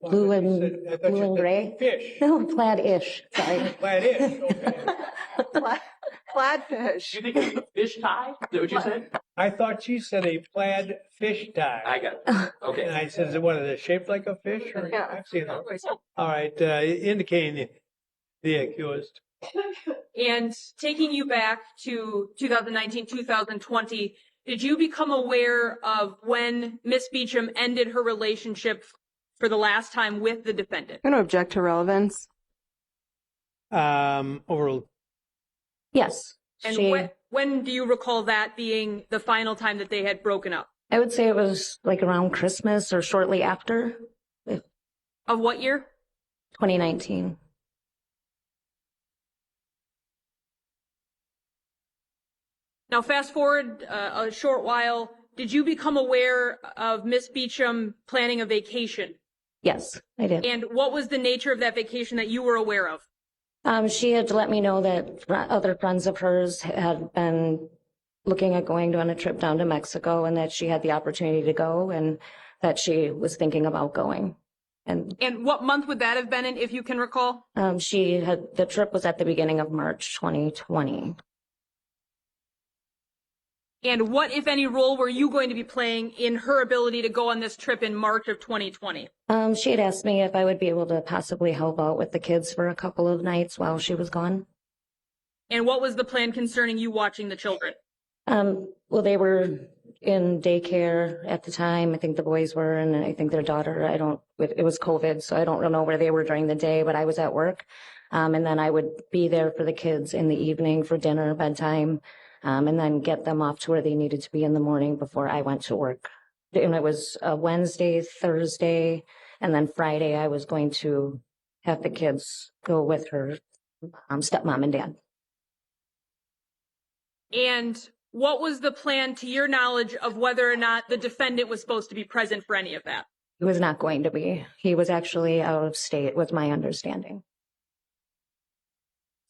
blue and gray. Fish. No, plaid-ish. Sorry. Plaid-ish. Okay. Flatfish. You think it's a fish tie? Is that what you said? I thought she said a plaid fish tie. I got it. Okay. And I said, is it one of the shaped like a fish? Or Yeah. I've seen them. All right, indicating the accused. And taking you back to 2019, 2020, did you become aware of when Miss Beecham ended her relationship for the last time with the defendant? I'm going to object to relevance. Overruled. Yes. And when do you recall that being the final time that they had broken up? I would say it was like around Christmas or shortly after. Of what year? 2019. Now, fast forward a short while. Did you become aware of Miss Beecham planning a vacation? Yes, I did. And what was the nature of that vacation that you were aware of? She had let me know that other friends of hers had been looking at going on a trip down to Mexico and that she had the opportunity to go and that she was thinking about going. And what month would that have been in, if you can recall? the trip was at the beginning of March 2020. And what, if any, role were you going to be playing in her ability to go on this trip in March of 2020? She had asked me if I would be able to possibly help out with the kids for a couple of nights while she was gone. And what was the plan concerning you watching the children? Well, they were in daycare at the time. I think the boys were, and I think their daughter, it was COVID, so I don't know where they were during the day, but I was at work. And then I would be there for the kids in the evening for dinner, bedtime, and then get them off to where they needed to be in the morning before I went to work. And it was Wednesday, Thursday, and then Friday I was going to have the kids go with her stepmom and dad. And what was the plan, to your knowledge, of whether or not the defendant was supposed to be present for any of that? He was not going to be. He was actually out of state, was my understanding.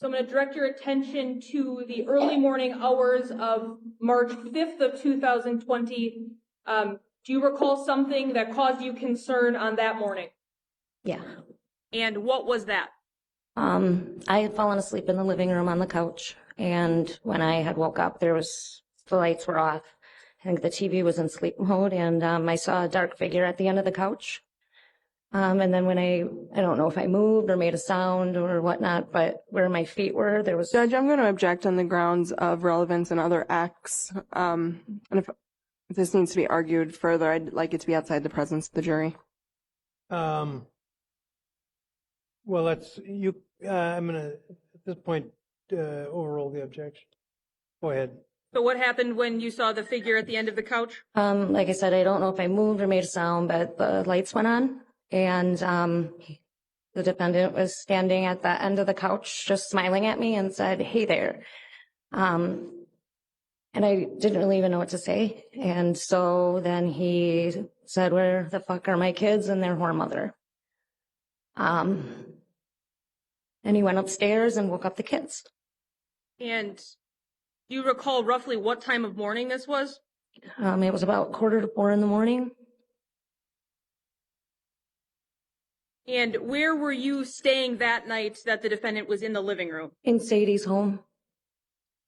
So I'm going to direct your attention to the early morning hours of March 5th of 2020. Do you recall something that caused you concern on that morning? Yeah. And what was that? I had fallen asleep in the living room on the couch, and when I had woke up, the lights were off. I think the TV was in sleep mode, and I saw a dark figure at the end of the couch. And then when I don't know if I moved or made a sound or whatnot, but where my feet were, there was... Judge, I'm going to object on the grounds of relevance and other acts. And if this needs to be argued further, I'd like it to be outside the presence of the jury. Well, I'm going to, at this point, overrule the objection. Go ahead. So what happened when you saw the figure at the end of the couch? Like I said, I don't know if I moved or made a sound, but the lights went on. And The defendant was standing at the end of the couch, just smiling at me and said, "Hey there." And I didn't really even know what to say. And so then he said, "Where the fuck are my kids and their whore mother?" And he went upstairs and woke up the kids. And do you recall roughly what time of morning this was? It was about 3:45 in the morning. And where were you staying that night that the defendant was in the living room? In Sadie's home.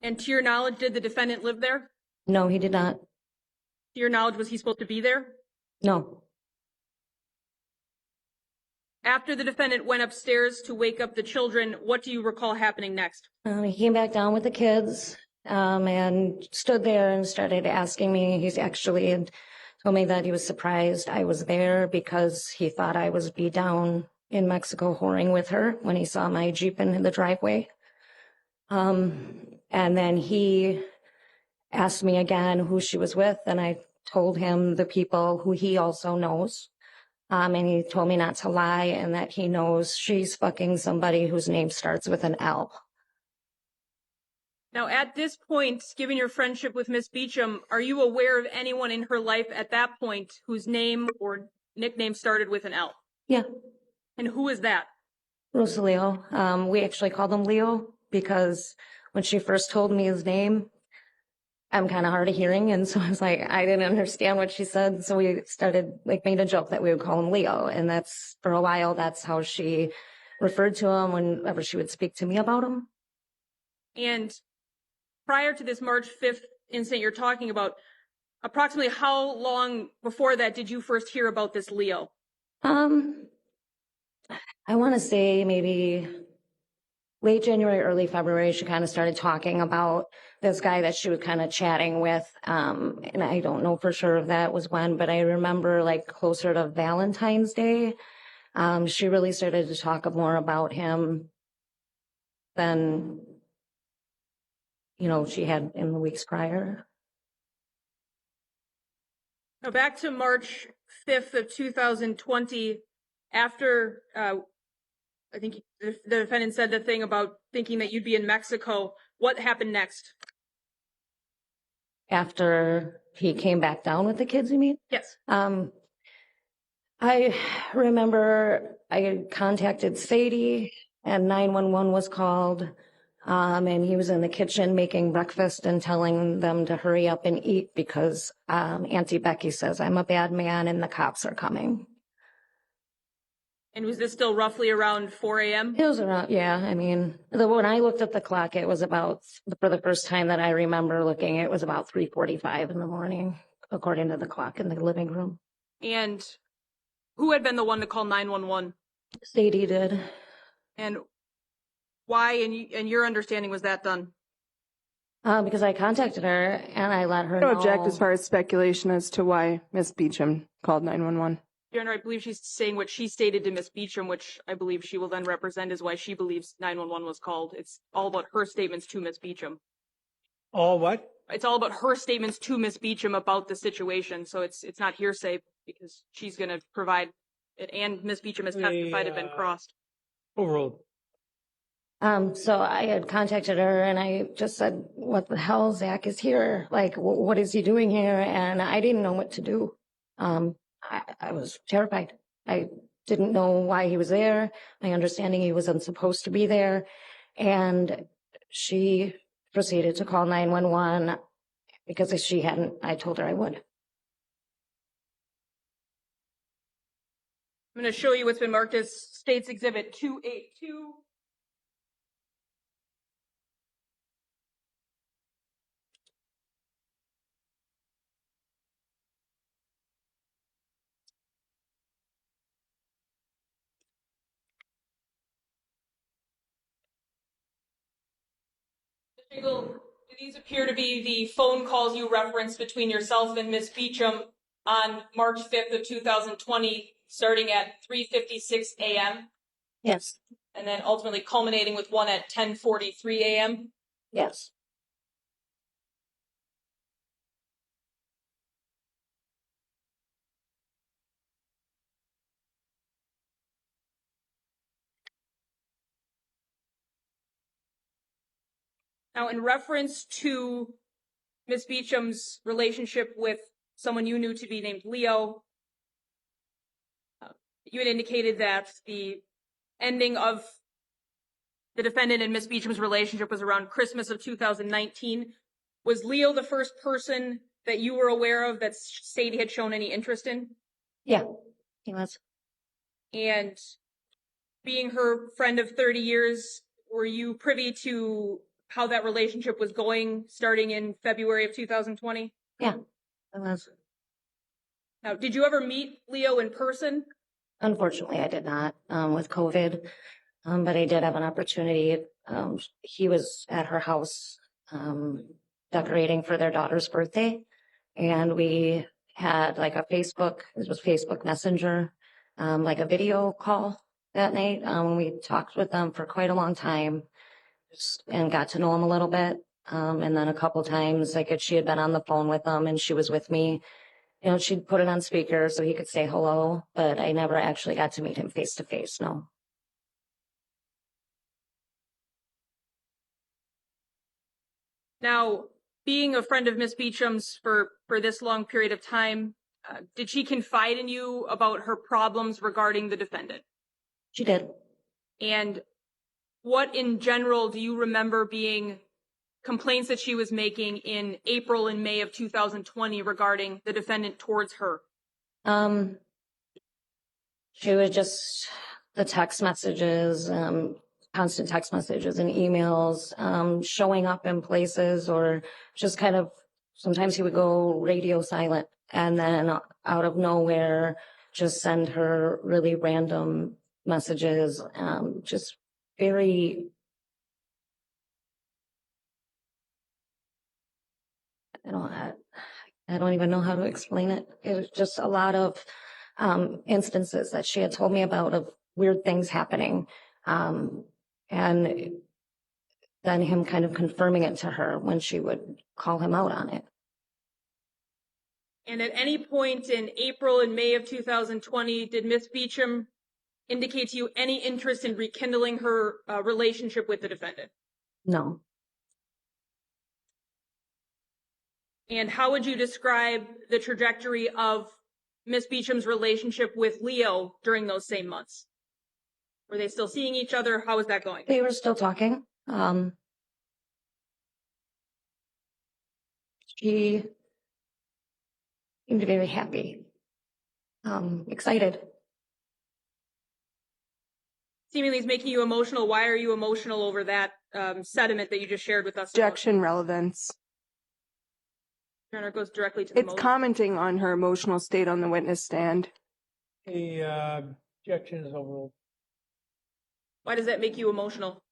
And to your knowledge, did the defendant live there? No, he did not. To your knowledge, was he supposed to be there? No. After the defendant went upstairs to wake up the children, what do you recall happening next? He came back down with the kids and stood there and started asking me. He's actually told me that he was surprised I was there because he thought I was be down in Mexico whoring with her when he saw my Jeep in the driveway. And then he asked me again who she was with, and I told him the people who he also knows. And he told me not to lie and that he knows she's fucking somebody whose name starts with an L. Now, at this point, given your friendship with Miss Beecham, are you aware of anyone in her life at that point whose name or nickname started with an L? Yeah. And who is that? Rosaleo. We actually called him Leo because when she first told me his name, I'm kind of hard of hearing. And so I was like, I didn't understand what she said. So we started made a joke that we would call him Leo. And that's for a while, that's how she referred to him whenever she would speak to me about him. And prior to this March 5th incident you're talking about, approximately how long before that did you first hear about this Leo? I want to say maybe late January, early February, she kind of started talking about this guy that she was kind of chatting with. And I don't know for sure if that was when, but I remember like closer to Valentine's Day, she really started to talk more about him than, she had in the weeks prior. Now back to March 5th of 2020, after I think the defendant said the thing about thinking that you'd be in Mexico. What happened next? After he came back down with the kids, you mean? Yes. I remember I contacted Sadie and 911 was called. And he was in the kitchen making breakfast and telling them to hurry up and eat because Auntie Becky says I'm a bad man and the cops are coming. And was this still roughly around 4 a.m.? It was around, yeah. I mean, when I looked at the clock, it was about, for the first time that I remember looking, it was about 3:45 in the morning, according to the clock in the living room. And who had been the one to call 911? Sadie did. And why, in your understanding, was that done? Because I contacted her and I let her know. I don't object as far as speculation as to why Miss Beecham called 911. Your Honor, I believe she's saying what she stated to Miss Beecham, which I believe she will then represent is why she believes 911 was called. It's all about her statements to Miss Beecham. All what? It's all about her statements to Miss Beecham about the situation. So it's not hearsay because she's going to provide it, and Miss Beecham has testified had been crossed. Overall. So I had contacted her and I just said, what the hell, Zach is here. Like, what is he doing here? And I didn't know what to do. I was terrified. I didn't know why he was there. My understanding he wasn't supposed to be there. And she proceeded to call 911 because if she hadn't, I told her I would. I'm going to show you what's been marked as State's Exhibit 282. Do these appear to be the phone calls you referenced between yourself and Miss Beecham on March 5th of 2020, starting at 3:56 a.m.? Yes. And then ultimately culminating with one at 10:43 a.m.? Yes. Now, in reference to Miss Beecham's relationship with someone you knew to be named Leo, you had indicated that the ending of the defendant and Miss Beecham's relationship was around Christmas of 2019. Was Leo the first person that you were aware of that Sadie had shown any interest in? Yeah, he was. And being her friend of 30 years, were you privy to how that relationship was going starting in February of 2020? Yeah, I was. Now, did you ever meet Leo in person? Unfortunately, I did not with COVID, but I did have an opportunity. He was at her house decorating for their daughter's birthday, and we had like a Facebook, it was Facebook Messenger, like a video call that night. We talked with them for quite a long time and got to know him a little bit. And then a couple times, like if she had been on the phone with him and she was with me, you know, she'd put it on speaker so he could say hello, but I never actually got to meet him face to face, no. Now, being a friend of Miss Beecham's for this long period of time, did she confide in you about her problems regarding the defendant? She did. And what in general do you remember being complaints that she was making in April and May of 2020 regarding the defendant towards her? She was just the text messages, constant text messages and emails, showing up in places, or just kind of, sometimes he would go radio silent and then out of nowhere just send her really random messages, just very, I don't even know how to explain it. It was just a lot of instances that she had told me about of weird things happening. And then him kind of confirming it to her when she would call him out on it. And at any point in April and May of 2020, did Miss Beecham indicate to you any interest in rekindling her relationship with the defendant? No. And how would you describe the trajectory of Miss Beecham's relationship with Leo during those same months? Were they still seeing each other? How was that going? They were still talking. She seemed very happy, excited. Seemingly is making you emotional. Why are you emotional over that sentiment that you just shared with us? Objection relevance. Your Honor, goes directly to the It's motion. commenting on her emotional state on the witness stand. The objection is overruled. Why does that make you emotional?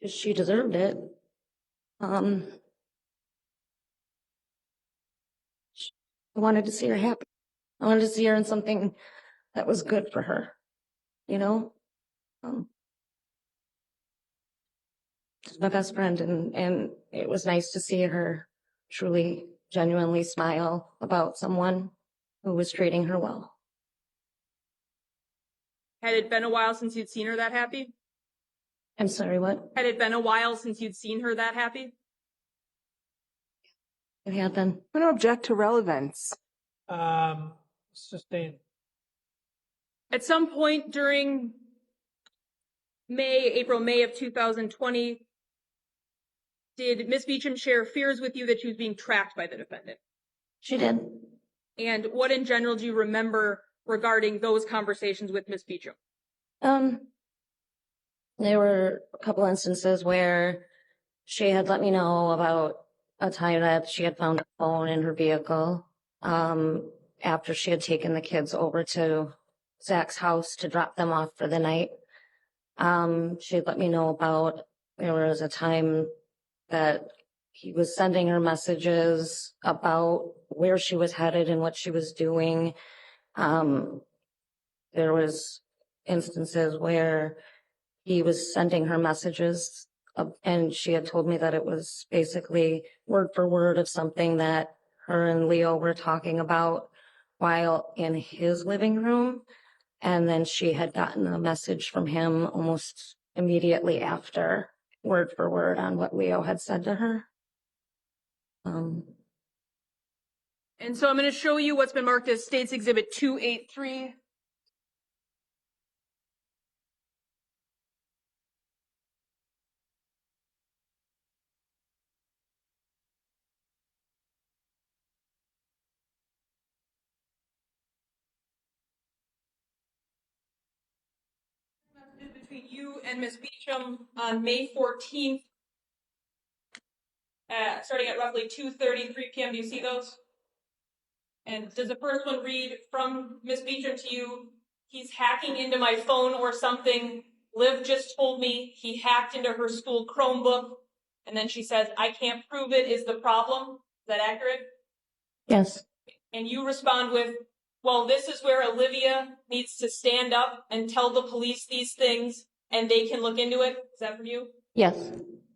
She deserved it. I wanted to see her happy. I wanted to see her in something that was good for her, you know? She's my best friend, and it was nice to see her truly, genuinely smile about someone who was treating her well. Had it been a while since you'd seen her that happy? I'm sorry, what? Had it been a while since you'd seen her that happy? It had been. I'm going to object to relevance. Sustained. At some point during April, May of 2020, did Miss Beecham share fears with you that she was being tracked by the defendant? She did. And what in general do you remember regarding those conversations with Miss Beecham? There were a couple instances where she had let me know about a time that she had found a phone in her vehicle after she had taken the kids over to Zach's house to drop them off for the night. She had let me know about, there was a time that he was sending her messages about where she was headed and what she was doing. There was instances where he was sending her messages and she had told me that it was basically word for word of something that her and Leo were talking about while in his living room. And then she had gotten a message from him almost immediately after word for word on what Leo had said to her. And so I'm going to show you what's been marked as State's Exhibit 283. Between you and Ms. Beecham on May 14th, starting at roughly 2:33 p.m. Do you see those? And does the first one read from Ms. Beecham to you? He's hacking into my phone or something. Liv just told me he hacked into her school Chromebook. And then she says, I can't prove it is the problem. Is that accurate? Yes. And you respond with, well, this is where Olivia needs to stand up and tell the police these things and they can look into it. Is that from you? Yes.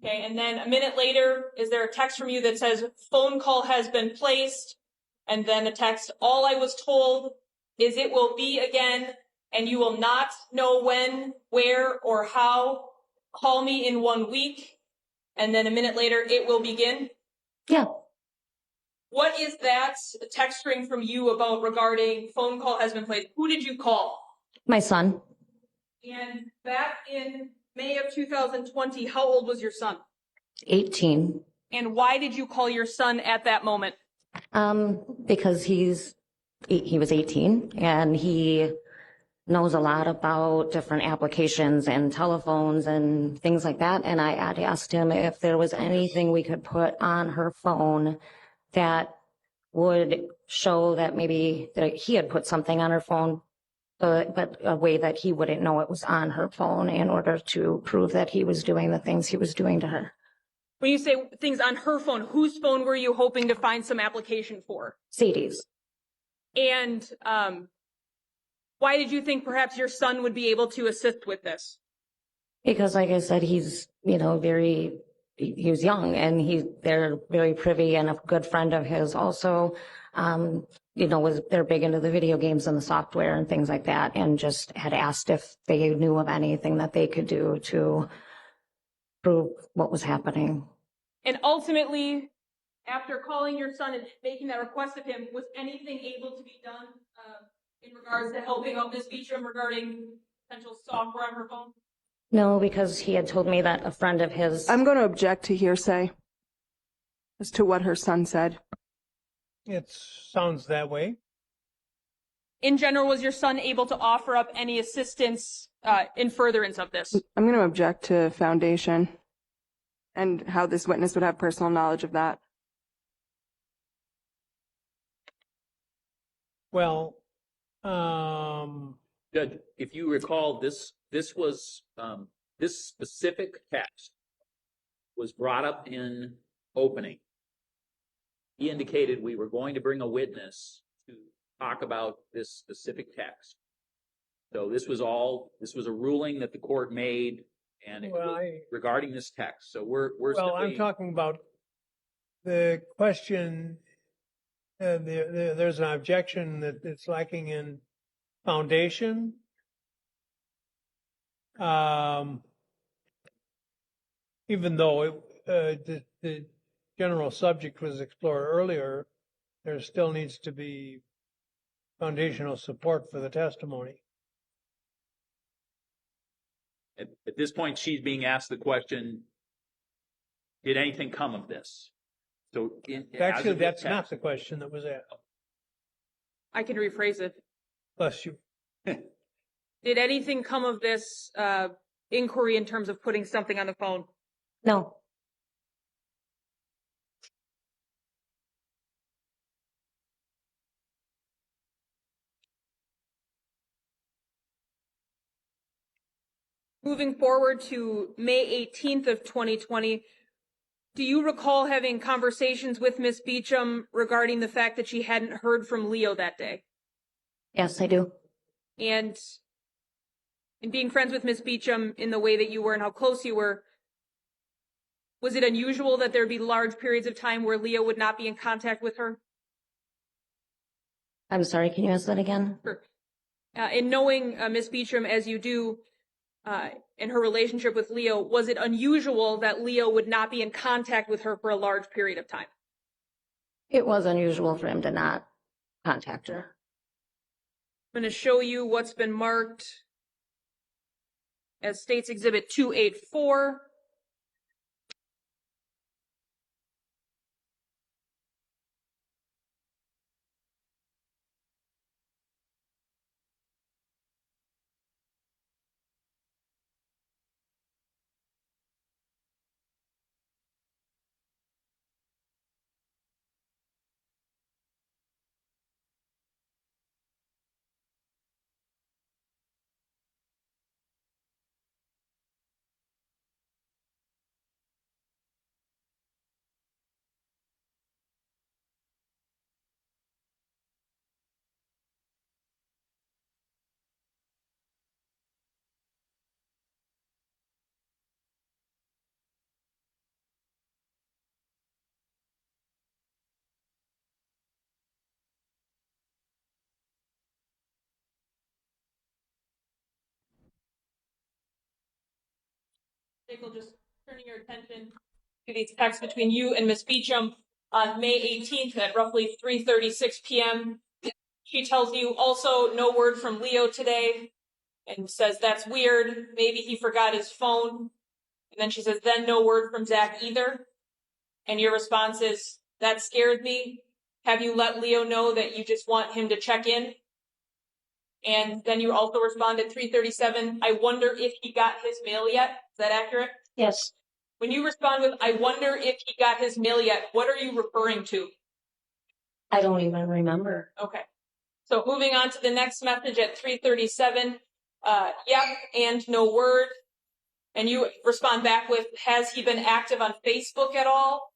Okay, and then a minute later, is there a text from you that says, phone call has been placed? And then a text, all I was told is it will be again, and you will not know when, where, or how. Call me in 1 week. And then a minute later, it will begin. Yeah. What is that text string from you about regarding phone call has been placed? Who did you call? My son. And back in May of 2020, how old was your son? 18. And why did you call your son at that moment? Because he was 18 and he knows a lot about different applications and telephones and things like that. And I had asked him if there was anything we could put on her phone that would show that maybe that he had put something on her phone, but a way that he wouldn't know it was on her phone in order to prove that he was doing the things he was doing to her. When you say things on her phone, whose phone were you hoping to find some application for? Sadie's. And why did you think perhaps your son would be able to assist with this? Because like I said, he's, he was young and they're very privy, and a good friend of his also, they're big into the video games and the software and things like that, and just had asked if they knew of anything that they could do to prove what was happening. And ultimately, after calling your son and making that request of him, was anything able to be done in regards to helping out Ms. Beecham regarding potential software on her phone? No, because he had told me that a friend of his... I'm going to object to hearsay as to what her son said. It sounds that way. In general, was your son able to offer up any assistance in furtherance of this? I'm going to object to foundation and how this witness would have personal knowledge of that. Well, Judge, if you recall, this specific text was brought up in opening. He indicated we were going to bring a witness to talk about this specific text. So this was a ruling that the court made, and regarding this text. So we're I'm talking about the question. There's an objection that it's lacking in foundation. Even though the general subject was explored earlier, there still needs to be foundational support for the testimony. At this point, she's being asked the question, did anything come of this? So Actually, that's not the question that was asked. I can rephrase it. Bless you. Did anything come of this inquiry in terms of putting something on the phone? No. Moving forward to May 18th of 2020, do you recall having conversations with Ms. Beecham regarding the fact that she hadn't heard from Leo that day? Yes, I do. And in being friends with Ms. Beecham in the way that you were and how close you were, was it unusual that there'd be large periods of time where Leo would not be in contact with her? I'm sorry, can you ask that again? Sure. In knowing Ms. Beecham as you do, in her relationship with Leo, was it unusual that Leo would not be in contact with her for a large period of time? It was unusual for him to not contact her. I'm going to show you what's been marked as State's Exhibit 284. Just turning your attention to these texts between you and Miss Beecham on May 18th at roughly 3:36 p.m. She tells you also no word from Leo today and says that's weird. Maybe he forgot his phone. And then she says, then no word from Zach either. And your response is, that scared me. Have you let Leo know that you just want him to check in? And then you also respond at 3:37, I wonder if he got his mail yet. Is that accurate? Yes. When you respond with, I wonder if he got his mail yet, what are you referring to? I don't even remember. Okay. So moving on to the next message at 3:37, yep, and no word. And you respond back with, has he been active on Facebook at all?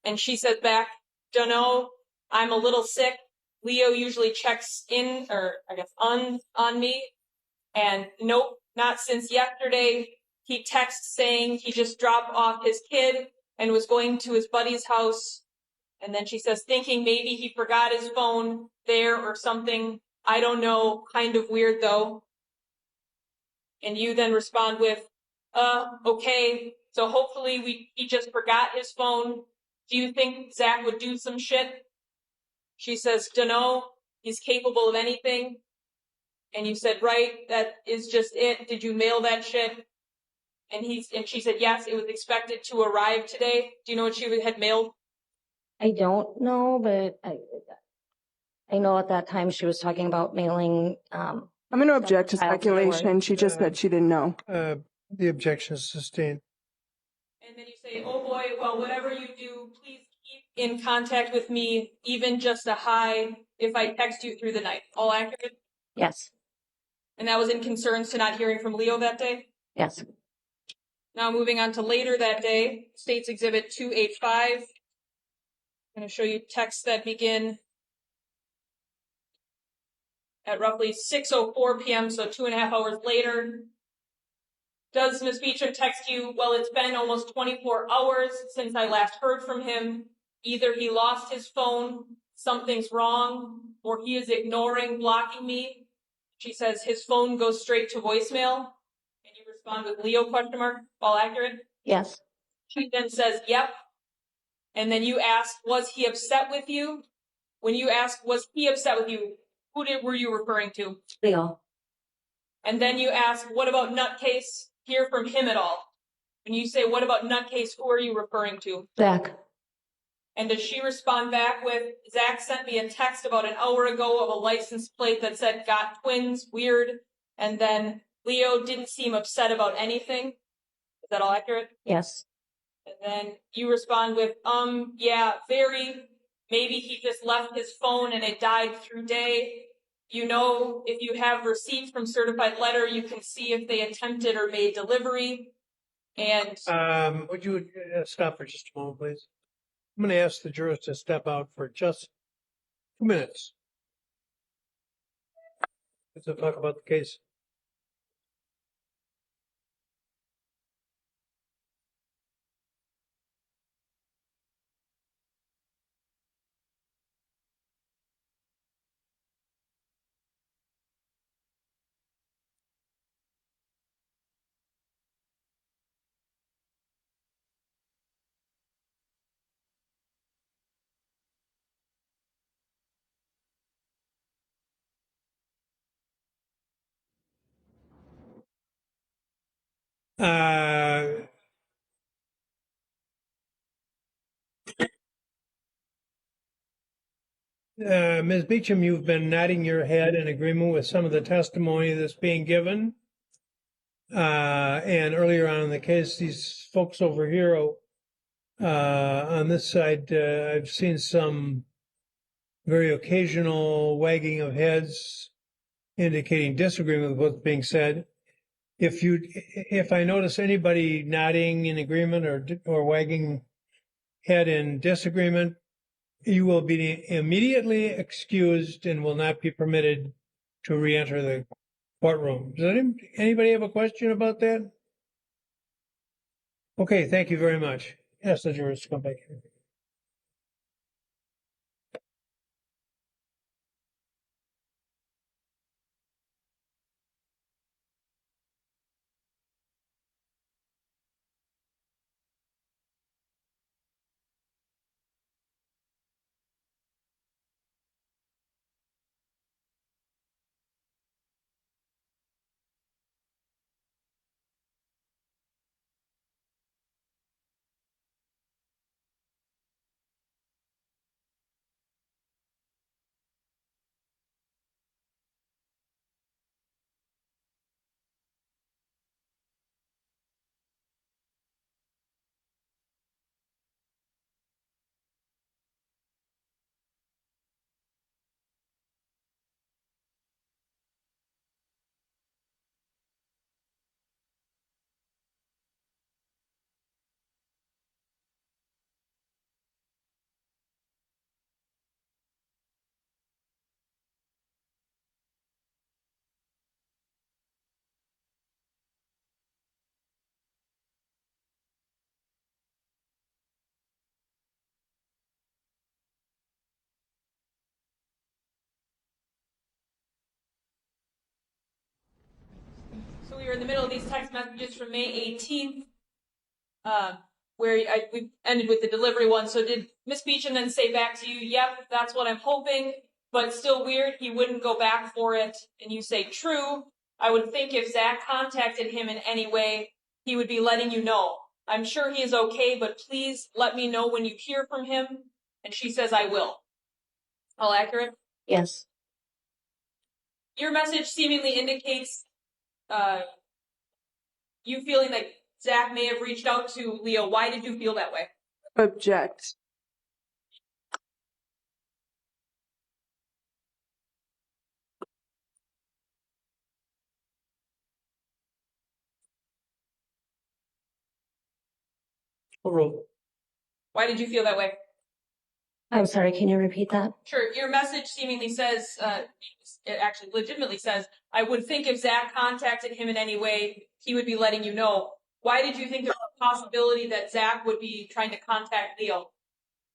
And she says back, dunno, I'm a little sick. Leo usually checks in, or I guess on me. And nope, not since yesterday. He texts saying he just dropped off his kid and was going to his buddy's house. And then she says, thinking maybe he forgot his phone there or something. I don't know, kind of weird though. And you then respond with, okay, so hopefully he just forgot his phone. Do you think Zach would do some shit? She says, dunno, he's capable of anything. And you said, right, that is just it. Did you mail that shit? And she said, yes, it was expected to arrive today. Do you know what she had mailed? I don't know, but I know at that time she was talking about mailing. I'm going to object to child support. speculation. She just said she didn't know. The objection is sustained. And then you say, oh boy, well, whatever you do, please keep in contact with me, even just a hi, if I text you through the night. All accurate? Yes. And that was in concerns to not hearing from Leo that day? Yes. Now moving on to later that day, State's Exhibit 285. I'm going to show you texts that begin at roughly 6:04 p.m., so 2.5 hours later. Does Ms. Beecham text you, well, it's been almost 24 hours since I last heard from him. Either he lost his phone, something's wrong, or he is ignoring, blocking me. She says his phone goes straight to voicemail. And you respond with Leo ? All accurate? Yes. She then says, yep. And then you ask, was he upset with you? When you ask, was he upset with you, were you referring to? Leo. And then you ask, what about Nutcase? Hear from him at all? When you say, what about Nutcase, who are you referring to? Zach. And does she respond back with, Zach sent me a text about an hour ago of a license plate that said got twins, weird. And then Leo didn't seem upset about anything. Is that all accurate? Yes. And then you respond with, yeah, very. Maybe he just left his phone and it died through day. You know, if you have receipts from certified letter, you can see if they attempted or made delivery. And Would you stop for just a moment, please? I'm going to ask the jurors to step out for just 2 minutes. Let's talk about the case. Uh, Ms. Beecham, you've been nodding your head in agreement with some of the testimony that's being given. And earlier on in the case, these folks over here, on this side, I've seen some very occasional wagging of heads indicating disagreement with what's being said. If I notice anybody nodding in agreement or wagging head in disagreement, you will be immediately excused and will not be permitted to re-enter the courtroom. Does anybody have a question about that? Okay, thank you very much. Ask the jurors to come back here. So we were in the middle of these text messages from May 18th, where we ended with the delivery one. So did Miss Beecham then say back to you, yep, that's what I'm hoping, but still weird, he wouldn't go back for it? And you say, true. I would think if Zach contacted him in any way, he would be letting you know. I'm sure he is okay, but please let me know when you hear from him. And she says, I will. All accurate? Yes. Your message seemingly indicates you feeling like Zach may have reached out to Leo. Why did you feel that way? Object. Why did you feel that way? I'm sorry, can you repeat that? Sure. Your message seemingly says, it actually legitimately says, I would think if Zach contacted him in any way, he would be letting you know. Why did you think there was a possibility that Zach would be trying to contact Leo?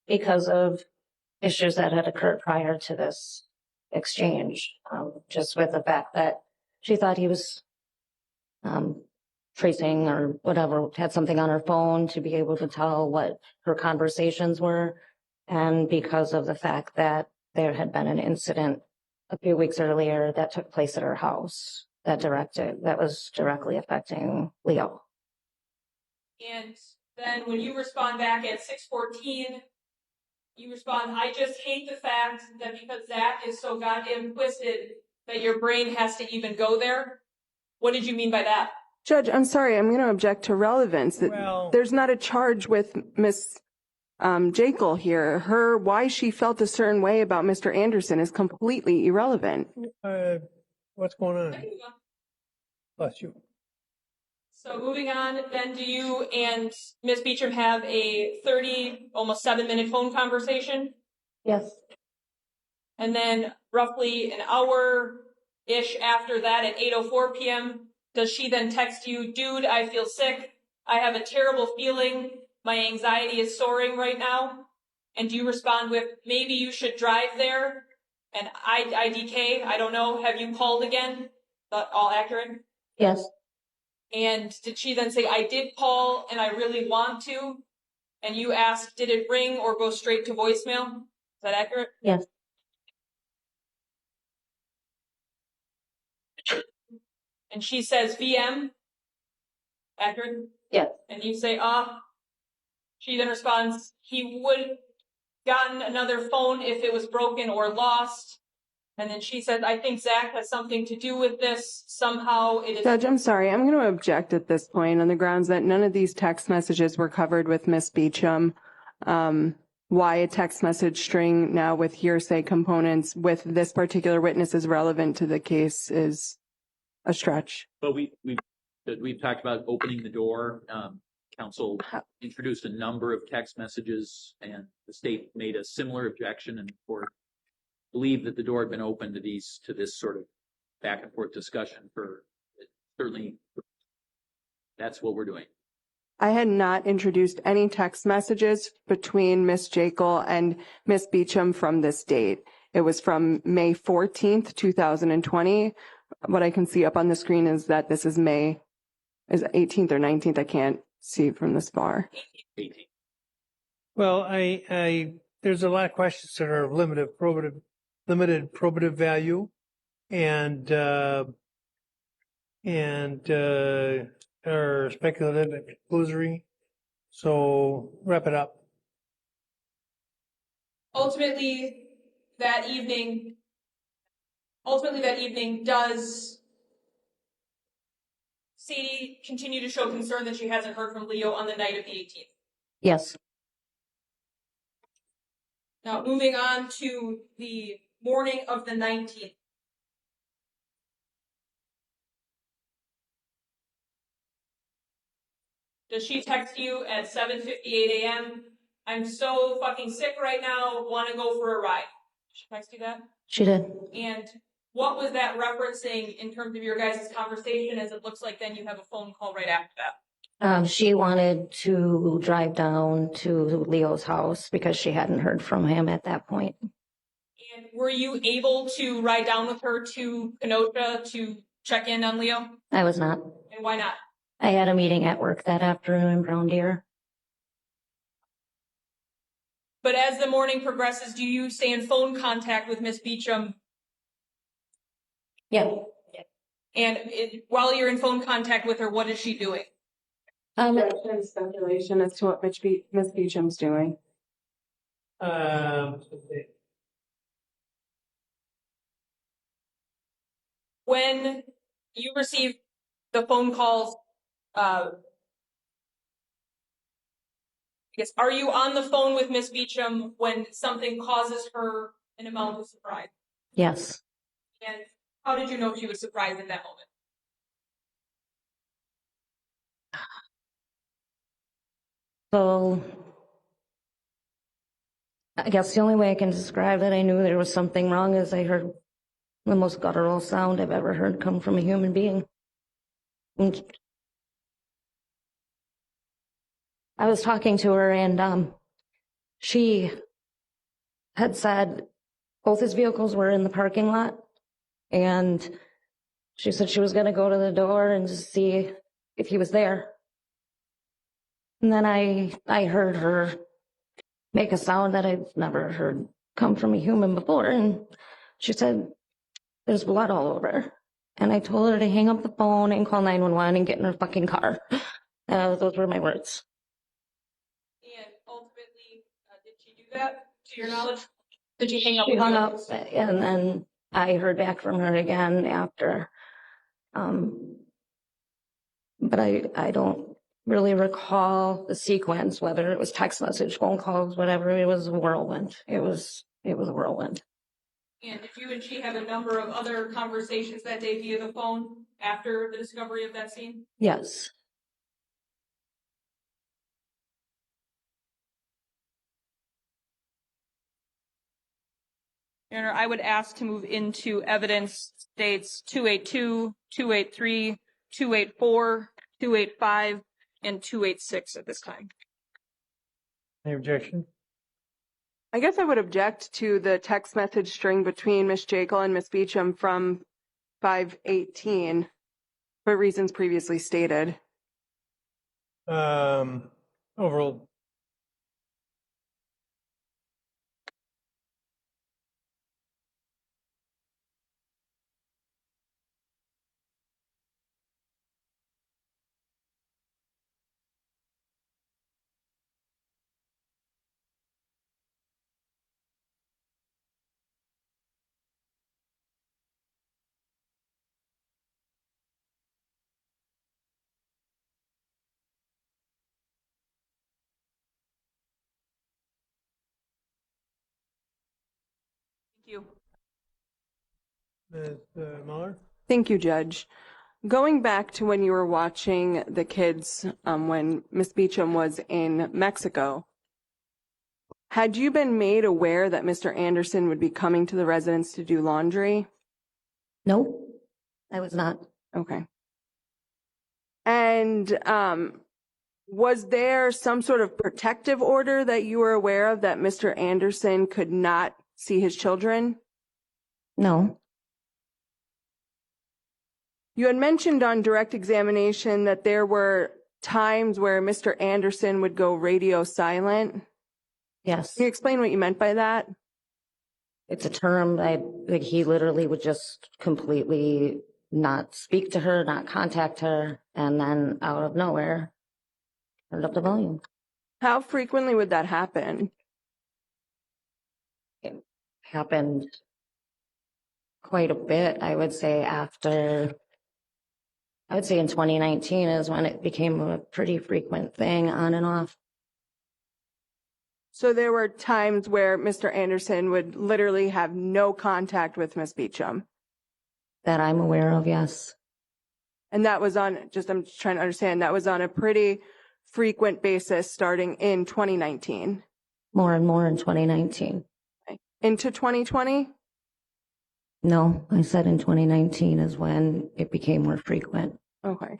Because of issues that had occurred prior to this exchange, just with the fact that she thought he was tracing or whatever, had something on her phone to be able to tell what her conversations were. And because of the fact that there had been an incident a few weeks earlier that took place at her house that was directly affecting Leo. And then when you respond back at 6:14, you respond, I just hate the fact that because Zach is so goddamn twisted that your brain has to even go there. What did you mean by that? Judge, I'm sorry, I'm going to object to relevance. Well, There's not a charge with Miss Jekyll here. Why she felt a certain way about Mr. Anderson is completely irrelevant. what's going on? Bless you. So moving on, then do you and Ms. Beecham have a 30, almost 7-minute phone conversation? Yes. And then roughly an hour-ish after that at 8:04 p.m., does she then text you, dude, I feel sick. I have a terrible feeling. My anxiety is soaring right now. And do you respond with, maybe you should drive there? And IDK, I don't know, have you called again? All accurate? Yes. And did she then say, I did call and I really want to? And you asked, did it ring or go straight to voicemail? Is that accurate? Yes. And she says, VM? Accurate? Yes. And you say, she then responds, he would gotten another phone if it was broken or lost. And then she said, I think Zach has something to do with this. Somehow it is. Judge, I'm sorry. I'm going to object at this point on the grounds that none of these text messages were covered with Miss Beecham. Why a text message string now with hearsay components with this particular witness is relevant to the case is a stretch. But we've talked about opening the door. Counsel introduced a number of text messages, and the state made a similar objection, and the court believed that the door had been open to this sort of back and forth discussion for certainly. That's what we're doing. I had not introduced any text messages between Miss Jekyll and Miss Beecham from this date. It was from May 14th, 2020. What I can see up on the screen is that this is May, is it 18th or 19th? I can't see from this far. 18. Well, there's a lot of questions that are of limited probative value and are speculative and conclusory. So wrap it up. Ultimately that evening, does Sadie continue to show concern that she hasn't heard from Leo on the night of the 18th? Yes. Now, moving on to the morning of the 19th. Does she text you at 7:58 a.m.? I'm so fucking sick right now, want to go for a ride. Did she text you that? She did. And what was that referencing in terms of your guys' conversation, as it looks like then you have a phone call right after that? She wanted to drive down to Leo's house because she hadn't heard from him at that point. And were you able to ride down with her to Kenosha to check in on Leo? I was not. And why not? I had a meeting at work that afternoon in Brown Deer. But as the morning progresses, do you stay in phone contact with Miss Beecham? Yeah. And while you're in phone contact with her, what is she doing? Speculation as to what Miss Beecham's doing. When you receive the phone calls, are you on the phone with Miss Beecham when something causes her an amount of surprise? Yes. And how did you know she was surprised in that moment? So I guess the only way I can describe that I knew there was something wrong is I heard the most guttural sound I've ever heard come from a human being. And I was talking to her, and she had said both his vehicles were in the parking lot, and she said she was going to go to the door and just see if he was there. And then I heard her make a sound that I've never heard come from a human before, and she said, there's blood all over. And I told her to hang up the phone and call 911 and get in her fucking car. Those were my words. And ultimately, did she do that, to your knowledge? Did she hang up? She hung up, and then I heard back from her again after. But I don't really recall the sequence, whether it was text message, phone calls, whatever. It was a whirlwind. It was a whirlwind. And did you and she have a number of other conversations that day via the phone after the discovery of that scene? Yes. Your Honor, I would ask to move into evidence states 282, 283, 284, 285, and 286 at this time. Any objection? I guess I would object to the text message string between Miss Jekyll and Miss Beecham from 5/18 for reasons previously stated. Overall. you. Ms. Muller? Thank you, Judge. Going back to when you were watching the kids when Miss Beecham was in Mexico, had you been made aware that Mr. Anderson would be coming to the residence to do laundry? Nope, I was not. Okay. And was there some sort of protective order that you were aware of that Mr. Anderson could not see his children? No, You had mentioned on direct examination that there were times where Mr. Anderson would go radio silent. yes. Can you explain what you meant by that? It's a term like he literally would just completely not speak to her, not contact her, and then out of nowhere, turn up the volume. How frequently would that happen? It happened quite a bit, I would say, in 2019 is when it became a pretty frequent thing on and off. So there were times where Mr. Anderson would literally have no contact with Miss Beecham. That I'm aware of, yes. And that was on, I'm just trying to understand, that was on a pretty frequent basis starting in 2019. More and more in 2019. Okay. Into 2020? No, I said in 2019 is when it became more frequent. Okay.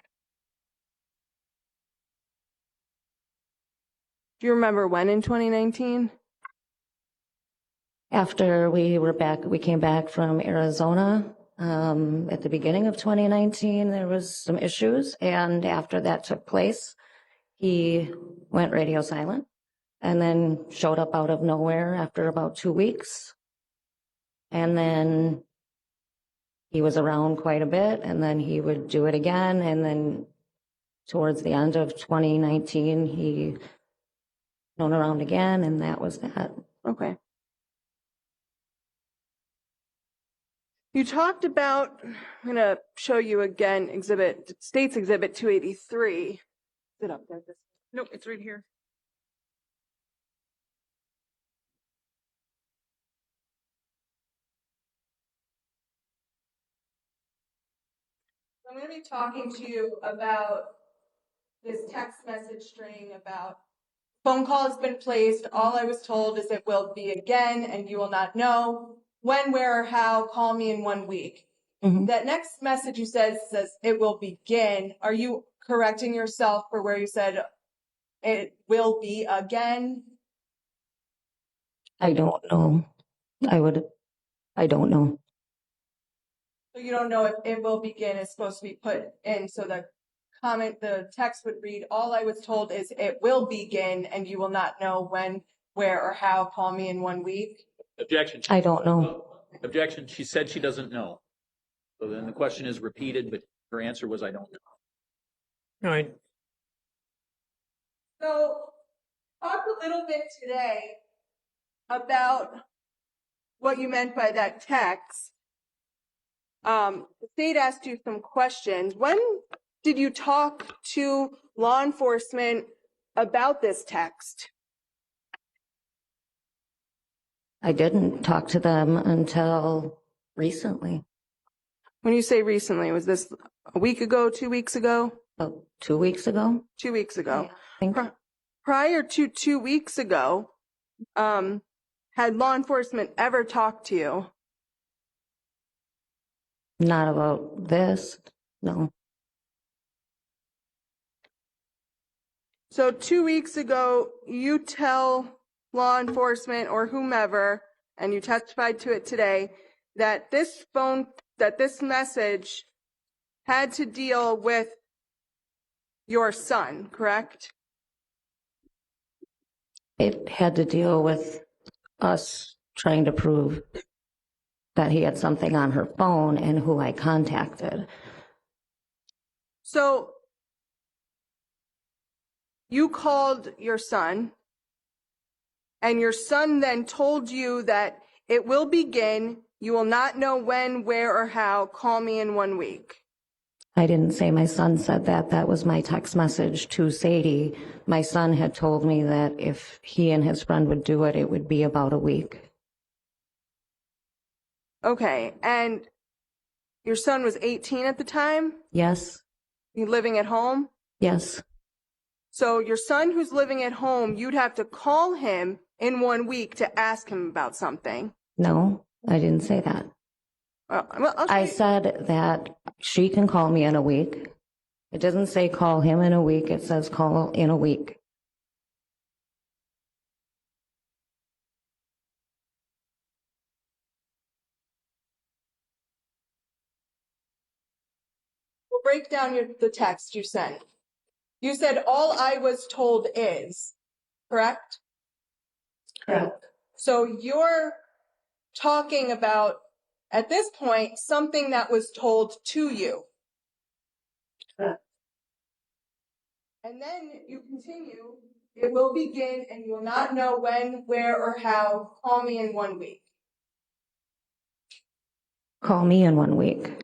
Do you remember when in 2019? After we came back from Arizona, at the beginning of 2019, there was some issues. And after that took place, he went radio silent and then showed up out of nowhere after about 2 weeks. And then he was around quite a bit, and then he would do it again. And then towards the end of 2019, he thrown around again, and that was that. Okay. You talked about, I'm going to show you again, State's Exhibit 283. Is it up there? Nope, it's right here. I'm going to be talking to you about this text message string about phone call has been placed. All I was told is it will be again, and you will not know when, where, or how. Call me in 1 week. Mhm. That next message you says it will begin. Are you correcting yourself for where you said it will be again? I don't know. I don't know. So you don't know if it will begin is supposed to be put in. So the text would read, all I was told is it will begin, and you will not know when, where, or how. Call me in 1 week. Objection. I don't know. Objection. She said she doesn't know. So then the question is repeated, but her answer was, I don't know. All right. So talk a little bit today about what you meant by that text. The state asked you some questions. When did you talk to law enforcement about this text? I didn't talk to them until recently. When you say recently, was this a week ago, 2 weeks ago? About 2 weeks ago. 2 weeks ago. Yeah, I think. Prior to 2 weeks ago, had law enforcement ever talked to you? Not about this, no. So 2 weeks ago, you tell law enforcement or whomever, and you testified to it today, that this message had to deal with your son, correct? It had to deal with us trying to prove that he had something on her phone and who I contacted. So you called your son, and your son then told you that it will begin. You will not know when, where, or how. Call me in 1 week. I didn't say my son said that. That was my text message to Sadie. My son had told me that if he and his friend would do it, it would be about a week. Okay, and your son was 18 at the time? Yes, You living at home? yes. So your son who's living at home, you'd have to call him in 1 week to ask him about something. No, I didn't say that. Well, I said that she can call me in a week. It doesn't say call him in a week. It says call in a week. we'll break down the text you sent. You said all I was told is, correct? Correct. So you're talking about, at this point, something that was told to you. Correct. And then you continue, it will begin and you will not know when, where, or how. Call me in 1 week. Call me in 1 week.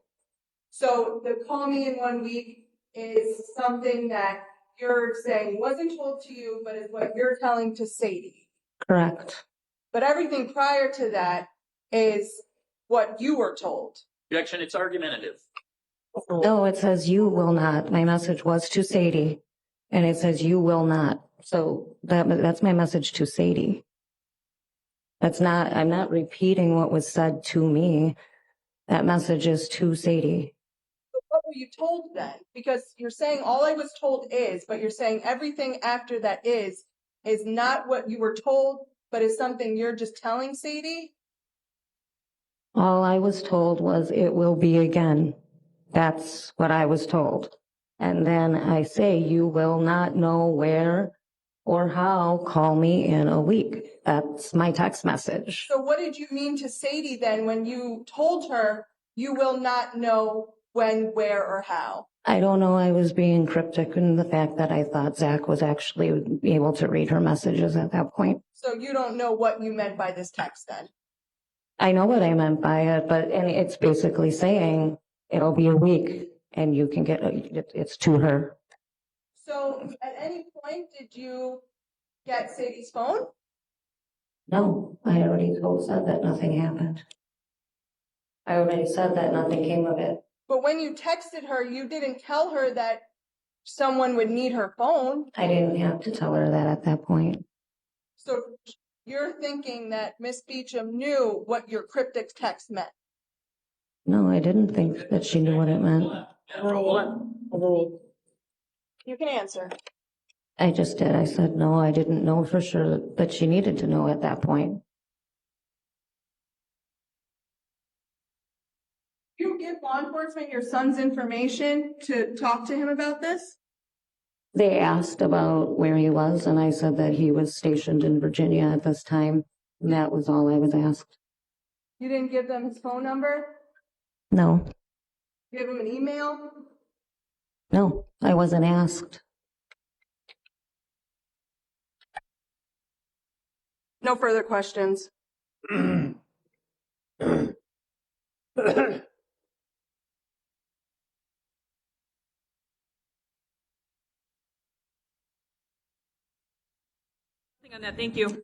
So the call me in 1 week is something that you're saying wasn't told to you, but is what you're telling to Sadie. Correct. But everything prior to that is what you were told. Objection, it's argumentative. No, it says you will not. My message was to Sadie, and it says you will not. So that's my message to Sadie. I'm not repeating what was said to me. That message is to Sadie. So what were you told then? Because you're saying all I was told is, but you're saying everything after that is not what you were told, but is something you're just telling Sadie? All I was told was it will be again. That's what I was told. And then I say, you will not know where or how, call me in a week. That's my text message. So what did you mean to Sadie then when you told her you will not know when, where, or how? I don't know. I was being cryptic in the fact that I thought Zach was actually able to read her messages at that point. So you don't know what you meant by this text then? I know what I meant by it, and it's basically saying it'll be a week and you can get it's to her. So at any point did you get Sadie's phone? No, I already said that nothing happened. I already said that nothing came of it. But when you texted her, you didn't tell her that someone would need her phone. I didn't have to tell her that at that point. So you're thinking that Miss Beecham knew what your cryptic text meant? No, I didn't think that she knew what it meant. You can answer. I just did. I said, no, I didn't know for sure that she needed to know at that point. You give law enforcement your son's information to talk to him about this? They asked about where he was, and I said that he was stationed in Virginia at this time. And that was all I was asked. You didn't give them his phone number? No, Give him an email? no, I wasn't asked. No further questions. On that, thank you.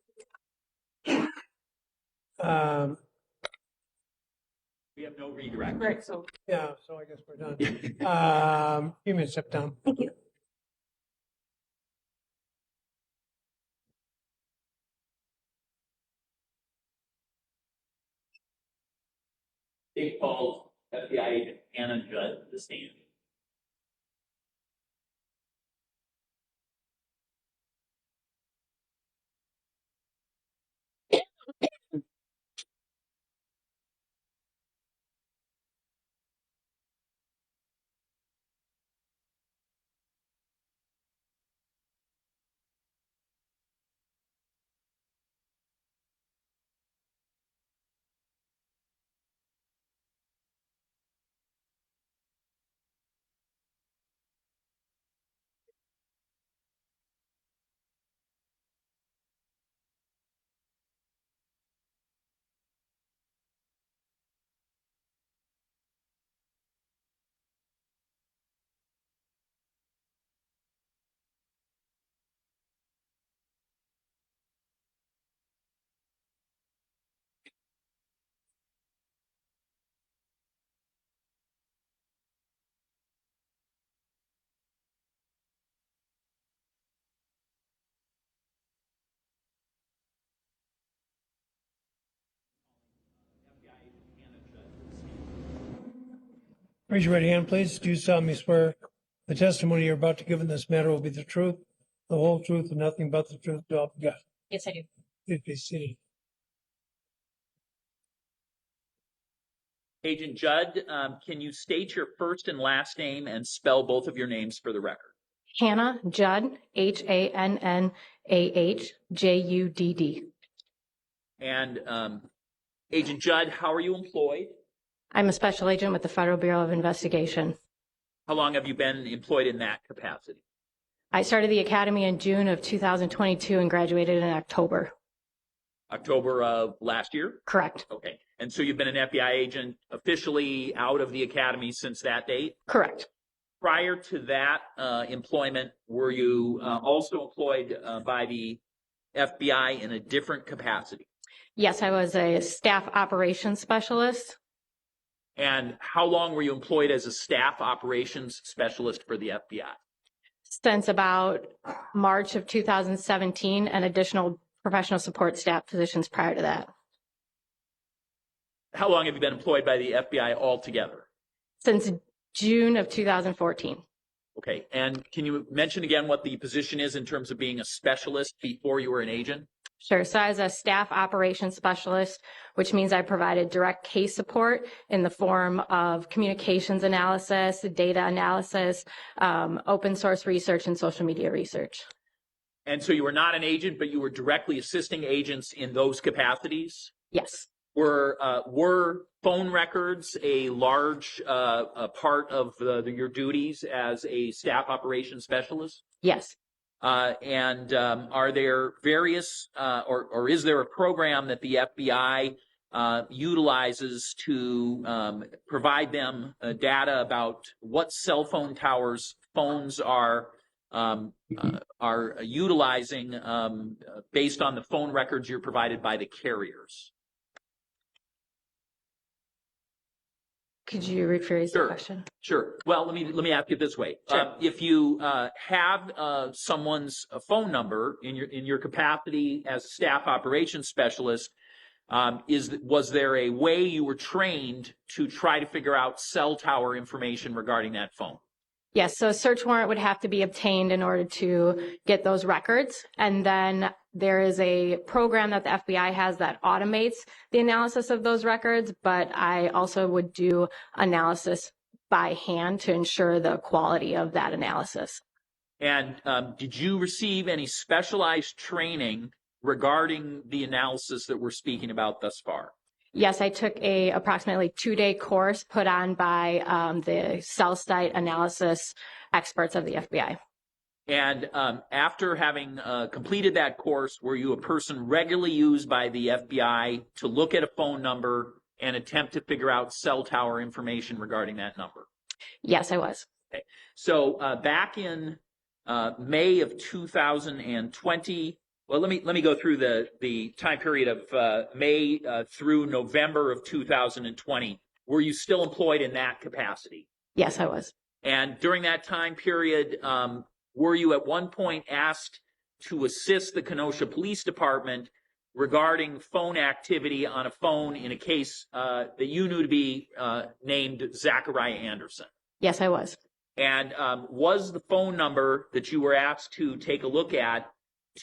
We have no redirect. Right, so Yeah, so I guess we're done. You may step down. Thank you. They called FBI agent Hannah Judd to the stand. Raise your right hand, please. Do you solemnly swear the testimony you're about to give in this matter will be the truth, the whole truth, and nothing but the truth, so help you God? Yes, I do. Please be seated. Agent Judd, can you state your first and last name and spell both of your names for the record? Hannah Judd, HANNAHJUDD. And Agent Judd, how are you employed? I'm a special agent with the Federal Bureau of Investigation. How long have you been employed in that capacity? I started the academy in June of 2022 and graduated in October. October of last year? Correct. Okay. And so you've been an FBI agent officially out of the academy since that date? Correct. Prior to that employment, were you also employed by the FBI in a different capacity? Yes, I was a staff operations specialist. And how long were you employed as a staff operations specialist for the FBI? Since about March of 2017 and additional professional support staff positions prior to that. How long have you been employed by the FBI altogether? Since June of 2014. Okay. And can you mention again what the position is in terms of being a specialist before you were an agent? Sure. So as a staff operations specialist, which means I provided direct case support in the form of communications analysis, data analysis, open source research, and social media research. And so you were not an agent, but you were directly assisting agents in those capacities? Yes. Were phone records a large part of your duties as a staff operations specialist? Yes. And are there various, or is there a program that the FBI utilizes to provide them data about what cell phone towers phones are utilizing based on the phone records you're provided by the carriers? Could you rephrase the question? Sure. Well, let me ask you this way: Sure. if you have someone's phone number in your capacity as a staff operations specialist, was there a way you were trained to try to figure out cell tower information regarding that phone? Yes. So a search warrant would have to be obtained in order to get those records, and then there is a program that the FBI has that automates the analysis of those records, but I also would do analysis by hand to ensure the quality of that analysis. And did you receive any specialized training regarding the analysis that we're speaking about thus far? Yes, I took a approximately 2-day course put on by the cell site analysis experts of the FBI. And after having completed that course, were you a person regularly used by the FBI to look at a phone number and attempt to figure out cell tower information regarding that number? Yes, I was. Okay. So back in May of 2020, well, let me go through the time period of May through November of 2020. Were you still employed in that capacity? Yes, I was. And during that time period, were you at one point asked to assist the Kenosha Police Department regarding phone activity on a phone in a case that you knew to be named Zachariah Anderson? Yes, I was. And was the phone number that you were asked to take a look at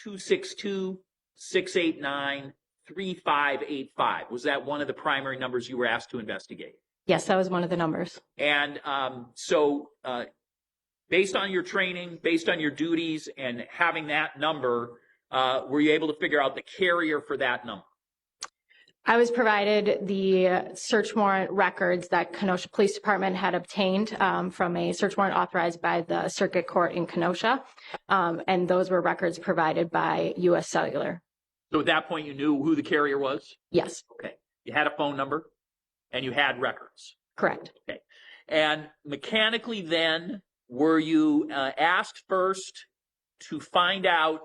262-689-3585? Was that one of the primary numbers you were asked to investigate? Yes, that was one of the numbers. And so based on your training, based on your duties, and having that number, were you able to figure out the carrier for that number? I was provided the search warrant records that Kenosha Police Department had obtained from a search warrant authorized by the Circuit Court in Kenosha, and those were records provided by U.S. Cellular. So at that point, you knew who the carrier was? Yes. Okay. You had a phone number, and you had records? Correct. Okay. And mechanically then, were you asked first to find out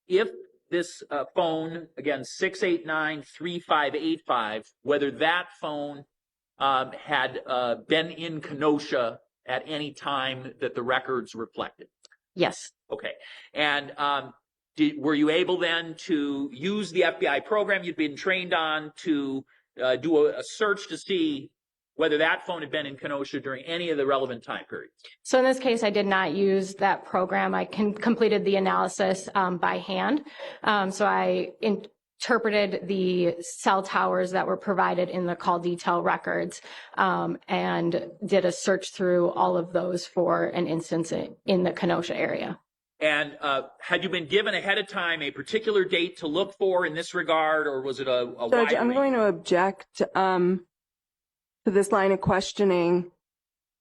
if this phone, again, 689-3585, whether that phone had been in Kenosha at any time that the records reflected? Yes. Okay. And were you able then to use the FBI program you'd been trained on to do a search to see whether that phone had been in Kenosha during any of the relevant time periods. So in this case, I did not use that program. I completed the analysis by hand. So I interpreted the cell towers that were provided in the call detail records and did a search through all of those for an instance in the Kenosha area. And had you been given ahead of time a particular date to look for in this regard, or was it a Judge, wide I'm range? going to object to this line of questioning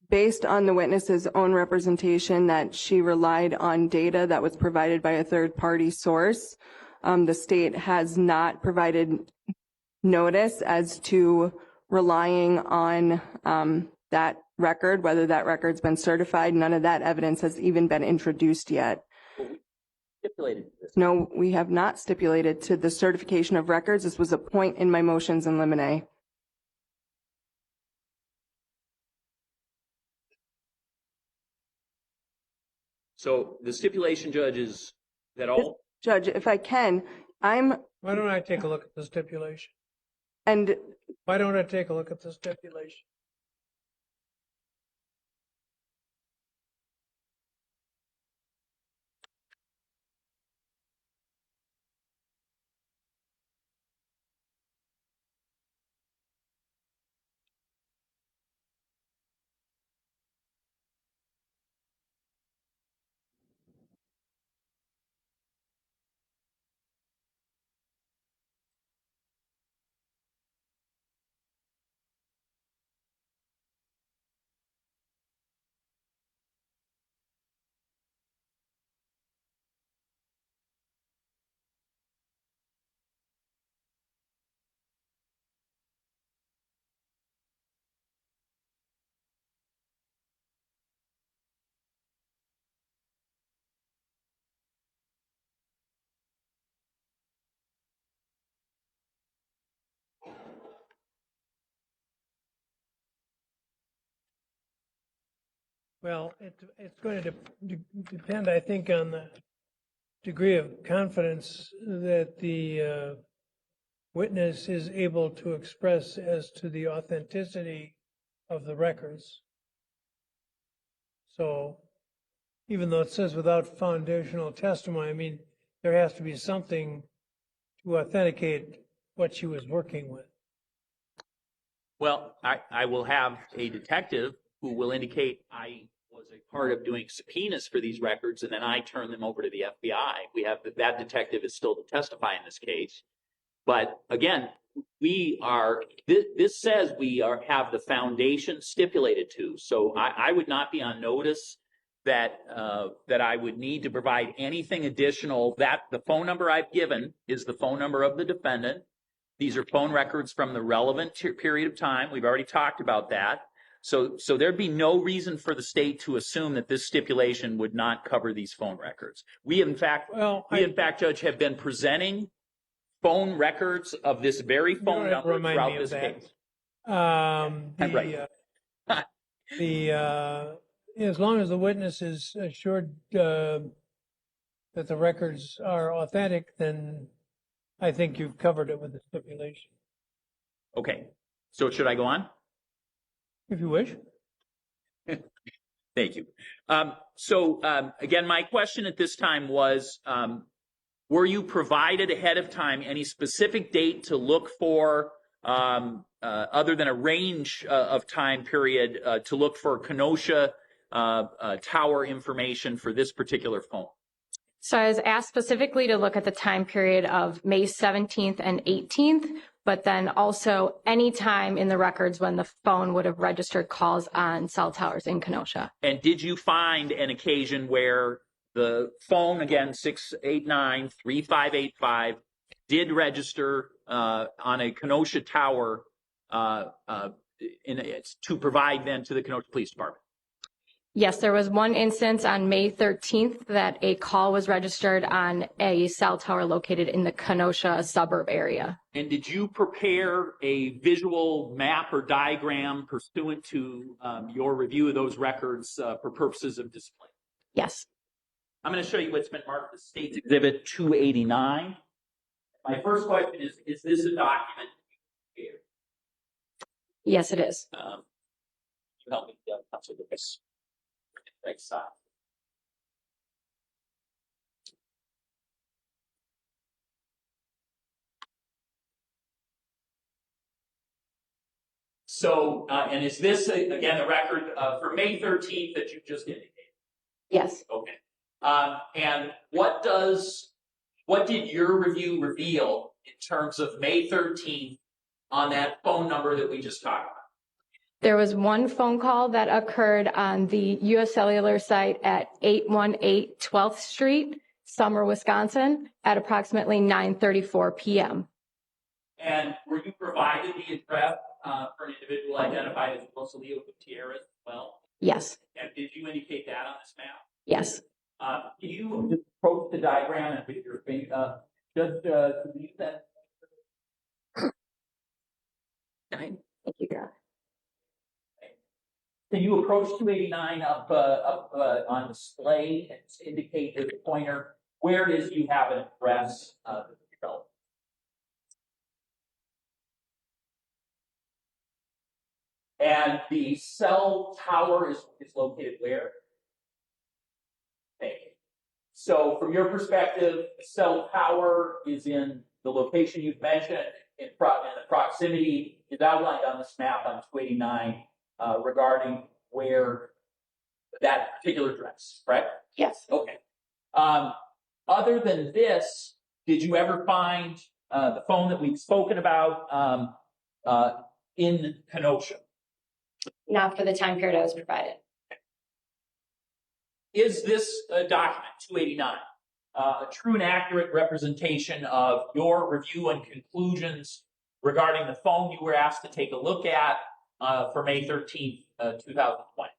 based on the witness's own representation that she relied on data that was provided by a third-party source. The state has not provided notice as to relying on that record, whether that record's been certified. None of that evidence has even been introduced yet. Stipulated to this. No, we have not stipulated to the certification of records. This was a point in my motions in limine. So the stipulation, Judge, is that all? Judge, if I can, Why don't I take a look at the stipulation? and Why don't I take a look at the stipulation? Well, it's going to depend, I think, on the degree of confidence that the witness is able to express as to the authenticity of the records. So even though it says without foundational testimony, I mean, there has to be something to authenticate what she was working with. Well, I will have a detective who will indicate I was a part of doing subpoenas for these records, and then I turn them over to the FBI. We have that detective is still to testify in this case. But again, this says we have the foundation stipulated to. So I would not be on notice that I would need to provide anything additional. That the phone number I've given is the phone number of the defendant. These are phone records from the relevant period of time. We've already talked about that. So there'd be no reason for the state to assume that this stipulation would not cover these phone records. We, in fact, Judge, have been presenting phone records of this very phone number throughout this case. As long as the witness is assured that the records are authentic, then I think you've covered it with the stipulation. Okay. So should I go on? If you wish. Thank you. Again, my question at this time was, were you provided ahead of time any specific date to look for, other than a range of time period, to look for Kenosha tower information for this particular phone? So I was asked specifically to look at the time period of May 17th and 18th, but then also any time in the records when the phone would have registered calls on cell towers in Kenosha. And did you find an occasion where the phone, again, 689-3585, did register on a Kenosha tower to provide then to the Kenosha Police Department? Yes, there was one instance on May 13th that a call was registered on a cell tower located in the Kenosha suburb area. And did you prepare a visual map or diagram pursuant to your review of those records for purposes of display? Yes. I'm going to show you what's been marked as State's Exhibit 289. My first question is this a document? Yes, it is. You help me, Councilor Lucas. Thanks, So, and is this, again, the record for May 13th that you just indicated? Yes. Okay. And what did your review reveal in terms of May 13th on that phone number that we just talked about? There was one phone call that occurred on the U.S. Cellular site at 818 12th Street, Summer, Wisconsin, at approximately 9:34 p.m. And were you provided the address for an individual identified as Rosalio Gutierrez as well? Yes. And did you indicate that on this map? Yes. Can you just approach the diagram and with your finger, just use that? Thank you, God. Can you approach 289 up on display and indicate the pointer? Where it is you have an address that's relevant? And the cell tower is located where? Thank you. So from your perspective, the cell tower is in the location you've mentioned, and the proximity is outlined on this map on 289 regarding where that particular address, correct? Yes. Okay. Other than this, did you ever find the phone that we've spoken about in Kenosha? Not for the time period I was provided. Is this document 289 a true and accurate representation of your review and conclusions regarding the phone you were asked to take a look at for May 13th, 2020?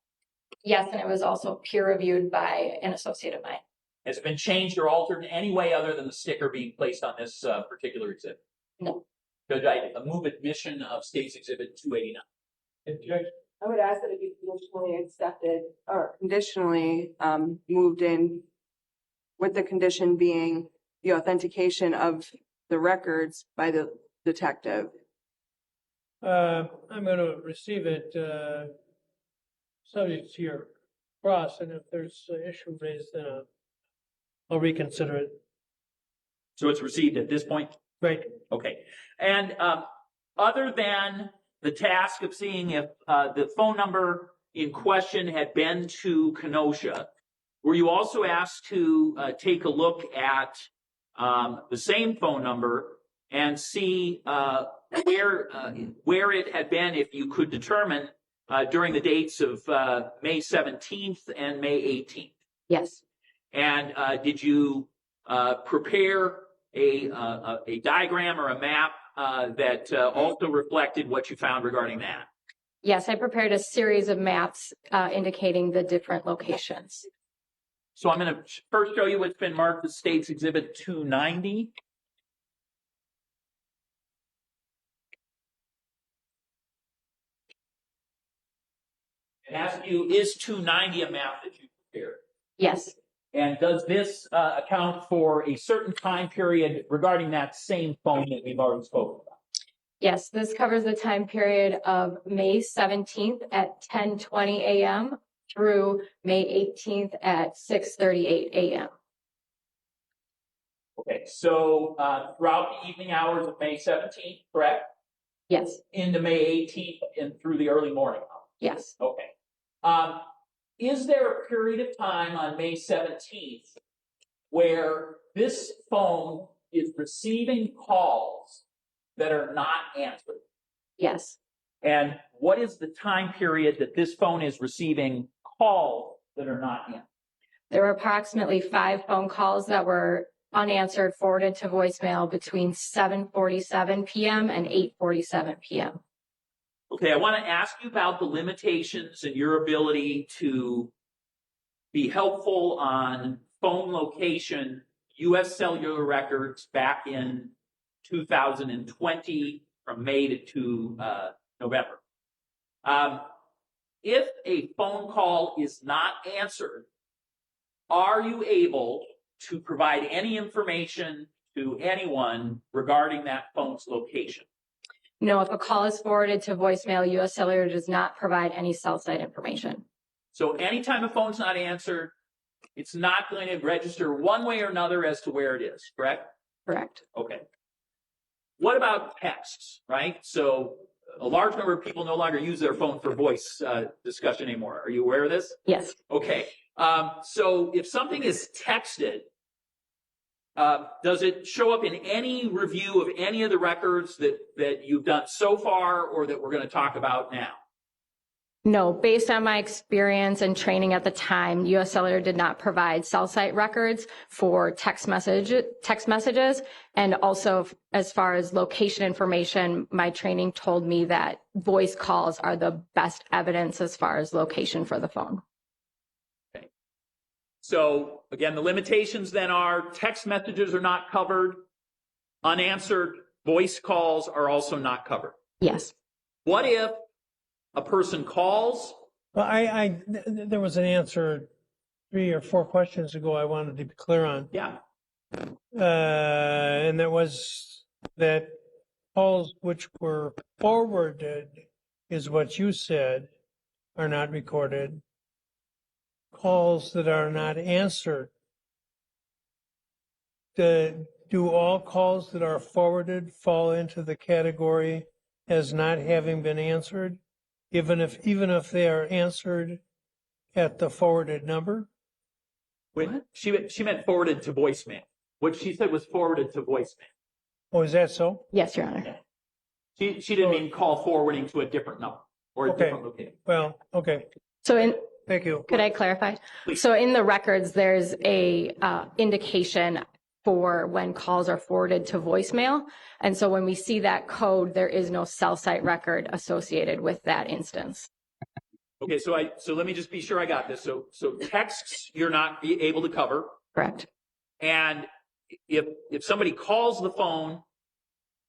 Yes, and it was also peer reviewed by an associate of mine. Has it been changed or altered in any way other than the sticker being placed on this particular exhibit? No. Judge, I move admission of State's Exhibit 289. Objection. I would ask that it be conditionally accepted or conditionally moved in with the condition being the authentication of the records by the detective. I'm going to receive it subject to your cross, and if there's an issue raised, then I'll reconsider it. So it's received at this point? Right. Okay. And other than the task of seeing if the phone number in question had been to Kenosha, were you also asked to take a look at the same phone number and see where it had been, if you could determine, during the dates of May 17th and May 18th? Yes. And did you prepare a diagram or a map that also reflected what you found regarding that? Yes, I prepared a series of maps indicating the different locations. So I'm going to first show you what's been marked as State's Exhibit 290. And ask you, is 290 a map that you prepared? Yes. And does this account for a certain time period regarding that same phone that we've already spoken about? Yes, this covers the time period of May 17th at 10:20 a.m. through May 18th at 6:38 a.m. Okay, so throughout the evening hours of May 17th, correct? Yes. Into May 18th and through the early morning hours? Yes. Okay. Is there a period of time on May 17th where this phone is receiving calls that are not answered? Yes. And what is the time period that this phone is receiving calls that are not answered? There were approximately 5 phone calls that were unanswered, forwarded to voicemail between 7:47 p.m. and 8:47 p.m. Okay, I want to ask you about the limitations in your ability to be helpful on phone location, U.S. cellular records back in 2020 from May to November. If a phone call is not answered, are you able to provide any information to anyone regarding that phone's location? No, if a call is forwarded to voicemail, US Cellular does not provide any cell site information. So anytime a phone's not answered, it's not going to register one way or another as to where it is, correct? Correct. Okay. What about texts, right? So a large number of people no longer use their phone for voice discussion anymore. Are you aware of this? Yes. Okay. So if something is texted, does it show up in any review of any of the records that you've done so far or that we're going to talk about now? No, based on my experience and training at the time, US Cellular did not provide cell site records for text messages. And also, as far as location information, my training told me that voice calls are the best evidence as far as location for the phone. Okay. So again, the limitations then are text messages are not covered. Unanswered voice calls are also not covered. Yes. What if a person calls? Well, there was an answer 3 or 4 questions ago I wanted to be clear on. Yeah. And that was that calls which were forwarded is what you said are not recorded. Calls that are not answered. Do all calls that are forwarded fall into the category as not having been answered, even if they are answered at the forwarded number? When she meant forwarded to voicemail. What she said was forwarded to voicemail. Oh, is that so? Yes, Your Honor. She didn't mean call forwarding to a different number or a different location. Well, okay. So thank you. Could I clarify? Please. So in the records, there's a indication for when calls are forwarded to voicemail. And so when we see that code, there is no cell site record associated with that instance. Okay, so let me just be sure I got this. So texts you're not able to cover. Correct. And if somebody calls the phone,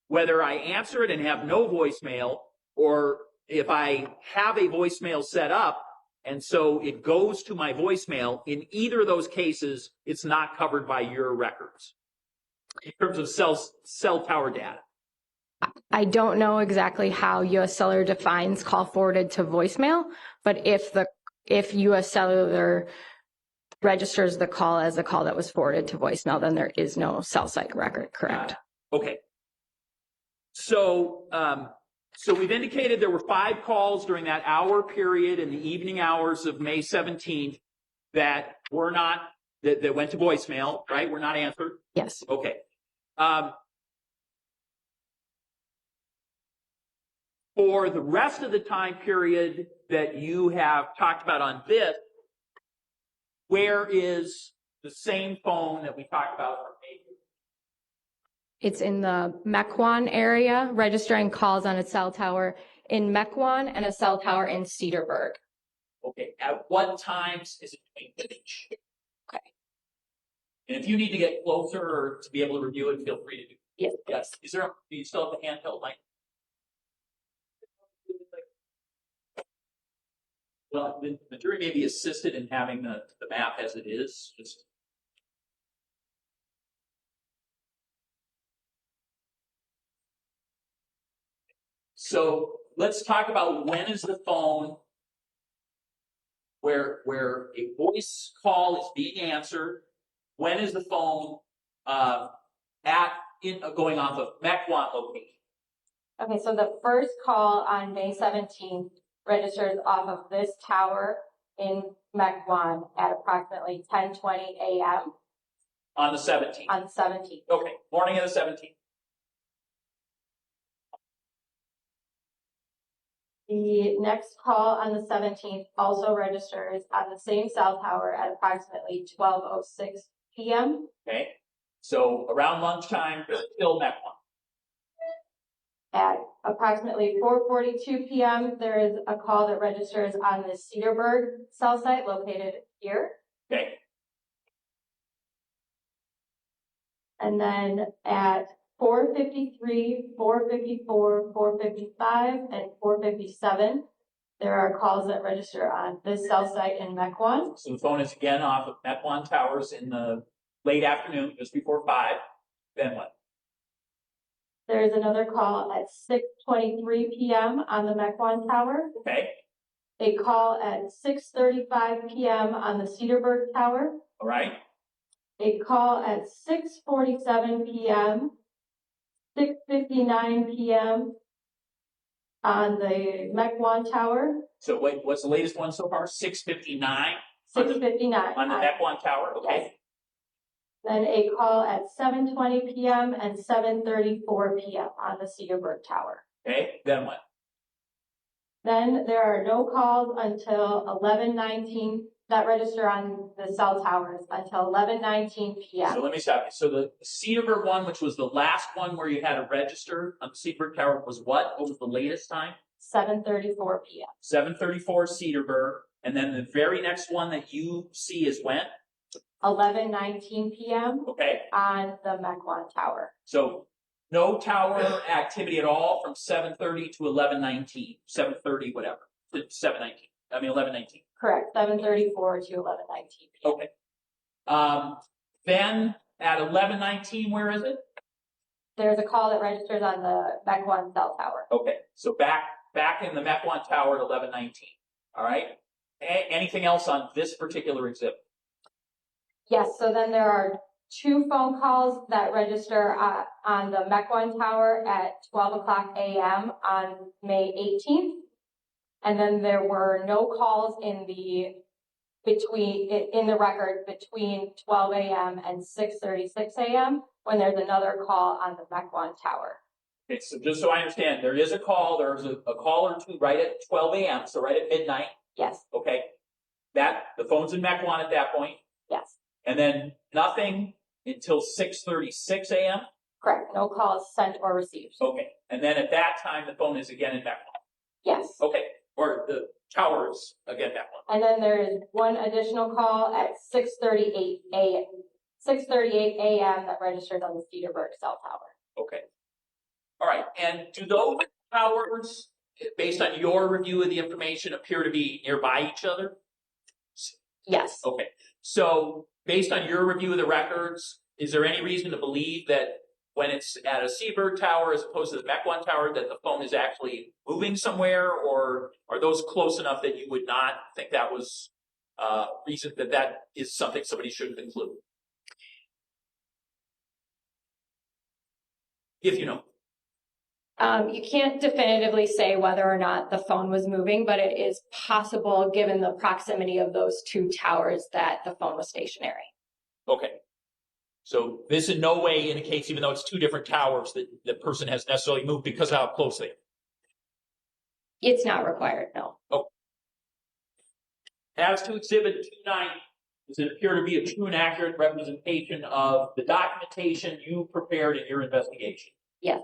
whether I answer it and have no voicemail, or if I have a voicemail set up and so it goes to my voicemail, in either of those cases, it's not covered by your records in terms of cell tower data. I don't know exactly how US Cellular defines call forwarded to voicemail, but if US Cellular registers the call as a call that was forwarded to voicemail, then there is no cell site record, correct? Okay. So we've indicated there were 5 calls during that hour period in the evening hours of May 17th that went to voicemail, right? Were not answered? Yes. Okay. For the rest of the time period that you have talked about on this, where is the same phone that we talked about for May? It's in the Mequon area, registering calls on a cell tower in Mequon and a cell tower in Cedarburg. Okay. At what times is it doing each? Okay. And if you need to get closer or to be able to review it, feel free to do it. Yes. Yes. Do you still have the handheld mic? Well, the jury may be assisted in having the map as it is. So let's talk about when is the phone where a voice call is being answered. When is the phone going off of Mequon location? Okay, so the first call on May 17th registers off of this tower in Mequon at approximately 10:20 a.m. On the 17th? On the 17th. Okay, morning of the 17th. The next call on the 17th also registers on the same cell tower at approximately 12:06 p.m. Okay, so around lunchtime, still Mequon. At approximately 4:42 p.m., there is a call that registers on the Cedarburg cell site located here. Okay. And then at 4:53, 4:54, 4:55, and 4:57, there are calls that register on this cell site in Mequon. So the phone is again off of Mequon Towers in the late afternoon, just before 5. Then what? There's another call at 6:23 p.m. on the Mequon Tower. Okay, A call at 6:35 p.m. on the Cedarburg Tower. all right. A call at 6:47 p.m., 6:59 p.m. on the Mequon Tower. So wait, what's the latest one so far? 6:59 6:59 on the Mequon Tower. Okay. Yes. Then a call at 7:20 p.m. and 7:34 p.m. on the Cedarburg Tower. Okay. Then what? Then there are no calls until 11:19 that register on the cell towers until 11:19 p.m. So let me stop you. So the Cedarburg one, which was the last one where you had to register on the Cedarburg Tower, was what? What was the latest time? 7:34 p.m. 7:34 Cedarburg. And then the very next one that you see is when? 11:19 p.m. Okay. on the Mequon Tower. So no tower activity at all from 7:30 to 11:19. 7:30, whatever. To 7:19. I mean 11:19. Correct, 7:34 to 11:19 p.m. Okay. Then at 11:19, where is it? There's a call that registers on the Mequon cell tower. Okay. So back in the Mequon Tower at 11:19. All right. Anything else on this particular exhibit? Yes, so then there are two phone calls that register on the Mequon Tower at 12 o'clock a.m. on May 18th. And then there were no calls in the record between 12 a.m. and 6:36 a.m. when there's another call on the Mequon Tower. Okay, so just so I understand, there is a call, there's a call or two right at 12 a.m., so right at midnight. Yes. Okay. The phone's in Mequon at that point. Yes. And then nothing until 6:36 a.m.? Correct. No calls sent or received. Okay. And then at that time, the phone is again in Mequon? Yes. Okay. Or the tower is again Mequon? And then there is one additional call at 6:38 a.m. that registers on the Cedarburg cell tower. Okay. All right. And do those towers, based on your review of the information, appear to be nearby each other? Yes. Okay. So based on your review of the records, is there any reason to believe that when it's at a Cedarburg Tower as opposed to the Mequon Tower that the phone is actually moving somewhere, or are those close enough that you would not think that was reason that is something somebody should include? If you know. You can't definitively say whether or not the phone was moving, but it is possible, given the proximity of those two towers, that the phone was stationary. Okay. So this in no way indicates, even though it's two different towers, that the person has necessarily moved because of how close they are. It's not required, no. Oh. As to Exhibit 290, does it appear to be a true and accurate representation of the documentation you prepared in your investigation? Yes.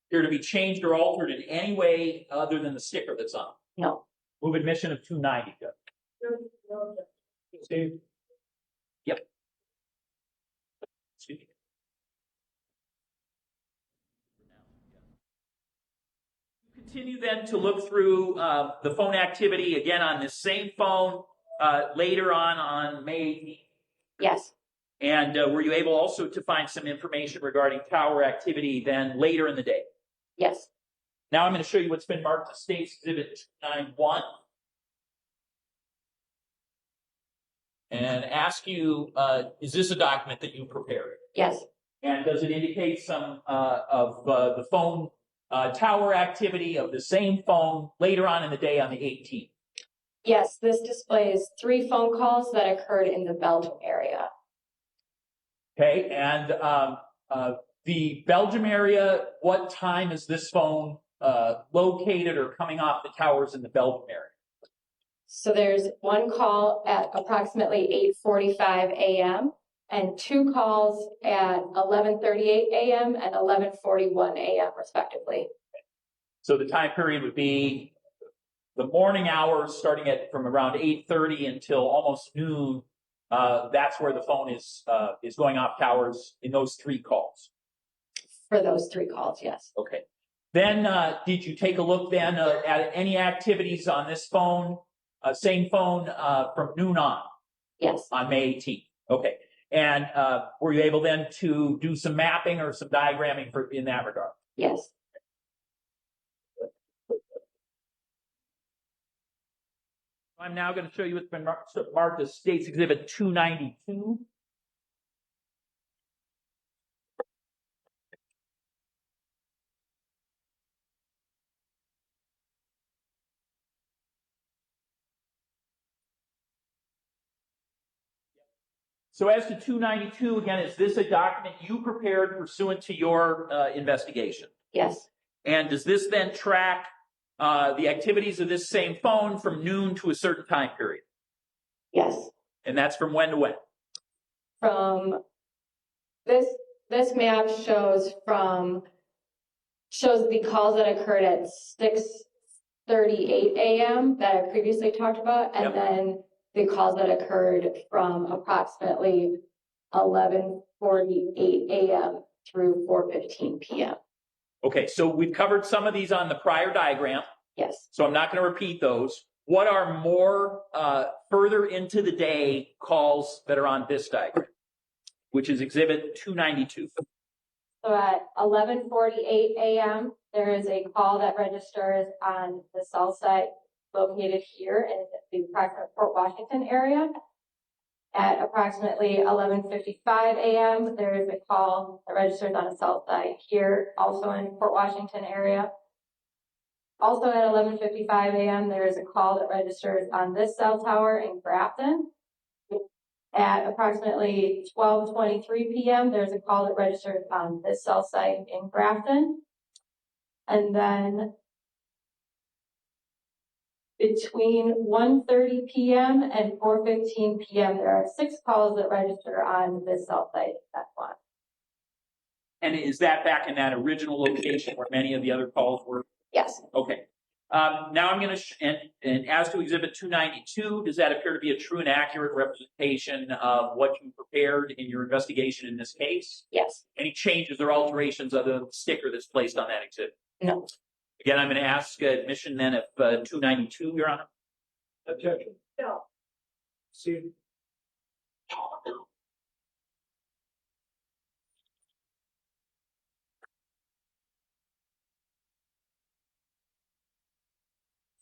Appear to be changed or altered in any way other than the sticker that's on? No. Move admission of 290, Judge. Steve? Yep. Excuse me. Continue then to look through the phone activity again on this same phone later on May 18th. Yes. And were you able also to find some information regarding tower activity then later in the day? Yes. Now I'm going to show you what's been marked as State's Exhibit 291. And ask you, is this a document that you prepared? Yes. And does it indicate some of the phone tower activity of the same phone later on in the day on the 18th? Yes, this displays 3 phone calls that occurred in the Belgium area. Okay, and the Belgium area, what time is this phone located or coming off the towers in the Belgium area? So there's one call at approximately 8:45 a.m. and 2 calls at 11:38 a.m. and 11:41 a.m. respectively. So the time period would be the morning hours starting from around 8:30 until almost noon. That's where the phone is going off towers in those 3 calls. For those 3 calls, yes. Okay. Then did you take a look then at any activities on this phone, same phone from noon on? Yes. On May 18th. Okay. And were you able then to do some mapping or some diagramming in that regard? Yes. I'm now going to show you what's been marked as State's Exhibit 292. So as to 292, again, is this a document you prepared pursuant to your investigation? Yes. And does this then track the activities of this same phone from noon to a certain time period? Yes. And that's from when to when? From this map shows the calls that occurred at 6:38 a.m. that I previously talked about, and then the calls that occurred from approximately 11:48 a.m. through 4:15 p.m. Okay, so we've covered some of these on the prior diagram. Yes. So I'm not going to repeat those. What are more further into the day calls that are on this diagram, which is Exhibit 292? So at 11:48 a.m., there is a call that registers on the cell site located here in the approximate Fort Washington area. At approximately 11:55 a.m., there is a call that registers on a cell site here, also in Fort Washington area. Also at 11:55 a.m., there is a call that registers on this cell tower in Grafton. At approximately 12:23 p.m., there's a call that registers on this cell site in Grafton. And then between 1:30 p.m. and 4:15 p.m., there are 6 calls that register on this cell site. That's one. And is that back in that original location where many of the other calls were? Yes. Okay. Now I'm going to, and as to Exhibit 292, does that appear to be a true and accurate representation of what you prepared in your investigation in this case? Yes. Any changes or alterations other than the sticker that's placed on that exhibit? No. Again, I'm going to ask admission then of 292, Your Honor. Objection. No. See,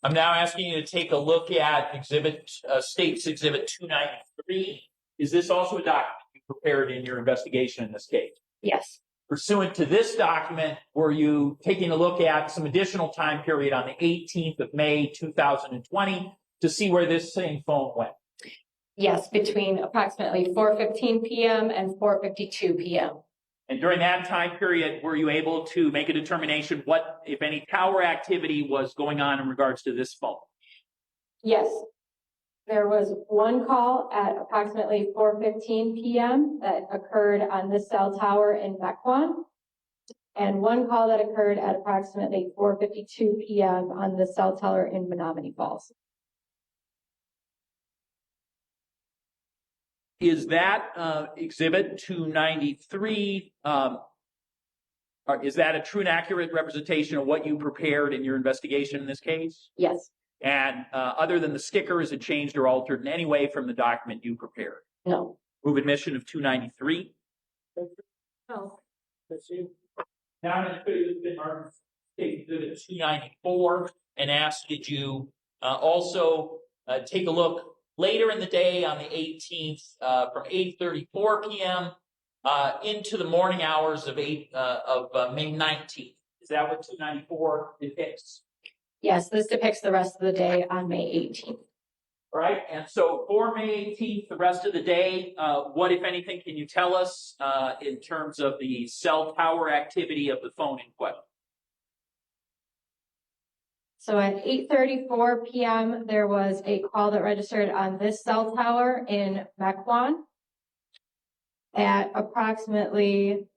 I'm now asking you to take a look at State's Exhibit 293. Is this also a document you prepared in your investigation in this case? Yes. Pursuant to this document, were you taking a look at some additional time period on the 18th of May, 2020 to see where this same phone went? Yes, between approximately 4:15 p.m. and 4:52 p.m. And during that time period, were you able to make a determination what, if any, tower activity was going on in regards to this phone? Yes. There was one call at approximately 4:15 p.m. that occurred on this cell tower in Mequon, and one call that occurred at approximately 4:52 p.m. on the cell tower in Menominee Falls. Is that Exhibit 293, is that a true and accurate representation of what you prepared in your investigation in this case? Yes. And other than the sticker, is it changed or altered in any way from the document you prepared? No. Move admission of 293. No. that's you. Now I'm going to put you in our State Exhibit 294 and ask that you also take a look later in the day on the 18th from 8:34 p.m. Into the morning hours of May 19th. Is that what 294 depicts? Yes, this depicts the rest of the day on May 18th. All right, and so for May 18th, the rest of the day, what, if anything, can you tell us in terms of the cell tower activity of the phone in question? So at 8:34 p.m., there was a call that registered on this cell tower in Mequon. At approximately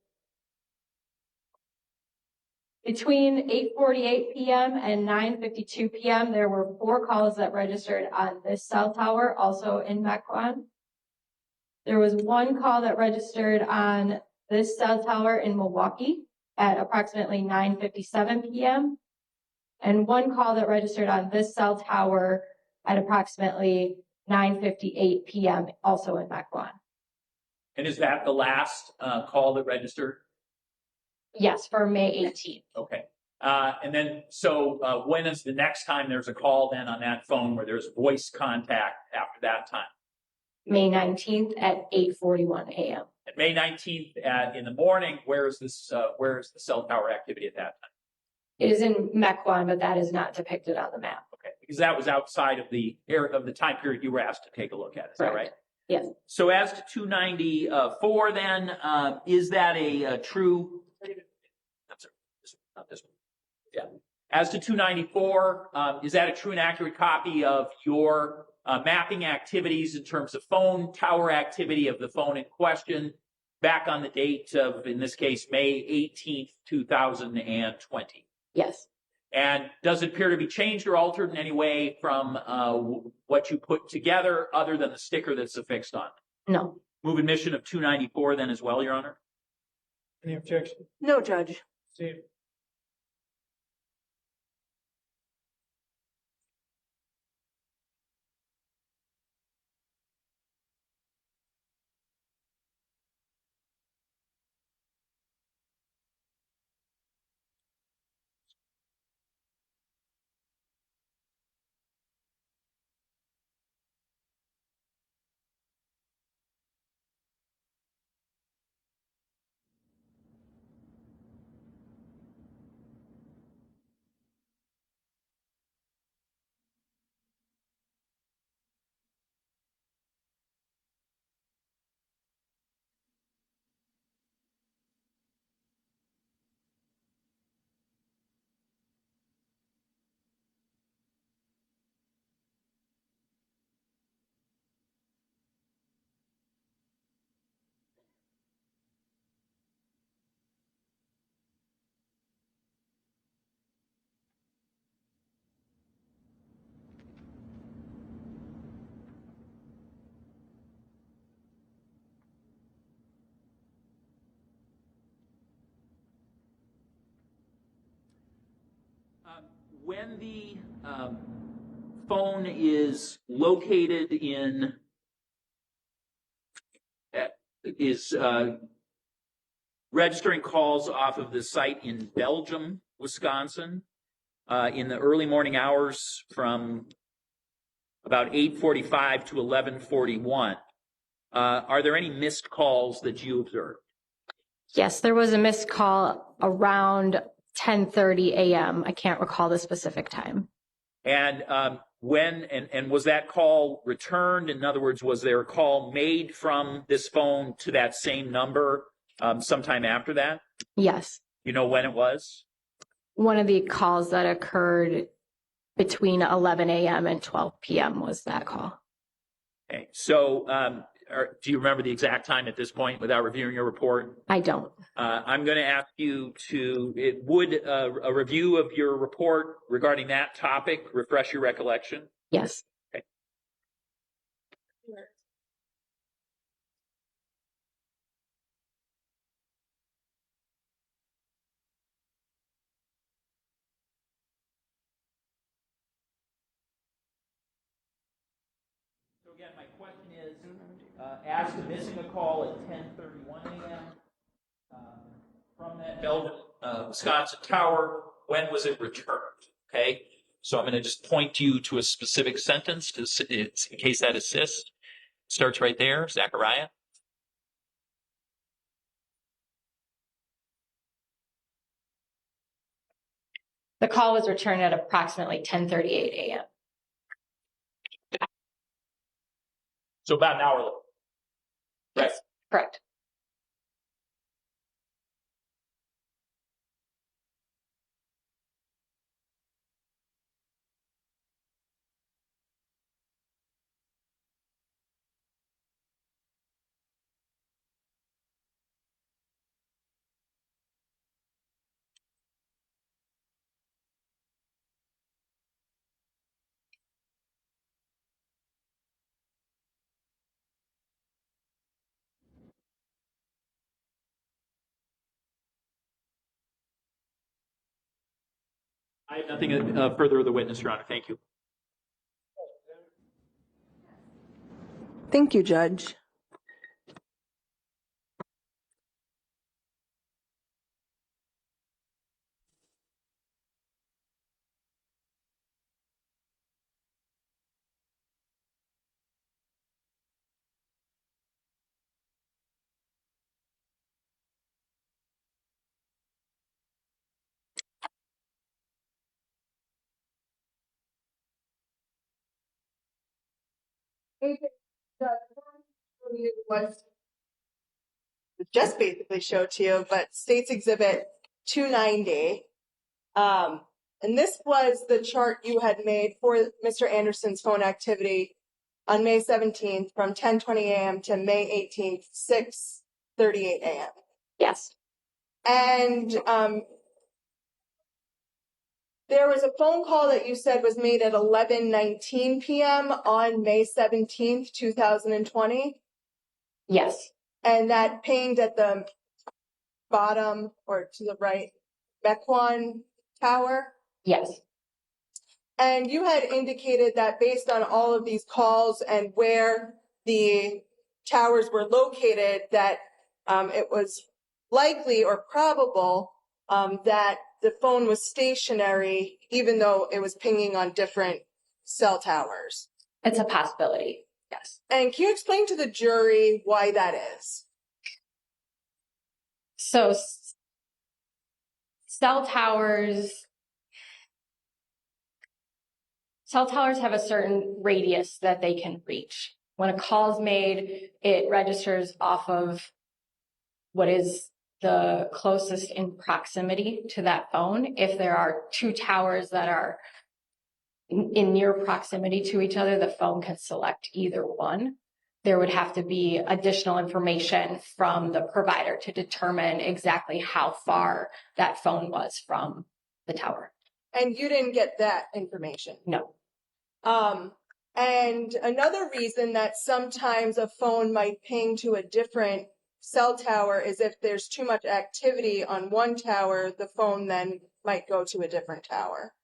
between 8:48 p.m. and 9:52 p.m., there were 4 calls that registered on this cell tower, also in Mequon. There was 1 call that registered on this cell tower in Milwaukee at approximately 9:57 p.m. and 1 call that registered on this cell tower at approximately 9:58 p.m., also in Mequon. And is that the last call that registered? Yes, for May 18th. Okay. And then, so when is the next time there's a call then on that phone where there's voice contact after that time? May 19th at 8:41 a.m. At May 19th in the morning, where is the cell tower activity at that time? It is in Mequon, but that is not depicted on the map. Okay, because that was outside of the time period you were asked to take a look at. Is that right? Yes. So as to 294, then is that a true? I'm sorry, not this one. Yeah. As to 294, is that a true and accurate copy of your mapping activities in terms of phone tower activity of the phone in question back on the date of, in this case, May 18th, 2020? Yes. And does it appear to be changed or altered in any way from what you put together other than the sticker that's affixed on it? No. Move admission of 294 then as well, Your Honor? Any objection? No, Judge. Steve? When the phone is located in, is registering calls off of the site in Belgium, Wisconsin, in the early morning hours from about 8:45 to 11:41, are there any missed calls that you observed? Yes, there was a missed call around 10:30 a.m. I can't recall the specific time. And when was that call returned? In other words, was there a call made from this phone to that same number sometime after that? Yes. You know when it was? One of the calls that occurred between 11 a.m. and 12 p.m. was that call. Okay. So do you remember the exact time at this point without reviewing your report? I don't. I'm going to ask you to, would a review of your report regarding that topic refresh your recollection? Yes. Okay. So again, my question is, as to missing a call at 10:31 a.m. From that Belgium, Wisconsin tower, when was it returned? Okay, so I'm going to just point you to a specific sentence in case that assists. Starts right there, Zachariah. The call was returned at approximately 10:38 a.m. So about an hour later. Right. Yes, correct. I have nothing further of the witness, Your Honor. Thank you. Thank you, Judge. What just basically showed to you, but States Exhibit 290. And this was the chart you had made for Mr. Anderson's phone activity on May 17th from 10:20 a.m. to May 18th, 6:38 a.m. Yes. And there was a phone call that you said was made at 11:19 p.m. on May 17th, 2020. Yes. And that pinged at the bottom or to the right, Mequon Tower. Yes. And you had indicated that based on all of these calls and where the towers were located, that it was likely or probable that the phone was stationary, even though it was pinging on different cell towers. It's a possibility. Yes. And can you explain to the jury why that is? So cell towers have a certain radius that they can reach. When a call is made, it registers off of what is the closest in proximity to that phone. If there are two towers that are in near proximity to each other, the phone can select either one. There would have to be additional information from the provider to determine exactly how far that phone was from the tower. And you didn't get that information? No. And another reason that sometimes a phone might ping to a different cell tower is if there's too much activity on one tower, the phone then might go to a different tower.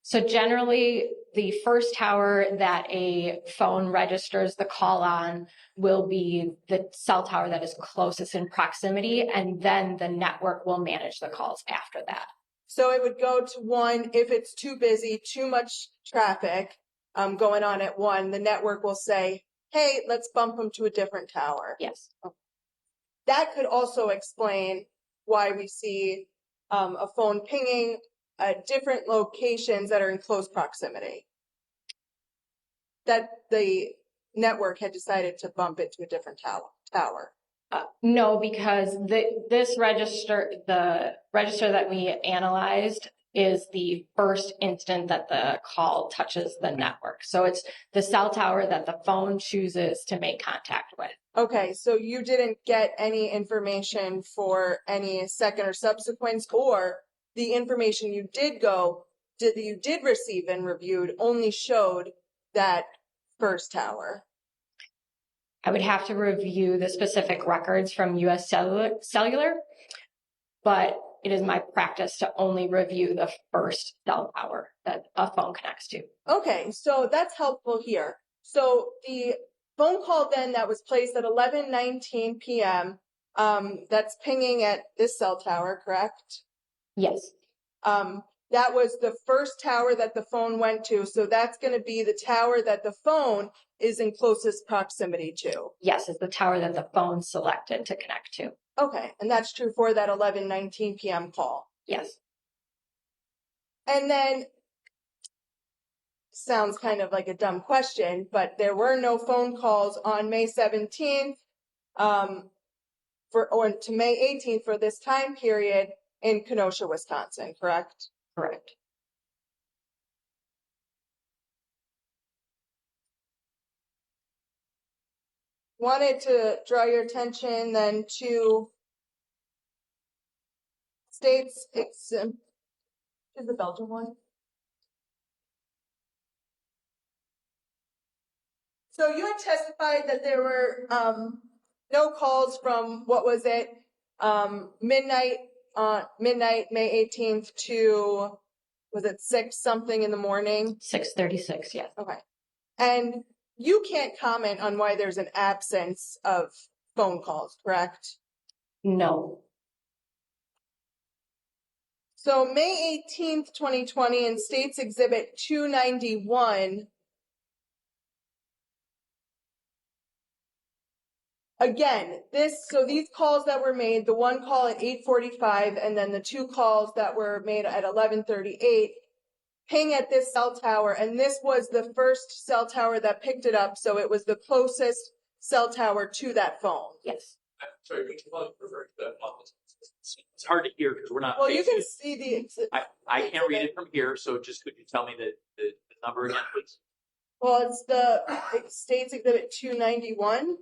So generally, the first tower that a phone registers the call on will be the cell tower that is closest in proximity, and then the network will manage the calls after that. So it would go to one, if it's too busy, too much traffic going on at one, the network will say, hey, let's bump them to a different tower. Yes. That could also explain why we see a phone pinging at different locations that are in close proximity. That the network had decided to bump it to a different tower. No, because this register, the register that we analyzed, is the first instant that the call touches the network. So it's the cell tower that the phone chooses to make contact with. Okay, so you didn't get any information for any second or subsequent, or the information you did receive and reviewed only showed that first tower? I would have to review the specific records from US Cellular, but it is my practice to only review the first cell tower that a phone connects to. Okay, so that's helpful here. So the phone call then that was placed at 11:19 p.m., that's pinging at this cell tower, correct? Yes. That was the first tower that the phone went to, so that's going to be the tower that the phone is in closest proximity to. Yes, it's the tower that the phone selected to connect to. Okay, and that's true for that 11:19 p.m. call. Yes. And then, sounds kind of like a dumb question, but there were no phone calls on May 17th or to May 18th for this time period in Kenosha, Wisconsin, correct? Correct. Wanted to draw your attention then to states, is the Belgian one? So you had testified that there were no calls from, what was it, midnight, May 18th to, was it 6 something in the morning? 6:36, yes. Okay. And you can't comment on why there's an absence of phone calls, correct? No. So May 18th, 2020 in States Exhibit 291, again, these calls that were made, the one call at 8:45 and then the two calls that were made at 11:38, ping at this cell tower, and this was the first cell tower that picked it up, so it was the closest cell tower to that phone. Yes. Sorry, which one referring to that one? It's hard to hear because we're not. Well, you facing can it. see the. I can't read it from here, so just could you tell me the number again, please? Well, it states exhibit 291.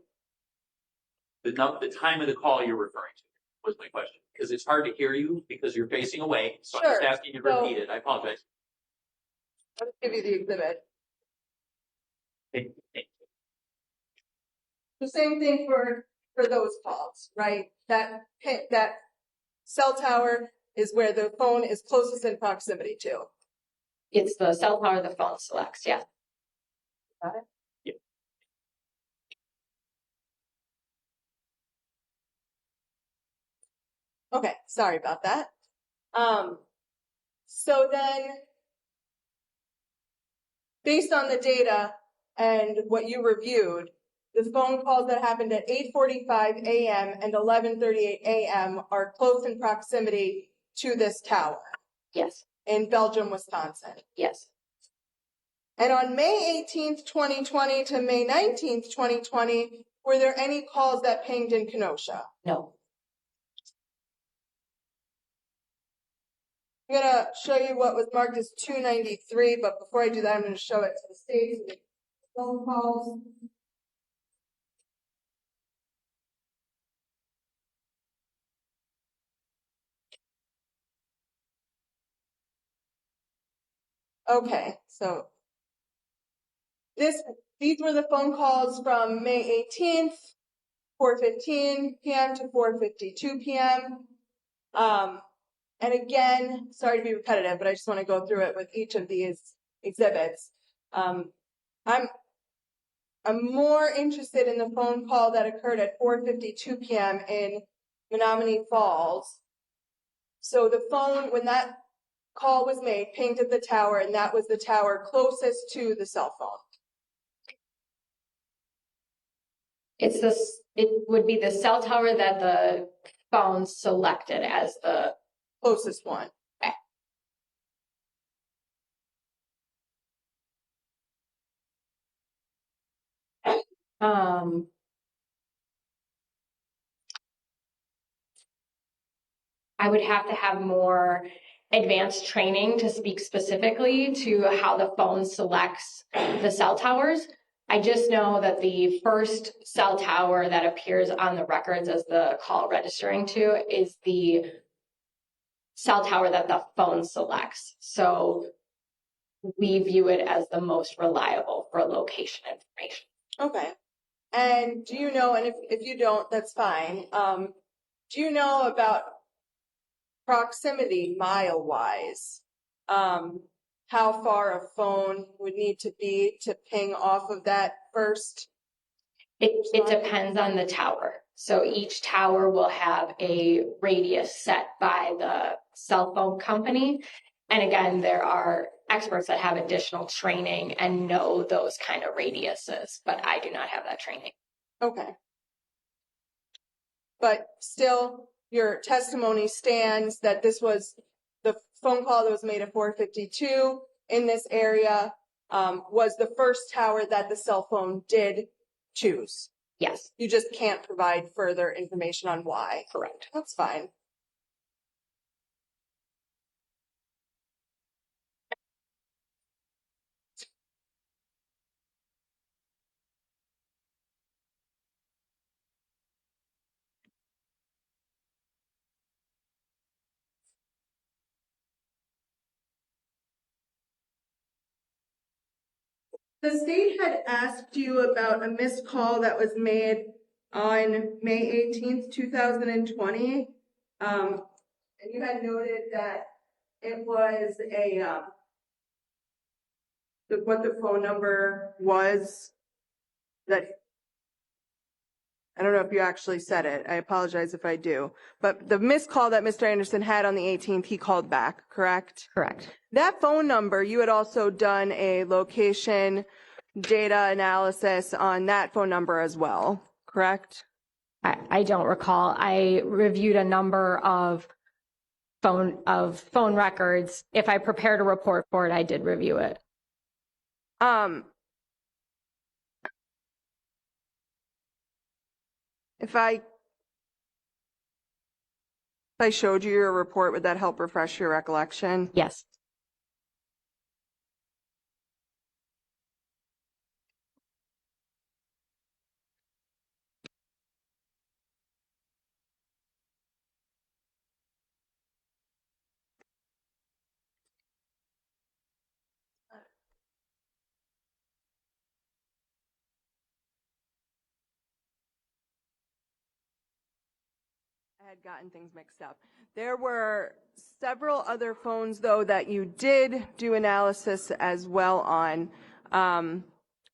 The time of the call you're referring to was my question, because it's hard to hear you because you're facing away. So I'm just Sure. asking you to repeat it. I apologize. I'll just give you the exhibit. Hey, The same thing for those calls, right? That cell tower is where the phone is closest in proximity to. It's the cell tower the phone selects, yeah. Got it? Yeah. Okay, sorry about that. So then, based on the data and what you reviewed, the phone calls that happened at 8:45 a.m. and 11:38 a.m. are close in proximity to this tower Yes, in Belgium, Wisconsin. yes. And on May 18th, 2020 to May 19th, 2020, were there any calls that pinged in Kenosha? No. I'm going to show you what was marked as 293, but before I do that, I'm going to show it to the states. Phone calls. Okay, so these were the phone calls from May 18th, 4:15 p.m. to 4:52 p.m. And again, sorry to be repetitive, but I just want to go through it with each of these exhibits. I'm more interested in the phone call that occurred at 4:52 p.m. in Menominee Falls. So the phone, when that call was made, pinged at the tower, and that was the tower closest to the cell phone. It would be the cell tower that the phone selected as the Closest one. Okay. I would have to have more advanced training to speak specifically to how the phone selects the cell towers. I just know that the first cell tower that appears on the records as the call registering to is the cell tower that the phone selects. So we view it as the most reliable for location information. Okay. And do you know, and if you don't, that's fine. Do you know about proximity mile-wise? How far a phone would need to be to ping off of that first? It depends on the tower. So each tower will have a radius set by the cell phone company. And again, there are experts that have additional training and know those kind of radiuses, but I do not have that training. Okay. But still, your testimony stands that this was the phone call that was made at 4:52 in this area, was the first tower that the cell phone did choose. Yes. You just can't provide further information on why. Correct. That's fine. The state had asked you about a missed call that was made on May 18th, 2020. And you had noted that it was what the phone number was that, I don't know if you actually said it. I apologize if I do. But the missed call that Mr. Anderson had on the 18th, he called back, correct? Correct. That phone number, you had also done a location data analysis on that phone number as well, correct? I don't recall. I reviewed a number of phone records. If I prepared a report for it, I did review it. If I showed you your report, would that help refresh your recollection? Yes. I had gotten things mixed up. There were several other phones, though, that you did do analysis as well on.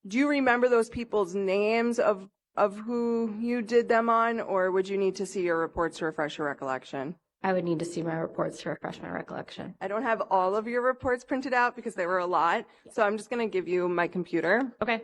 Do you remember those people's names of who you did them on, or would you need to see your reports to refresh your recollection? I would need to see my reports to refresh my recollection. I don't have all of your reports printed out because there were a lot, so I'm just going to give you my computer. Okay.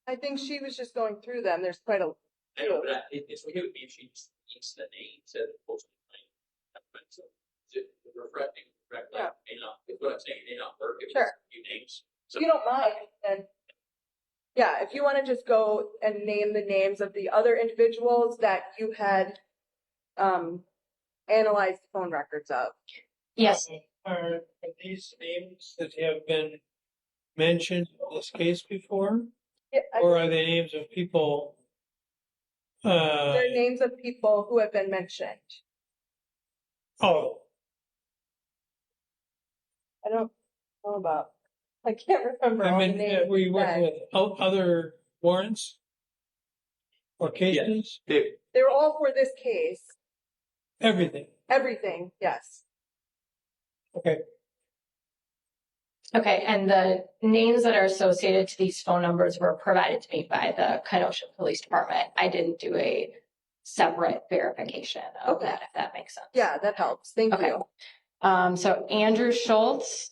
I think she was just going through them. There's quite a I know, but it's okay with me if she just eats the names as opposed to like, so reflecting, Yeah. may not, it's what I'm saying, it may not work if Sure. it's a few names. So If you don't mind, then yeah, if you want to just go and name the names of the other individuals that you had analyzed phone records of. Yes. Are these names that have been mentioned in this case before? Yeah, Or are they names of people? they're names of people who have been mentioned. Oh, I don't know about. I can't remember all I the mean, names. were you you working said. with other warrants? Or cases? They were all for this case. Everything. Everything, yes. Okay. Okay, and the names that are associated to these phone numbers were provided to me by the Kenosha Police Department. I didn't do a separate verification of that, if that makes sense. Yeah, that helps. Thank Okay. you. So Andrew Schultz,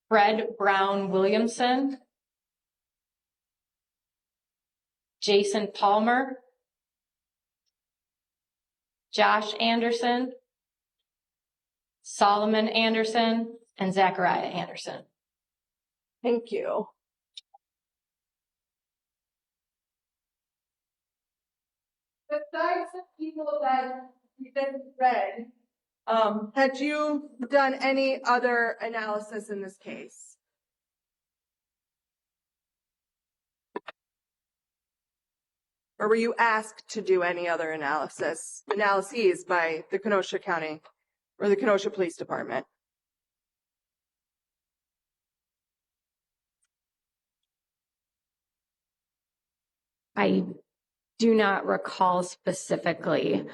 Fred Brown Williamson, Jason Palmer, Josh Anderson, Solomon Anderson, and Zachariah Anderson. Thank you. Besides the people that you just read, had you done any other analysis in this case? Or were you asked to do any other analyses by the Kenosha County or the Kenosha Police Department? I do not recall specifically.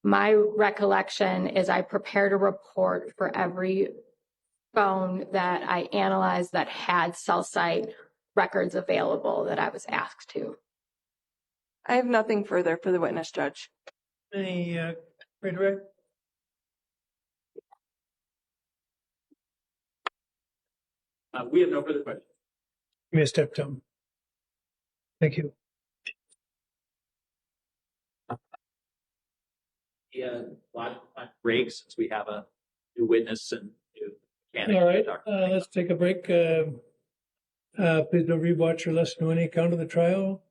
My recollection is I prepared a report for every phone that I analyzed that had cell site records available that I was asked to. I have nothing further for the witness, Judge. Any, redirect? we have no further questions. Give me a step, Tom. Thank you. a lot on break since we have a new witness and new mechanic. All right, let's take a break. Please don't rewatch or listen to any account of the trial.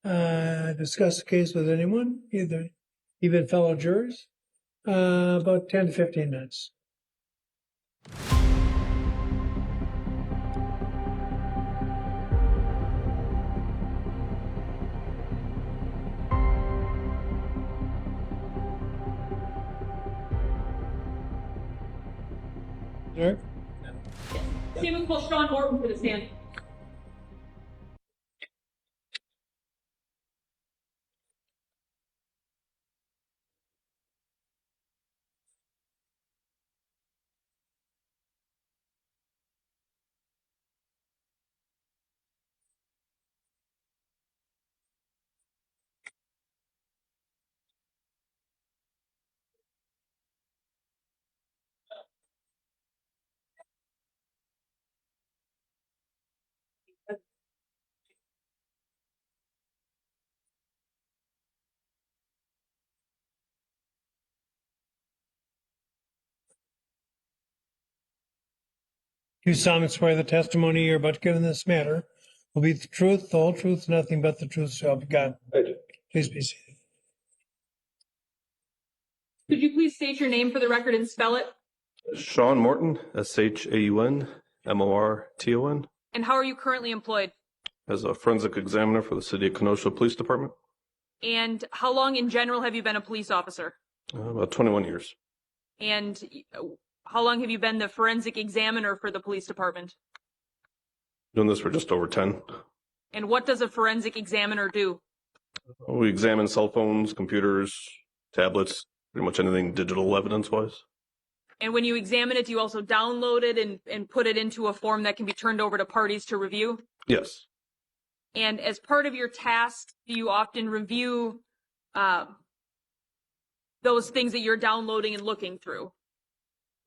Discuss the case with anyone, even fellow jurors. About 10 to 15 minutes. Sir? See, we call Sean Morton for the stand. You solemnly swear the testimony you're about to give in this matter will be the truth, the whole truth, nothing but the truth, so help you God. Please be seated. Could you please state your name for the record and spell it? Sean Morton, SHAUN MORTON, And how are you currently employed? as a forensic examiner for the City of Kenosha Police Department. And how long in general have you been a police officer? About 21 years. And how long have you been the forensic examiner for the police department? Doing this for just over 10. And what does a forensic examiner do? We examine cell phones, computers, tablets, pretty much anything digital evidence-wise. And when you examine it, do you also download it and put it into a form that can be turned over to parties to review? Yes. And as part of your task, do you often review those things that you're downloading and looking through?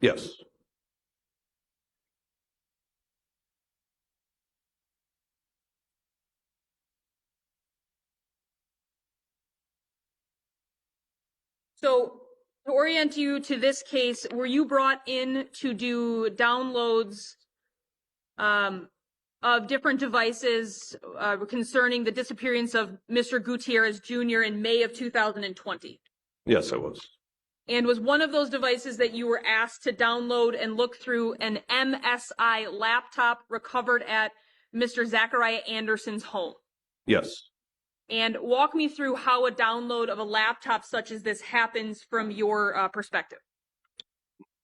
Yes. So to orient you to this case, were you brought in to do downloads of different devices concerning the disappearance of Mr. Gutierrez Jr. in May of 2020? Yes, I was. And was one of those devices that you were asked to download and look through an MSI laptop recovered at Mr. Zachariah Anderson's home? Yes. And walk me through how a download of a laptop such as this happens from your perspective.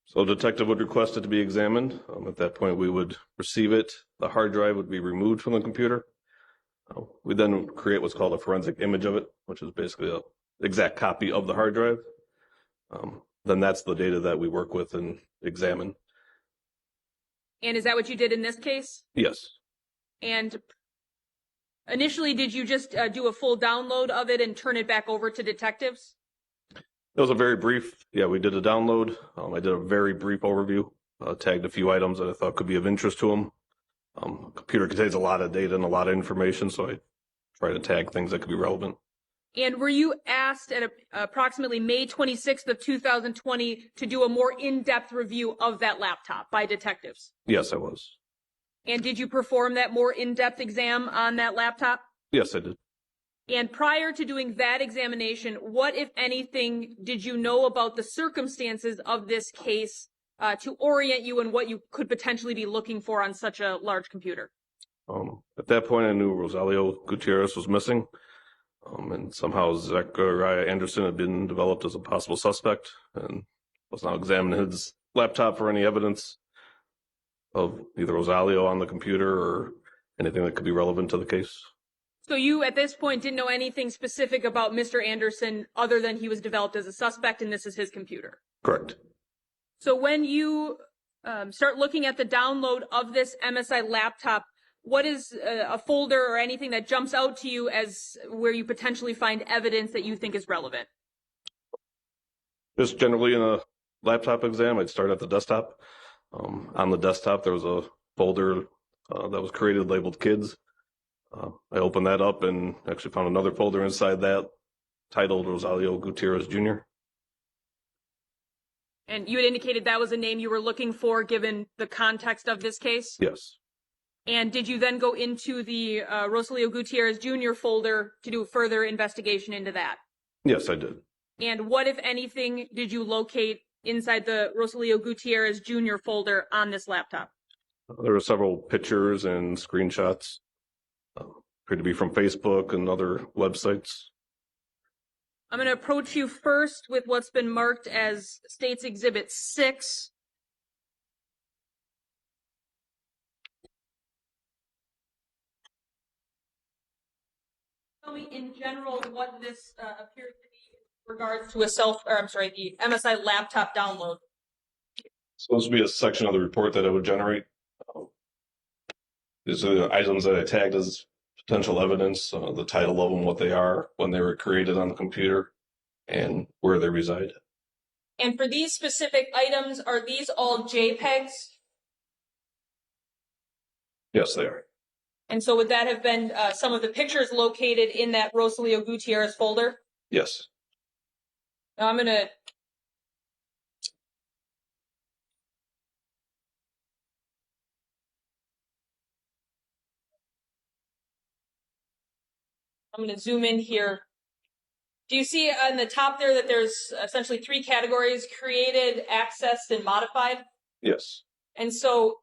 So a detective would request it to be examined. At that point, we would receive it. The hard drive would be removed from the computer. We then create what's called a forensic image of it, which is basically an exact copy of the hard drive. Then that's the data that we work with and examine. And is that what you did in this case? Yes. And initially, did you just do a full download of it and turn it back over to detectives? It was a very brief, we did a download. I did a very brief overview, tagged a few items that I thought could be of interest to them. Computer contains a lot of data and a lot of information, so I try to tag things that could be relevant. And were you asked at approximately May 26th of 2020 to do a more in-depth review of that laptop by detectives? Yes, I was. And did you perform that more in-depth exam on that laptop? Yes, I did. And prior to doing that examination, what, if anything, did you know about the circumstances of this case to orient you in what you could potentially be looking for on such a large computer? At that point, I knew Rosalio Gutierrez was missing, and somehow Zachariah Anderson had been developed as a possible suspect, and was now examining his laptop for any evidence of either Rosalio on the computer or anything that could be relevant to the case. So you, at this point, didn't know anything specific about Mr. Anderson other than he was developed as a suspect and this is his computer? Correct. So when you start looking at the download of this MSI laptop, what is a folder or anything that jumps out to you as where you potentially find evidence that you think is relevant? Just generally in a laptop exam, I'd start at the desktop. On the desktop, there was a folder that was created labeled Kids. I opened that up and actually found another folder inside that titled Rosalio Gutierrez Jr. And you had indicated that was a name you were looking for given the context of this case? Yes. And did you then go into the Rosalio Gutierrez Jr. folder to do further investigation into that? Yes, I did. And what, if anything, did you locate inside the Rosalio Gutierrez Jr. folder on this laptop? There were several pictures and screenshots. Appeared to be from Facebook and other websites. I'm going to approach you first with what's been marked as State's Exhibit 6. Tell me in general what this appears to be in regards to the MSI laptop download. Supposed to be a section of the report that I would generate. These are the items that I tagged as potential evidence, the title of them, what they are, when they were created on the computer, and where they reside. And for these specific items, are these all JPEGs? Yes, they are. And so would that have been some of the pictures located in that Rosalio Gutierrez folder? Yes. Now I'm going to zoom in here. Do you see on the top there that there's essentially 3 categories: created, accessed, and modified? Yes. And so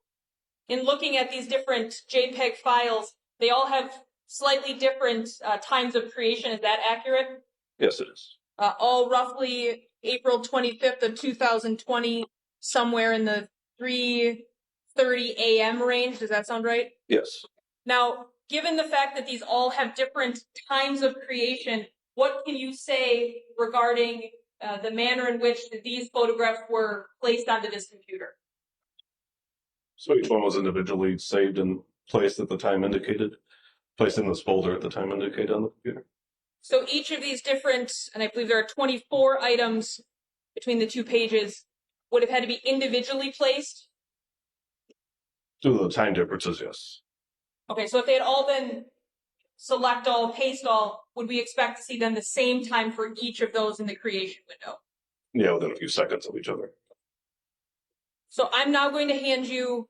in looking at these different JPEG files, they all have slightly different times of creation. Is that accurate? Yes, it is. All roughly April 25th of 2020, somewhere in the 3:30 a.m. range. Does that sound right? Yes. Now, given the fact that these all have different times of creation, what can you say regarding the manner in which these photographs were placed onto this computer? So each one was individually saved and placed at the time indicated, placed in this folder at the time indicated on the computer. So each of these different, and I believe there are 24 items between the 2 pages, would have had to be individually placed? Due to the time differences, yes. Okay, so if they had all been select all, paste all, would we expect to see then the same time for each of those in the creation window? Yeah, within a few seconds of each other. So I'm now going to hand you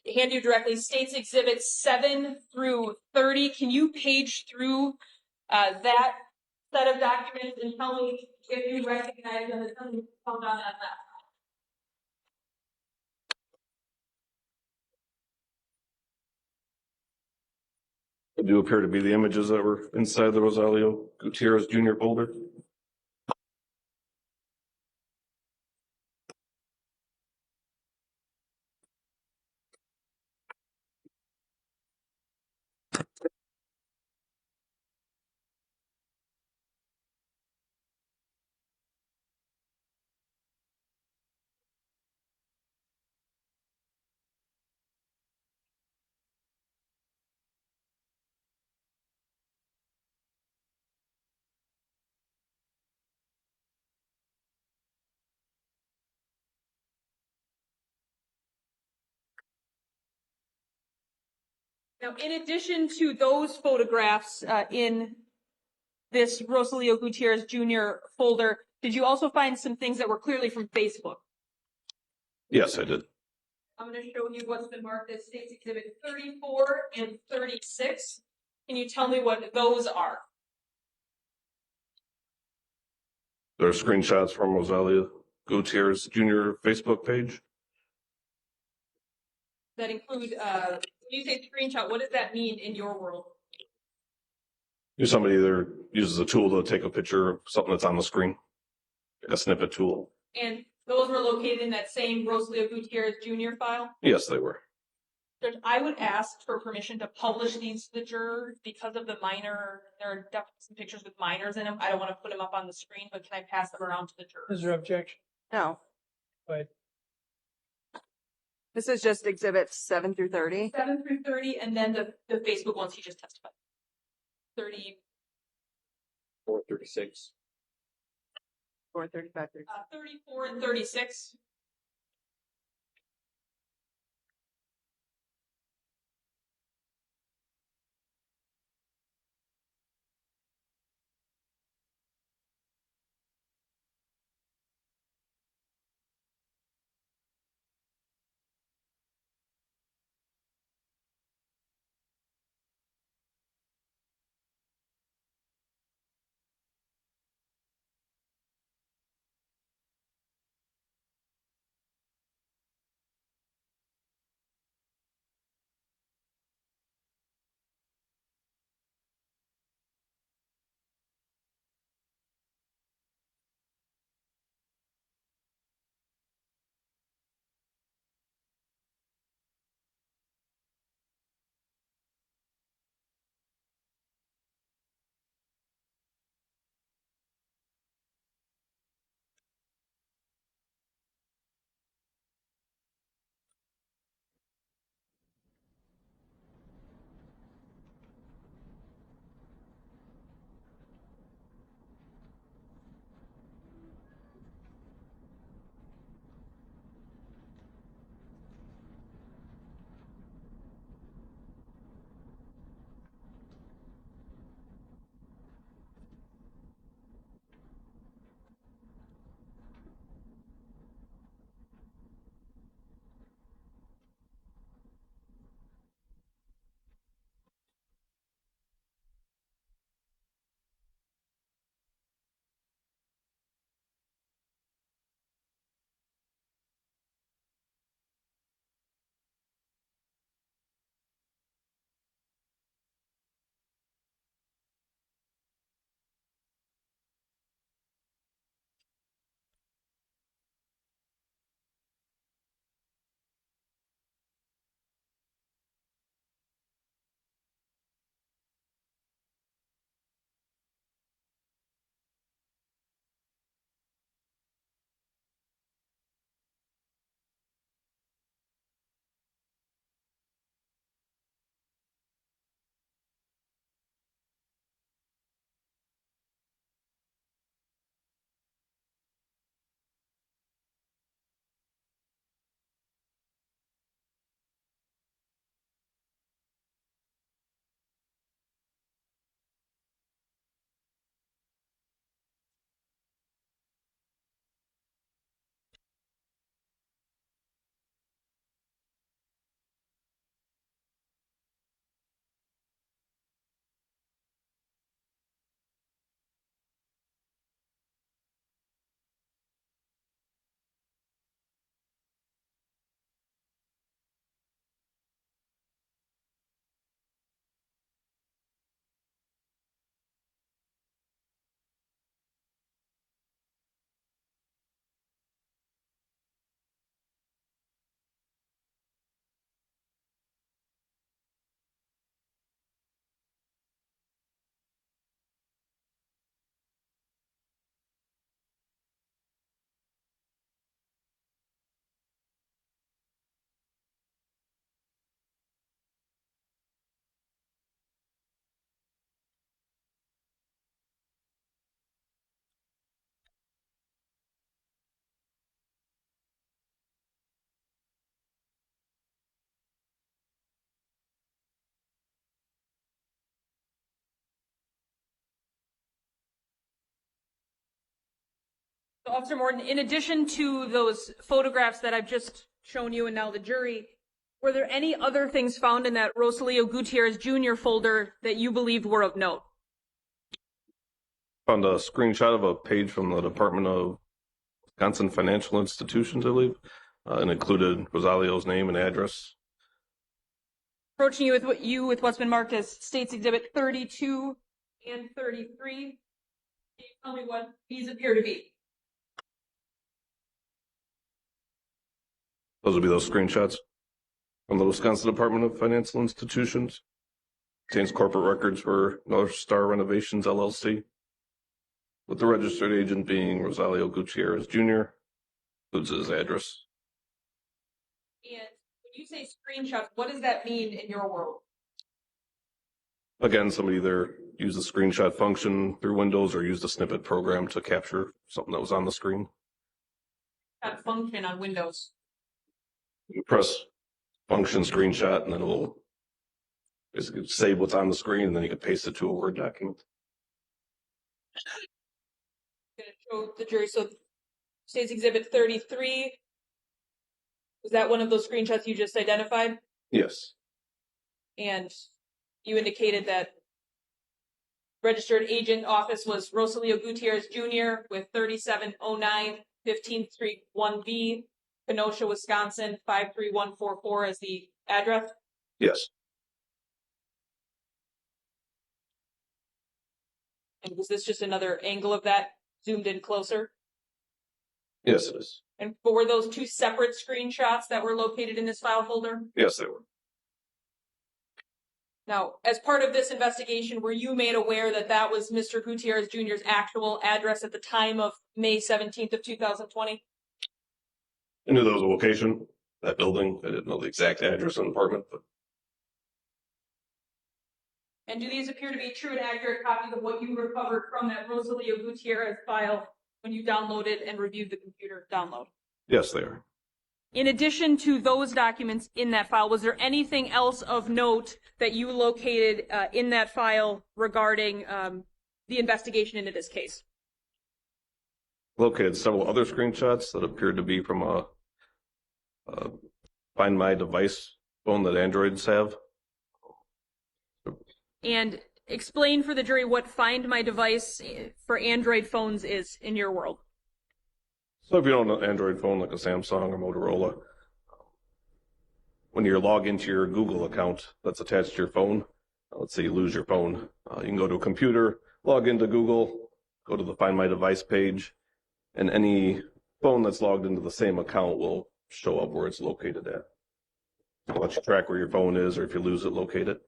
directly State's Exhibits 7 through 30. Can you page through that set of documents and tell me if you recognize them as something found on that laptop? They do appear to be the images that were inside the Rosalio Gutierrez Jr. folder. Now, in addition to those photographs in this Rosalio Gutierrez Jr. folder, did you also find some things that were clearly from Facebook? Yes, I did. I'm going to show you what's been marked as State's Exhibit 34 and 36. Can you tell me what those are? There are screenshots from Rosalio Gutierrez Jr. Facebook page. That include, when you say screenshot, what does that mean in your world? If somebody either uses a tool to take a picture of something that's on the screen, like a snippet tool. And those were located in that same Rosalio Gutierrez Jr. file? Yes, they were. Judge, I would ask for permission to publish these to the juror because of the minor. There are definitely some pictures with minors in them. I don't want to put them up on the screen, but can I pass them around to the juror? Is there objection? No. But This is just exhibits 7 through 30. 7 through 30, and then the Facebook ones he just testified. 34, 36. 4, 35, 36. 34 and 36. Officer Morton, in addition to those photographs that I've just shown you and now the jury, were there any other things found in that Rosalio Gutierrez Jr. folder that you believed were of note? Found a screenshot of a page from the Department of Wisconsin Financial Institutions, I believe, and included Rosalio's name and address. Approaching you with what's been marked as States Exhibit 32 and 33. Can you tell me what these appear to be? Those would be those screenshots from the Wisconsin Department of Financial Institutions. Contains corporate records for North Star Renovations LLC, with the registered agent being Rosalio Gutierrez Jr. Includes his address. And when you say screenshots, what does that mean in your world? Again, somebody either used the screenshot function through Windows or used the snippet program to capture something that was on the screen. That function on Windows. You press function screenshot and then it will basically save what's on the screen, and then you can paste it to a Word document. I'm going to show the jury. So States Exhibit 33, was that one of those screenshots you just identified? Yes. And you indicated that registered agent office was Rosalio Gutierrez Jr. with 3709 15th Street 1B, Kenosha, Wisconsin 53144 as the address? Yes. And was this just another angle of that zoomed in closer? Yes, it is. And were those two separate screenshots that were located in this file folder? Yes, they were. Now, as part of this investigation, were you made aware that that was Mr. Gutierrez Jr.'s actual address at the time of May 17th of 2020? I knew there was a location, that building. I didn't know the exact address and apartment, but And do these appear to be true and accurate copies of what you recovered from that Rosalio Gutierrez file when you downloaded and reviewed the computer download? yes, they are. In addition to those documents in that file, was there anything else of note that you located in that file regarding the investigation into this case? Located several other screenshots that appeared to be from a Find My Device phone that Androids have. And explain for the jury what Find My Device for Android phones is in your world. So if you own an Android phone like a Samsung or Motorola, when you log into your Google account that's attached to your phone, let's say you lose your phone, you can go to a computer, log into Google, go to the Find My Device page, and any phone that's logged into the same account will show up where it's located at. It'll let you track where your phone is, or if you lose it, locate it.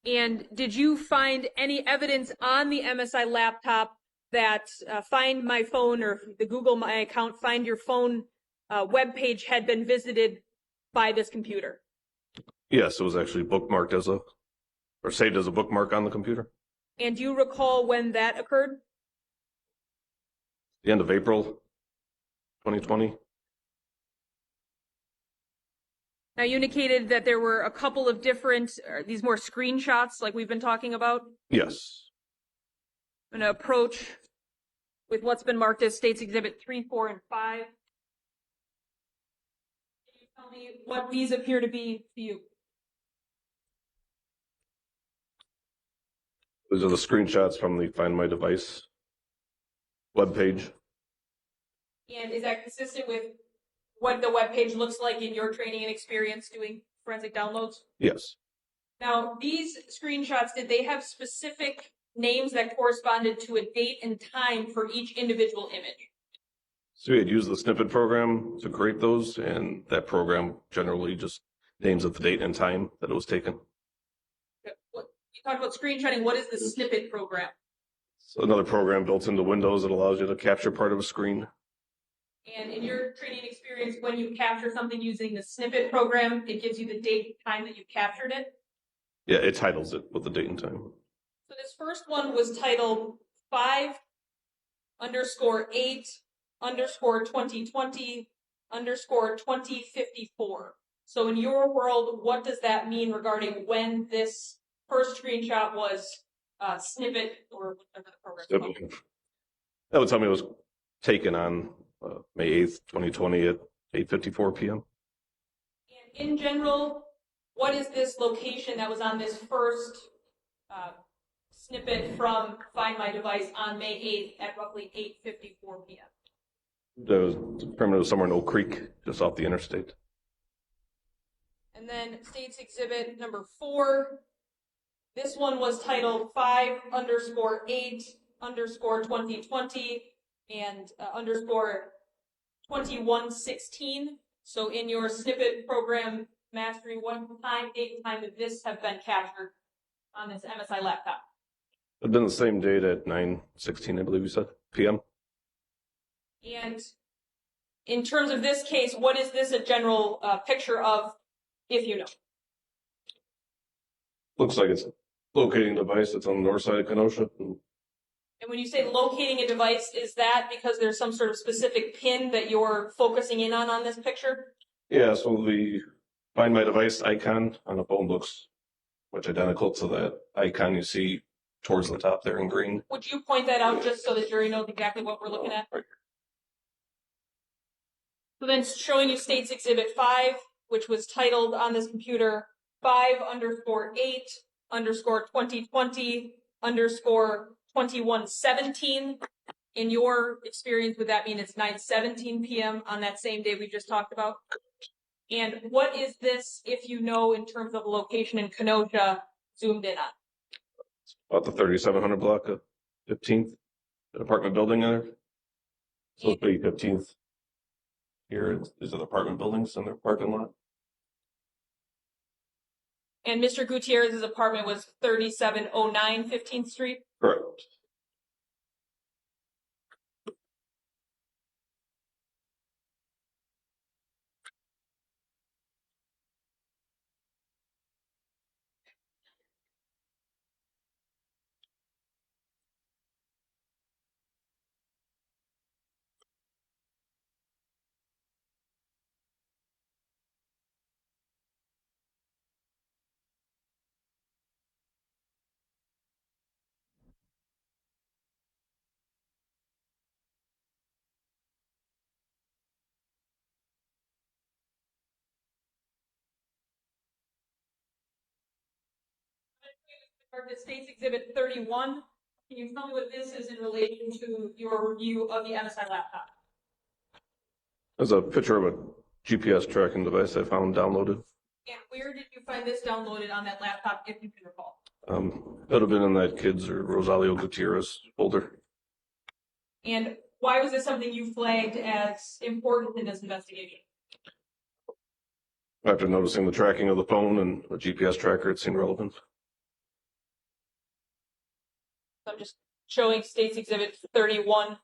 And did you find any evidence on the MSI laptop that Find My Phone or the Google My Account Find Your Phone webpage had been visited by this computer? Yes, it was actually bookmarked or saved as a bookmark on the computer. And do you recall when that occurred? The end of April 2020. Now, you indicated that there were a couple of different, these more screenshots like we've been talking about. Yes. I'm going to approach with what's been marked as States Exhibit 3, 4, and 5. Can you tell me what these appear to be to you? These are the screenshots from the Find My Device webpage. And is that consistent with what the webpage looks like in your training and experience doing forensic downloads? Yes. Now, these screenshots, did they have specific names that corresponded to a date and time for each individual image? So we had used the snippet program to create those, and that program generally just names it the date and time that it was taken. You talked about screenshotting. What is the snippet program? So another program built into Windows that allows you to capture part of a screen. And in your training experience, when you capture something using the snippet program, it gives you the date and time that you captured it? Yeah, it titles it with the date and time. So this first one was titled 5_8_2020_2054. So in your world, what does that mean regarding when this first screenshot was snippet or whatever the program is called? That would tell me it was taken on May 8th, 2020 at 8:54 p.m. And in general, what is this location that was on this first snippet from Find My Device on May 8th at roughly 8:54 p.m.? That was determined somewhere in Oak Creek, just off the interstate. And then State's Exhibit number 4. This one was titled 5_8_2020 and _2116. So in your snippet program mastery, what time, date, and time would this have been captured on this MSI laptop? It'd been the same date at 9:16, I believe you said, p.m. And in terms of this case, what is this a general picture of, if you know? Looks like it's locating a device that's on the north side of Kenosha. And when you say locating a device, is that because there's some sort of specific pin that you're focusing in on this picture? Yeah, so the Find My Device icon on the phone looks much identical to that icon you see towards the top there in green. Would you point that out just so the jury knows exactly what we're looking at? Right. So then showing you State's Exhibit 5, which was titled on this computer 5_8_2020_2117. In your experience, would that mean it's 9:17 p.m. on that same day we just talked about? And what is this, if you know, in terms of location in Kenosha, zoomed in on? About the 3700 block of 15th, an apartment building there. So it'd be 15th. Here, these are the apartment buildings in their parking lot. And Mr. Gutierrez's apartment was 3709 15th Street? Correct. To State's Exhibit 31. Can you tell me what this is in relation to your review of the MSI laptop? There's a picture of a GPS tracking device I found downloaded. And where did you find this downloaded on that laptop, if you can recall? It would have been in that kid's or Rosalio Gutierrez folder. And why was this something you flagged as important in this investigation? After noticing the tracking of the phone and the GPS tracker, it seemed relevant. I'm just showing State's Exhibit 31.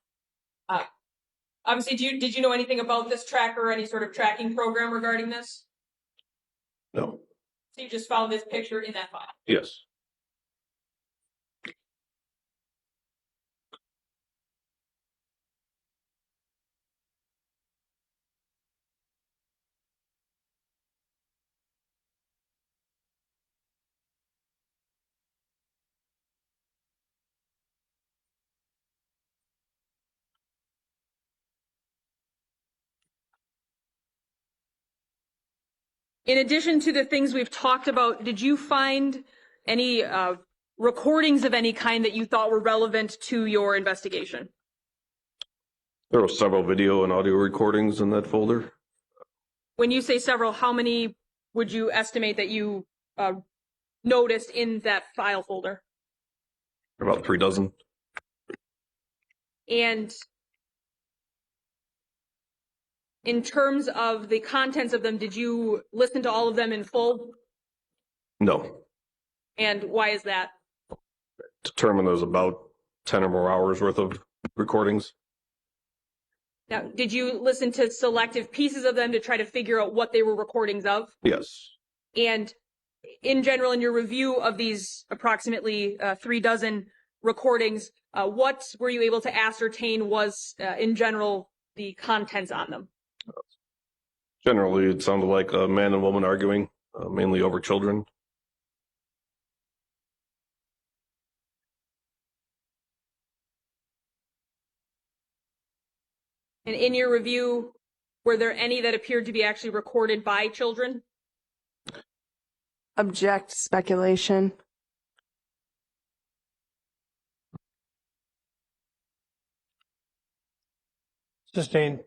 Obviously, did you know anything about this tracker or any sort of tracking program regarding this? No. So you just found this picture in that file? Yes. In addition to the things we've talked about, did you find any recordings of any kind that you thought were relevant to your investigation? There were several video and audio recordings in that folder. When you say several, how many would you estimate that you noticed in that file folder? About 3 dozen. And in terms of the contents of them, did you listen to all of them in full? No. And why is that? Determined there's about 10 or more hours worth of recordings. Now, did you listen to selective pieces of them to try to figure out what they were recordings of? Yes. And in general, in your review of these approximately 3 dozen recordings, what were you able to ascertain was, in general, the contents on them? Generally, it sounded like a man and woman arguing, mainly over children. And in your review, were there any that appeared to be actually recorded by children? Object speculation. Sustained.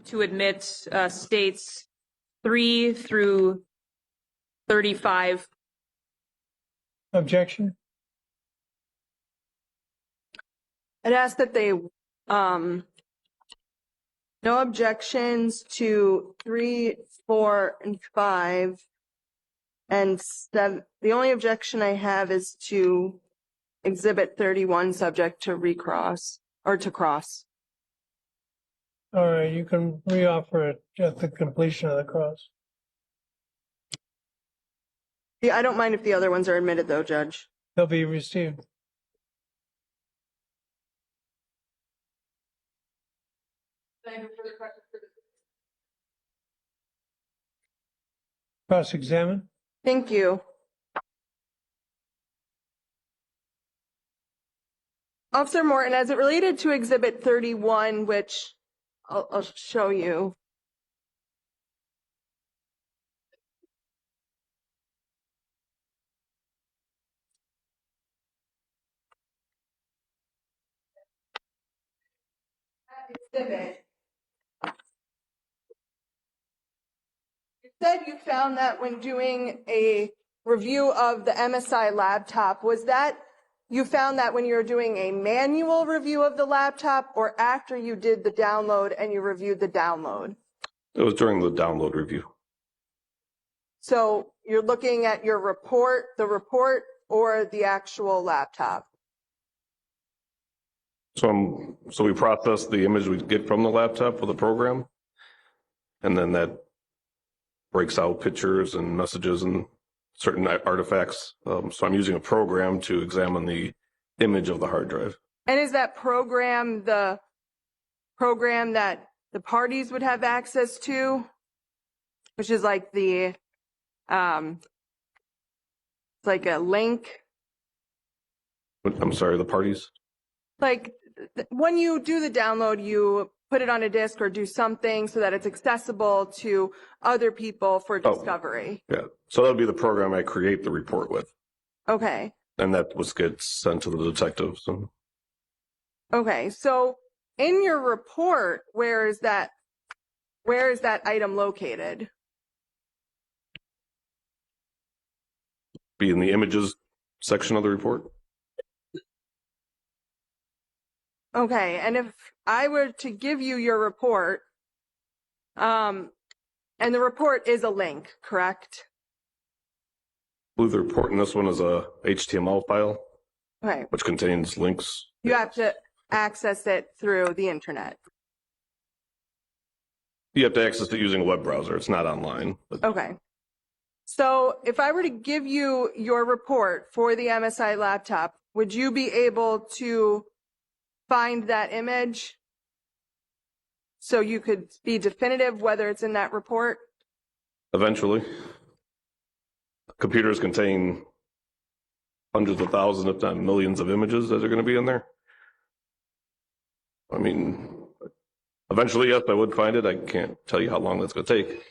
To admit states 3 through 35. Objection. I'd ask that they, no objections to 3, 4, and 5, and 7. The only objection I have is to Exhibit 31, subject to recross, or to cross. All right, you can reoffer it at the completion of the cross. Yeah, I don't mind if the other ones are admitted though, Judge. They'll be received. Cross-examine. Thank you. Officer Morton, as it related to Exhibit 31, which I'll show you. Exhibit. You said you found that when doing a review of the MSI laptop, was that you found that when you were doing a manual review of the laptop or after you did the download and you reviewed the download? It was during the download review. So you're looking at your report, the report, or the actual laptop? So we process the image we get from the laptop with a program, and then that breaks out pictures and messages and certain artifacts. So I'm using a program to examine the image of the hard drive. And is that program the program that the parties would have access to? Which is like the, it's like a link. I'm sorry, the parties? Like when you do the download, you put it on a disk or do something so that it's accessible to other people for discovery. Yeah, so that would be the program I create the report with. Okay. And that gets sent to the detectives. Okay, so in your report, where is that item located? Be in the images section of the report. Okay, and if I were to give you your report, and the report is a link, correct? I believe the report in this one is a HTML file, Okay, which contains links. you have to access it through the internet. You have to access it using a web browser. It's not online. But Okay. So if I were to give you your report for the MSI laptop, would you be able to find that image so you could be definitive whether it's in that report? eventually, computers contain hundreds of thousands, if not millions, of images that are going to be in there. I mean, eventually, yes, I would find it. I can't tell you how long that's going to take.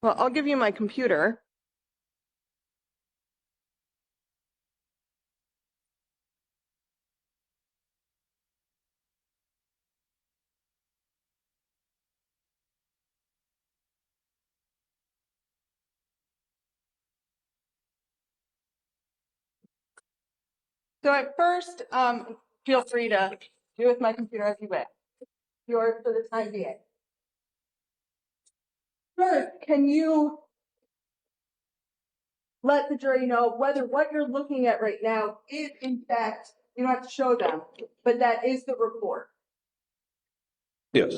Well, I'll give you my computer. So at first, feel free to do with my computer as you wish. Yours for the time being. First, can you let the jury know whether what you're looking at right now is in fact, you don't have to show them, but that is the report? Yes.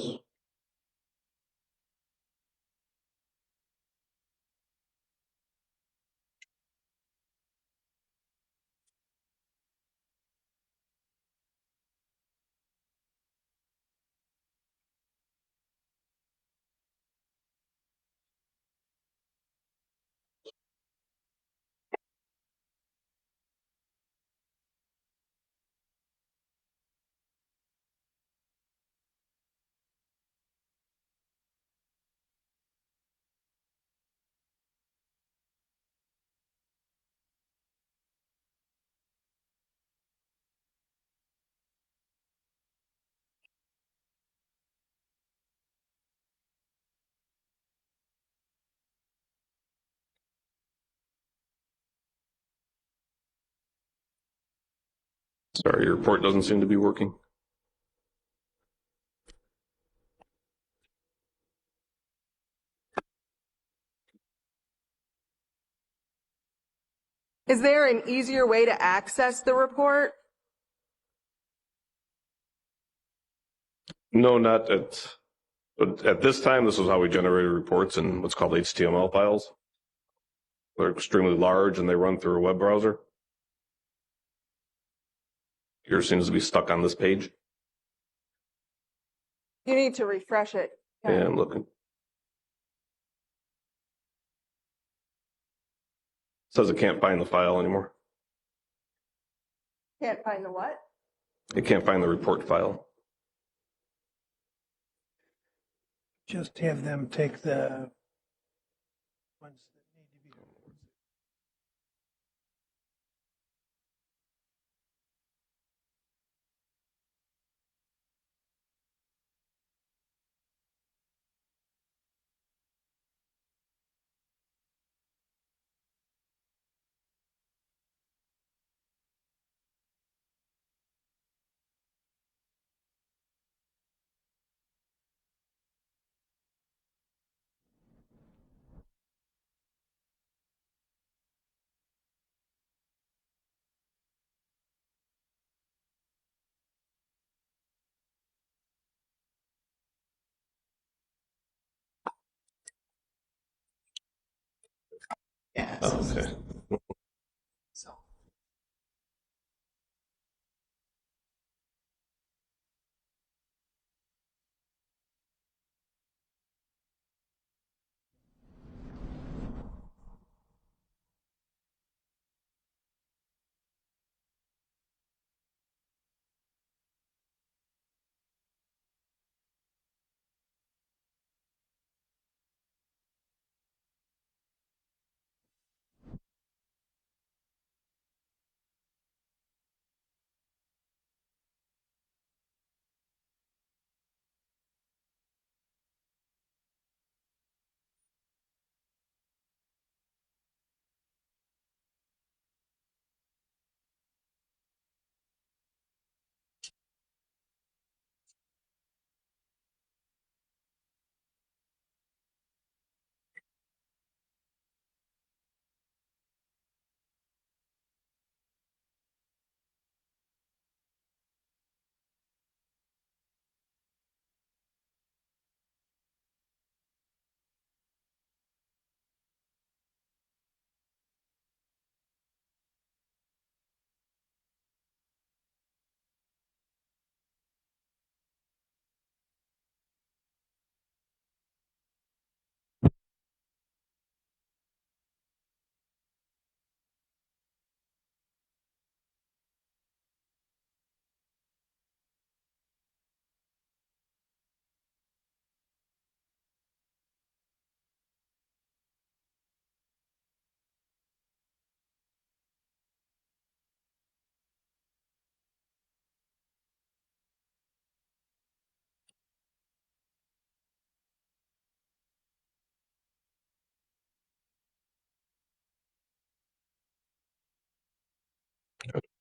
Sorry, your report doesn't seem to be working. Is there an easier way to access the report? No, not at this time. This is how we generated reports in what's called HTML files. They're extremely large and they run through a web browser. Yours seems to be stuck on this page. You need to refresh it. Yeah, I'm looking. It says it can't find the file anymore. Can't find the what? It can't find the report file. Just have them take the ones that need to be. Yes. Oh, okay.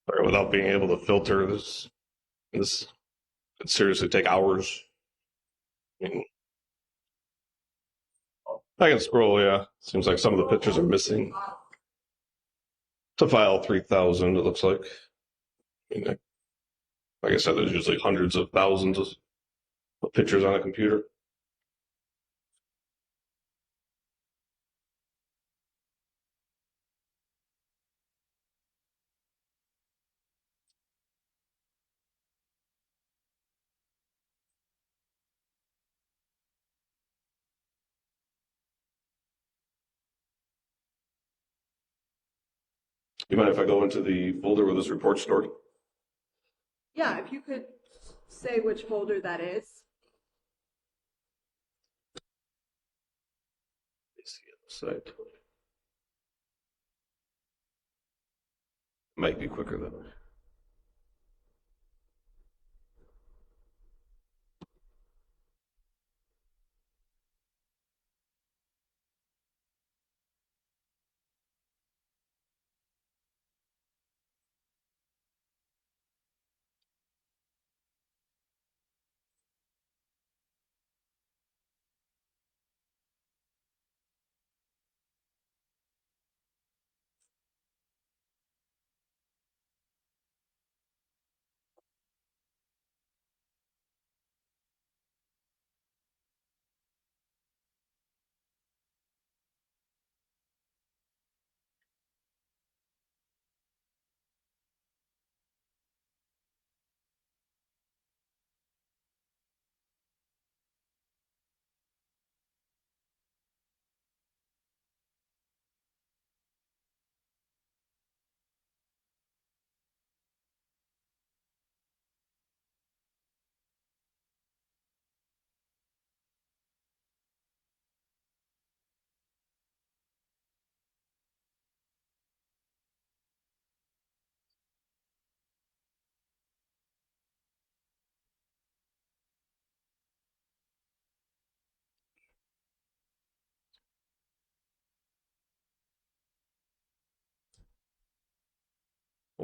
or without being able to filter this could seriously take hours. I mean, I can scroll, yeah. Seems like some of the pictures are missing. To file 3,000, it looks like. I mean, like I said, there's usually hundreds of thousands of pictures on a computer. You mind if I go into the folder where this report's stored? Yeah, if you could say which folder that is. Let's see on the site. Might be quicker than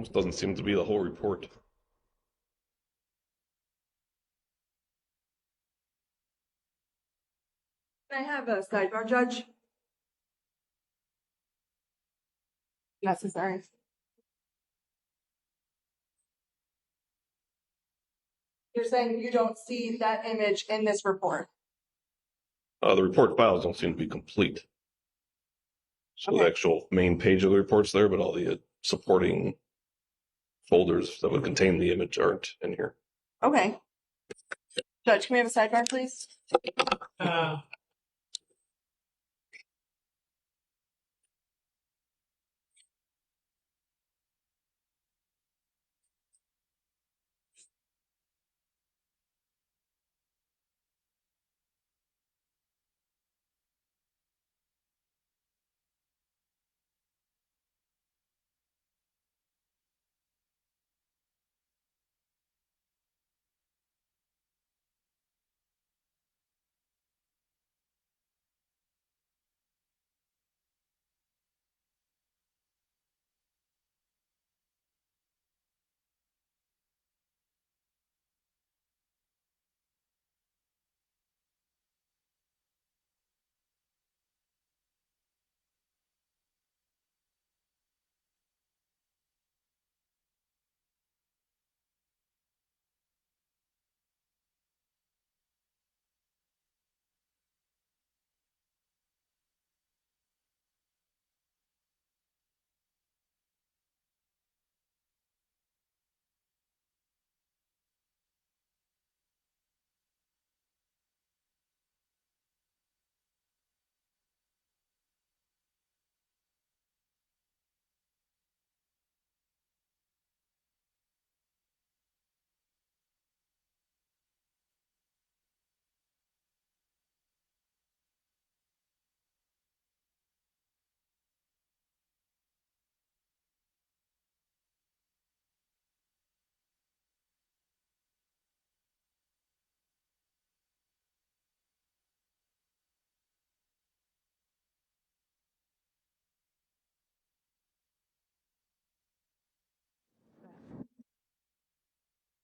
almost doesn't seem to be the whole report. Can I have a sidebar, Judge? Necessary. You're saying you don't see that image in this report? The report files don't seem to be complete. So the actual main page of the report's there, but all the supporting folders that would contain the image aren't in here. Okay. Judge, can we have a sidebar, please?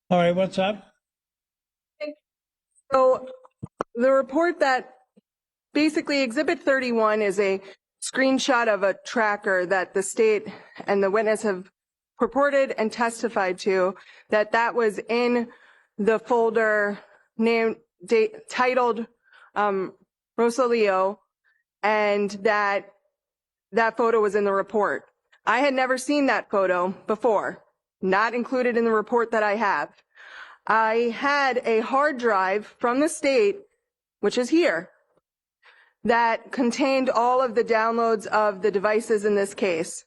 All right, what's up? So the report that basically Exhibit 31 is a screenshot of a tracker that the state and the witness have purported and testified to that was in the folder titled Rosalio, and that photo was in the report. I had never seen that photo before, not included in the report that I have. I had a hard drive from the state, which is here, that contained all of the downloads of the devices in this case.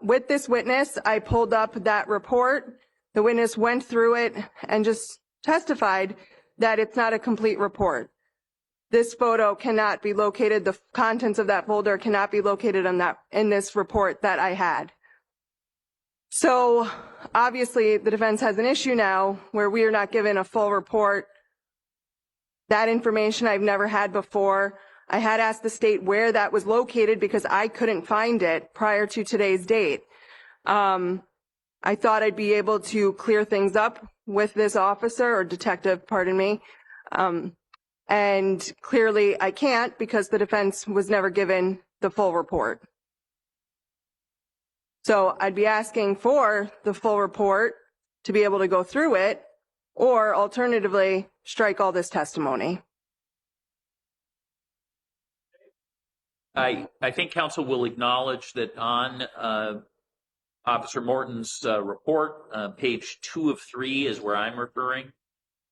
With this witness, I pulled up that report. The witness went through it and just testified that it's not a complete report. This photo cannot be located, the contents of that folder cannot be located in this report that I had. So obviously the defense has an issue now where we are not given a full report. That information I've never had before. I had asked the state where that was located because I couldn't find it prior to today's date. I thought I'd be able to clear things up with this officer or detective, pardon me. And clearly I can't because the defense was never given the full report. So I'd be asking for the full report to be able to go through it, or alternatively, strike all this testimony. I think counsel will acknowledge that on Officer Morton's report, page 2 of 3 is where I'm referring.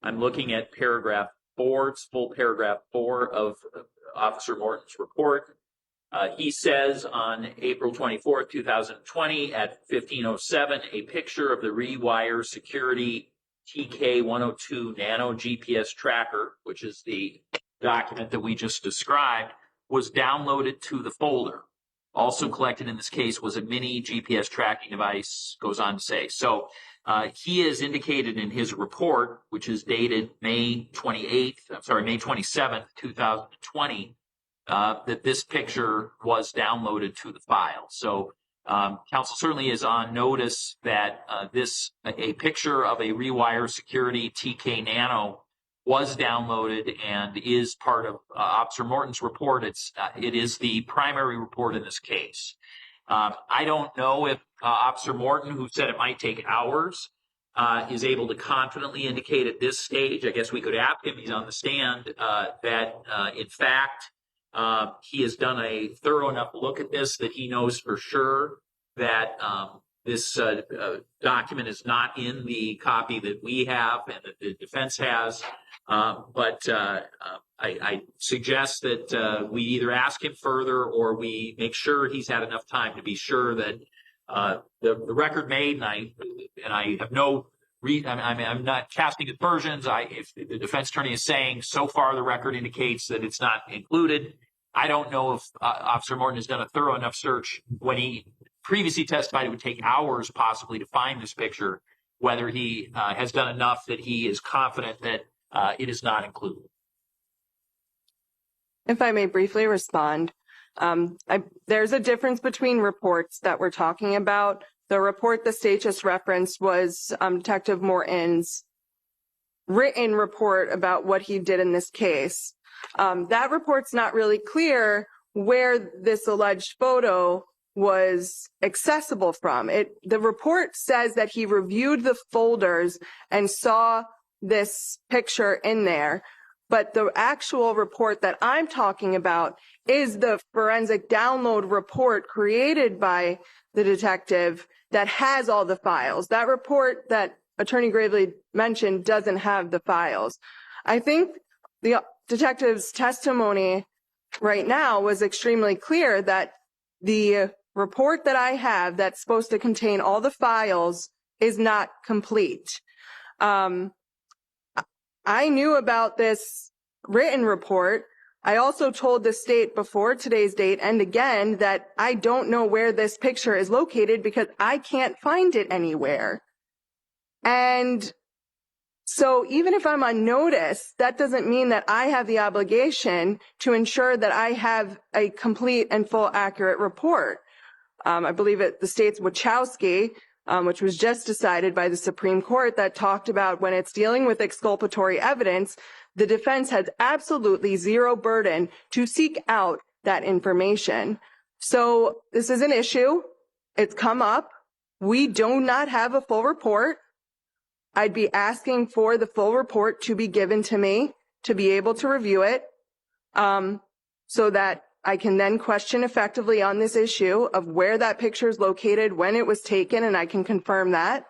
I'm looking at paragraph 4, it's full paragraph 4 of Officer Morton's report. He says on April 24th, 2020 at 15:07, a picture of the Rewire Security TK102 Nano GPS tracker, which is the document that we just described, was downloaded to the folder. Also collected in this case was a mini GPS tracking device, goes on to say. So he has indicated in his report, which is dated May 27th, 2020, that this picture was downloaded to the file. So counsel certainly is on notice that a picture of a Rewire Security TK Nano was downloaded and is part of Officer Morton's report. It is the primary report in this case. I don't know if Officer Morton, who said it might take hours, is able to confidently indicate at this stage, I guess we could ask him, he's on the stand, that in fact, he has done a thorough enough look at this that he knows for sure that this document is not in the copy that we have and that the defense has. But I suggest that we either ask him further or we make sure he's had enough time to be sure that the record made, and I have no I'm not casting aspersions. If the defense attorney is saying so far the record indicates that it's not included, I don't know if Officer Morton has done a thorough enough search when he previously testified it would take hours possibly to find this picture, whether he has done enough that he is confident that it is not included. If I may briefly respond, there's a difference between reports that we're talking about. The report the state just referenced was Detective Morton's written report about what he did in this case. That report's not really clear where this alleged photo was accessible from. The report says that he reviewed the folders and saw this picture in there, but the actual report that I'm talking about is the forensic download report created by the detective that has all the files. That report that Attorney Gravely mentioned doesn't have the files. I think the detective's testimony right now was extremely clear that the report that I have that's supposed to contain all the files is not complete. I knew about this written report. I also told the state before today's date and again that I don't know where this picture is located because I can't find it anywhere. And so even if I'm on notice, that doesn't mean that I have the obligation to ensure that I have a complete and full accurate report. I believe the state's Wachowski which was just decided by the Supreme Court, that talked about when it's dealing with exculpatory evidence, the defense has absolutely zero burden to seek out that information. So this is an issue. It's come up. We do not have a full report. I'd be asking for the full report to be given to me to be able to review it, so that I can then question effectively on this issue of where that picture is located, when it was taken, and I can confirm that,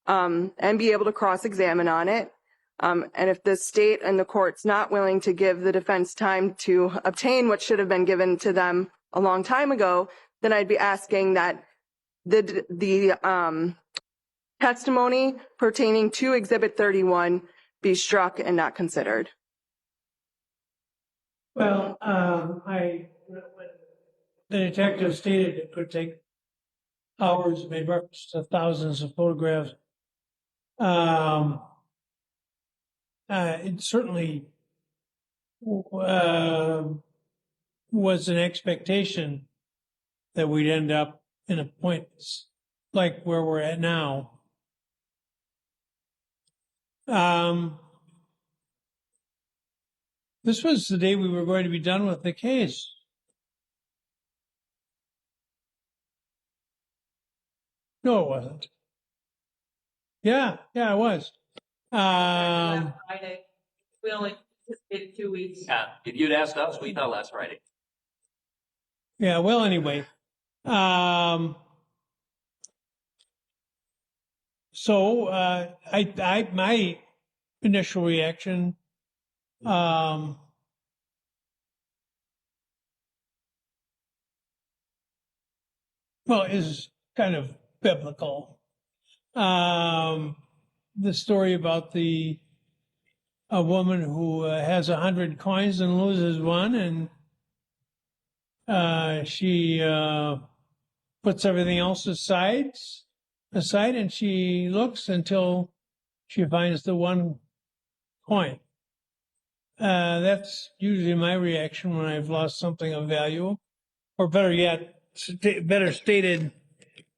and be able to cross-examine on it. And if the state and the court's not willing to give the defense time to obtain what should have been given to them a long time ago, then I'd be asking that the testimony pertaining to Exhibit 31 be struck and not considered. Well, when the detective stated it could take hours, made reference to thousands of photographs. It certainly was an expectation that we'd end up in a point like where we're at now. This was the day we were going to be done with the case. No, it wasn't. Yeah, it was. Friday. We only anticipated 2 weeks. Yeah, if you'd asked us, we thought last Friday. Yeah, well, anyway. So, my initial reaction, well, is kind of biblical. The story about a woman who has 100 coins and loses one, and she puts everything else aside, and she looks until she finds the one coin. That's usually my reaction when I've lost something of value, or better yet, better stated,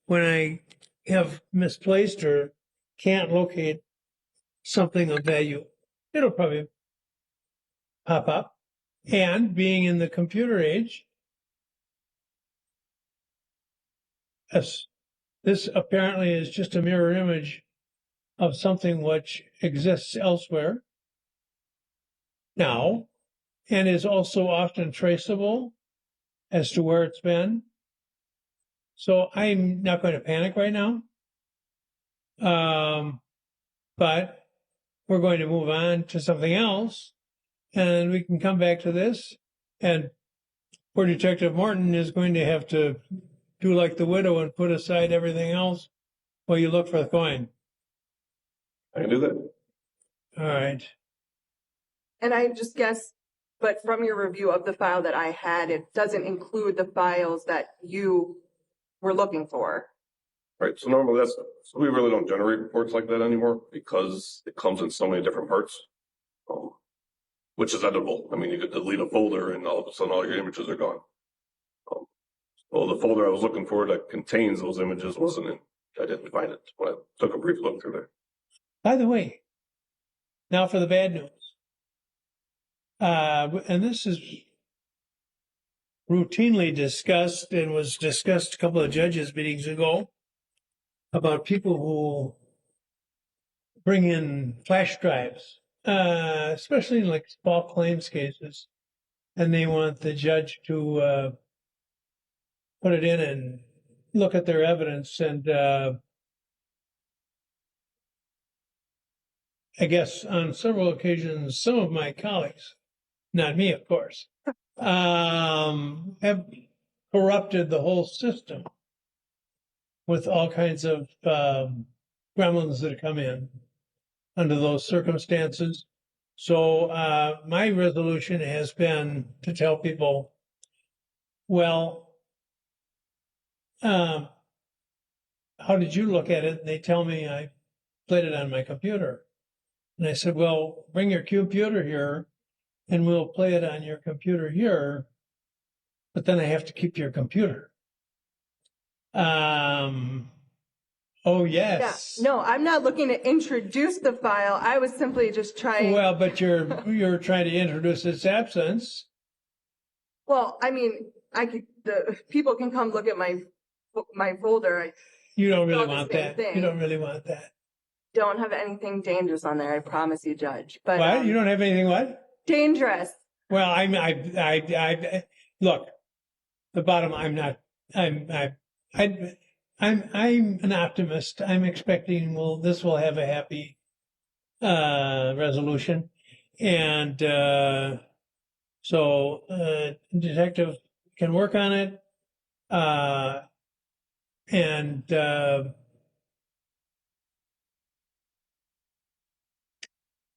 when I have misplaced or can't locate something of value. It'll probably pop up. And being in the computer age, this apparently is just a mirror image of something which exists elsewhere now, and is also often traceable as to where it's been. So I'm not going to panic right now. But we're going to move on to something else, and we can come back to this. And poor Detective Morton is going to have to do like the widow and put aside everything else while you look for the coin. I can do that. All right. And I just guess, but from your review of the file that I had, it doesn't include the files that you were looking for. Right, so normally so we really don't generate reports like that anymore because it comes in so many different parts, which is edible. I mean, you could delete a folder and all of a sudden all your images are gone. Well, the folder I was looking for that contains those images wasn't in. I didn't find it when I took a brief look through there. By the way, now for the bad news. And this is routinely discussed and was discussed a couple of judges' meetings ago, about people who bring in flash drives, especially in like small claims cases, and they want the judge to put it in and look at their evidence. And I guess on several occasions, some of my colleagues, not me, of course, have corrupted the whole system with all kinds of gremlins that come in under those circumstances. So my resolution has been to tell people, well, how did you look at it? And they tell me I played it on my computer. And I said, well, bring your computer here and we'll play it on your computer here. But then I have to keep your computer. Oh, Yeah, yes. no, I'm not looking to introduce the file. I was simply just trying. Well, but you're trying to introduce its absence. Well, I mean, the people can come look at my folder. You don't It's really all the want same that. thing. You don't really want that. Don't have anything dangerous on there. I promise you, Judge. But What? You don't have anything what? dangerous. Well, I look, the bottom, I'm an optimist. I'm expecting, this will have a happy, resolution. And, so, detective can work on it. And,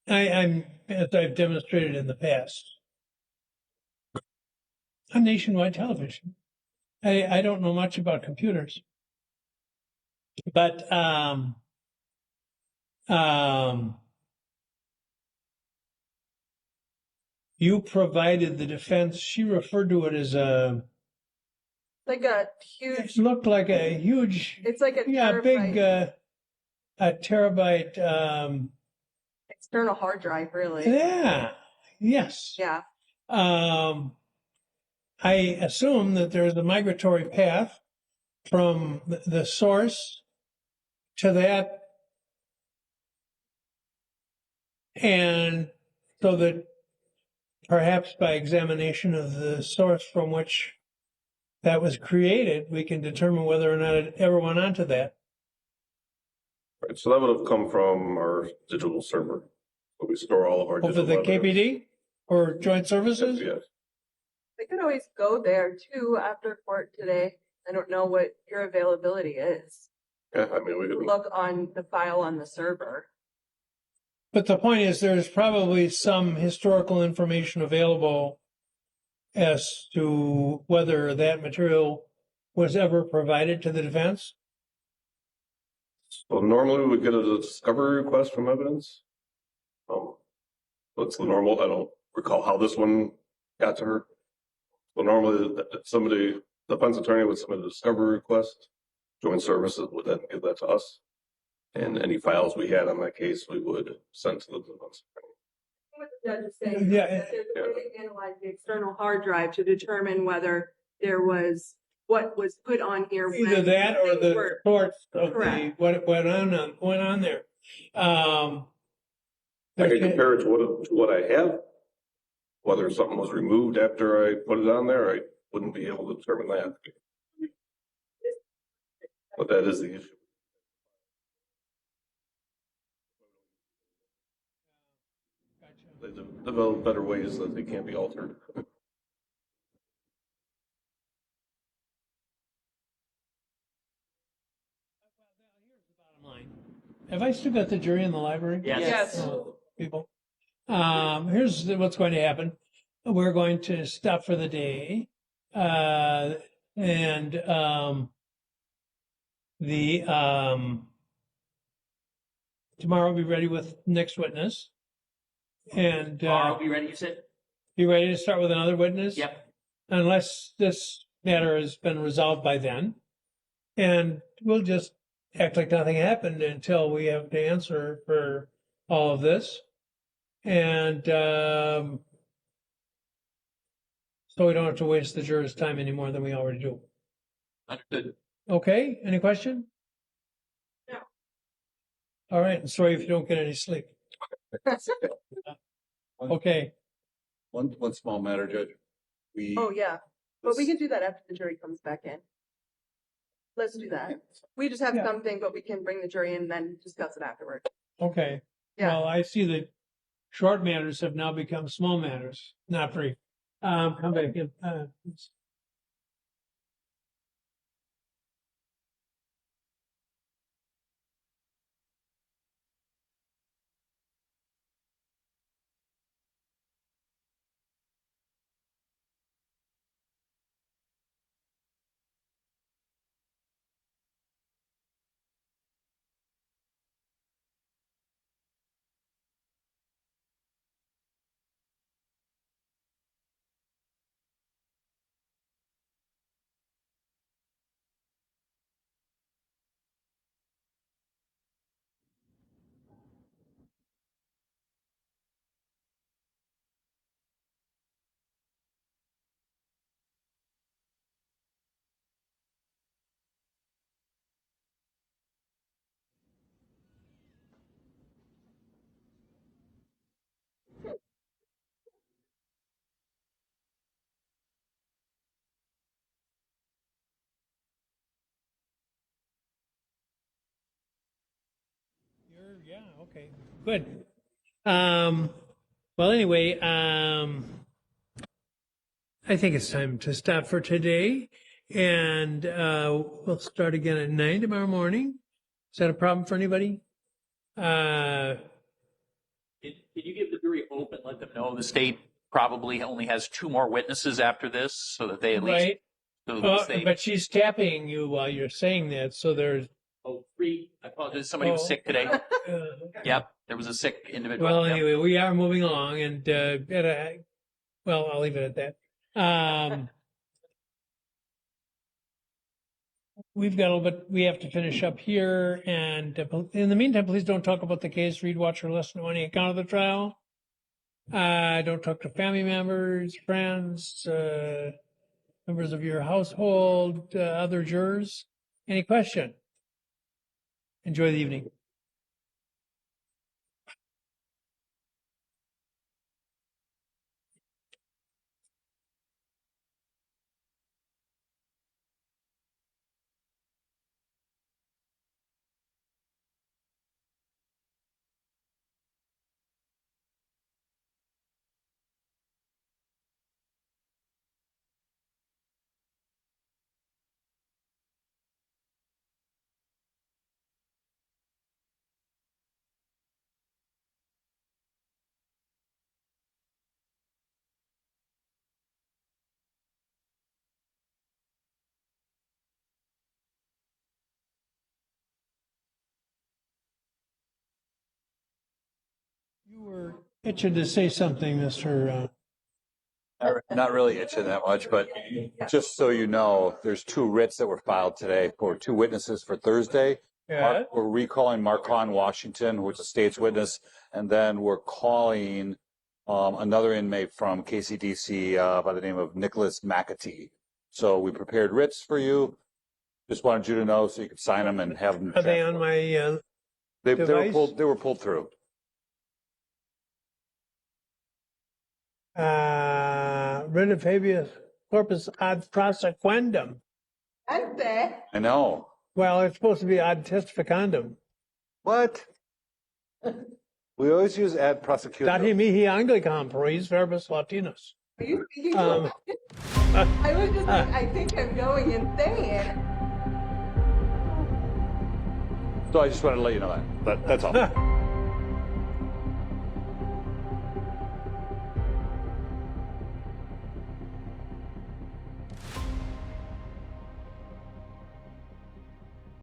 I'm, as I've demonstrated in the past, on nationwide television. I don't know much about computers, but you provided the defense. She referred to it as Like a it huge. looked like a huge, It's like a big, terabyte a terabyte. external hard drive, really. Yeah, yes. Yeah. I assume that there's a migratory path from the source to that, and so that perhaps by examination of the source from which that was created, we can determine whether or not it ever went onto that. Right, so that would have come from our digital server. Where we store all of our Over digital the evidence. KPD or joint services? Yes. We could always go there too after court today. I don't know what your availability is. Yeah, I mean, we could Look on the file on the server. But the point is, there's probably some historical information available as to whether that material was ever provided to the defense. So normally we would get a discovery request from evidence. That's the normal. I don't recall how this one got to her. But normally somebody, the defense attorney would submit a discovery request. Joint services would then give that to us. And any files we had on that case, we would send to the defense attorney. What the judge is saying Yeah. is that there's a way to analyze the external hard drive to determine whether there was what was put on here. Either when that or things the were- source of Correct. what went on there. I can compare it to what I have. Whether something was removed after I put it on there, I wouldn't be able to determine that. But that is the issue. They develop better ways that they can't be altered. Have I still got the jury in the library? Yes. Oh, people. Here's what's going to happen. We're going to stop for the day. And tomorrow we'll be ready with next witness. And Tomorrow, be ready, you said? you ready to start with another witness? Yep. Unless this matter has been resolved by then. And we'll just act like nothing happened until we have to answer for all of this. And so we don't have to waste the jurors' time any more than we already do. Understood. Okay, any question? No. All right, and sorry if you don't get any sleep. Okay, One small matter, Judge. Oh, yeah. But we can do that after the jury comes back in. Let's do that. We just have Yeah. something, but we can bring the jury in and then discuss it afterward. okay. Yeah. Well, I see that short matters have now become small matters, not brief. Come back in. Yeah, okay, good. Well, anyway, I think it's time to stop for today, and we'll start again at 9 tomorrow morning. Is that a problem for anybody? Can you give the jury hope and let them know the state probably only has 2 more witnesses after this, so that they at least. Right. So at least they, But she's tapping you while you're saying that, so there's. 3. I apologize. Somebody was sick today. Yep, there was a sick individual. Well, Yep. anyway, we are moving along, and well, I'll leave it at that. We've got a little bit. We have to finish up here, and in the meantime, please don't talk about the case. Read, watch, or listen to any account of the trial. Don't talk to family members, friends, members of your household, other jurors. Any question? Enjoy the evening. You were itching to say something, Mr. Not really itching that much, but just so you know, there's 2 writs that were filed today for 2 witnesses for Thursday. Yeah. We're recalling Marcon Washington, who was a state's witness, and then we're calling another inmate from KCDC by the name of Nicholas McAtee. So we prepared writs for you. Just wanted you to know so you could sign them and have them. Are they on my They device? were pulled through. Writ of habeas corpus ad prosequendum. I know. Well, it's supposed to be ad testificandum. What? We always use ad prosecutum. Dati mihi Anglicam prois verbis Latinus. Are you speaking to I was just like, I think I'm going insane. So I just wanted to let you know that. That's all.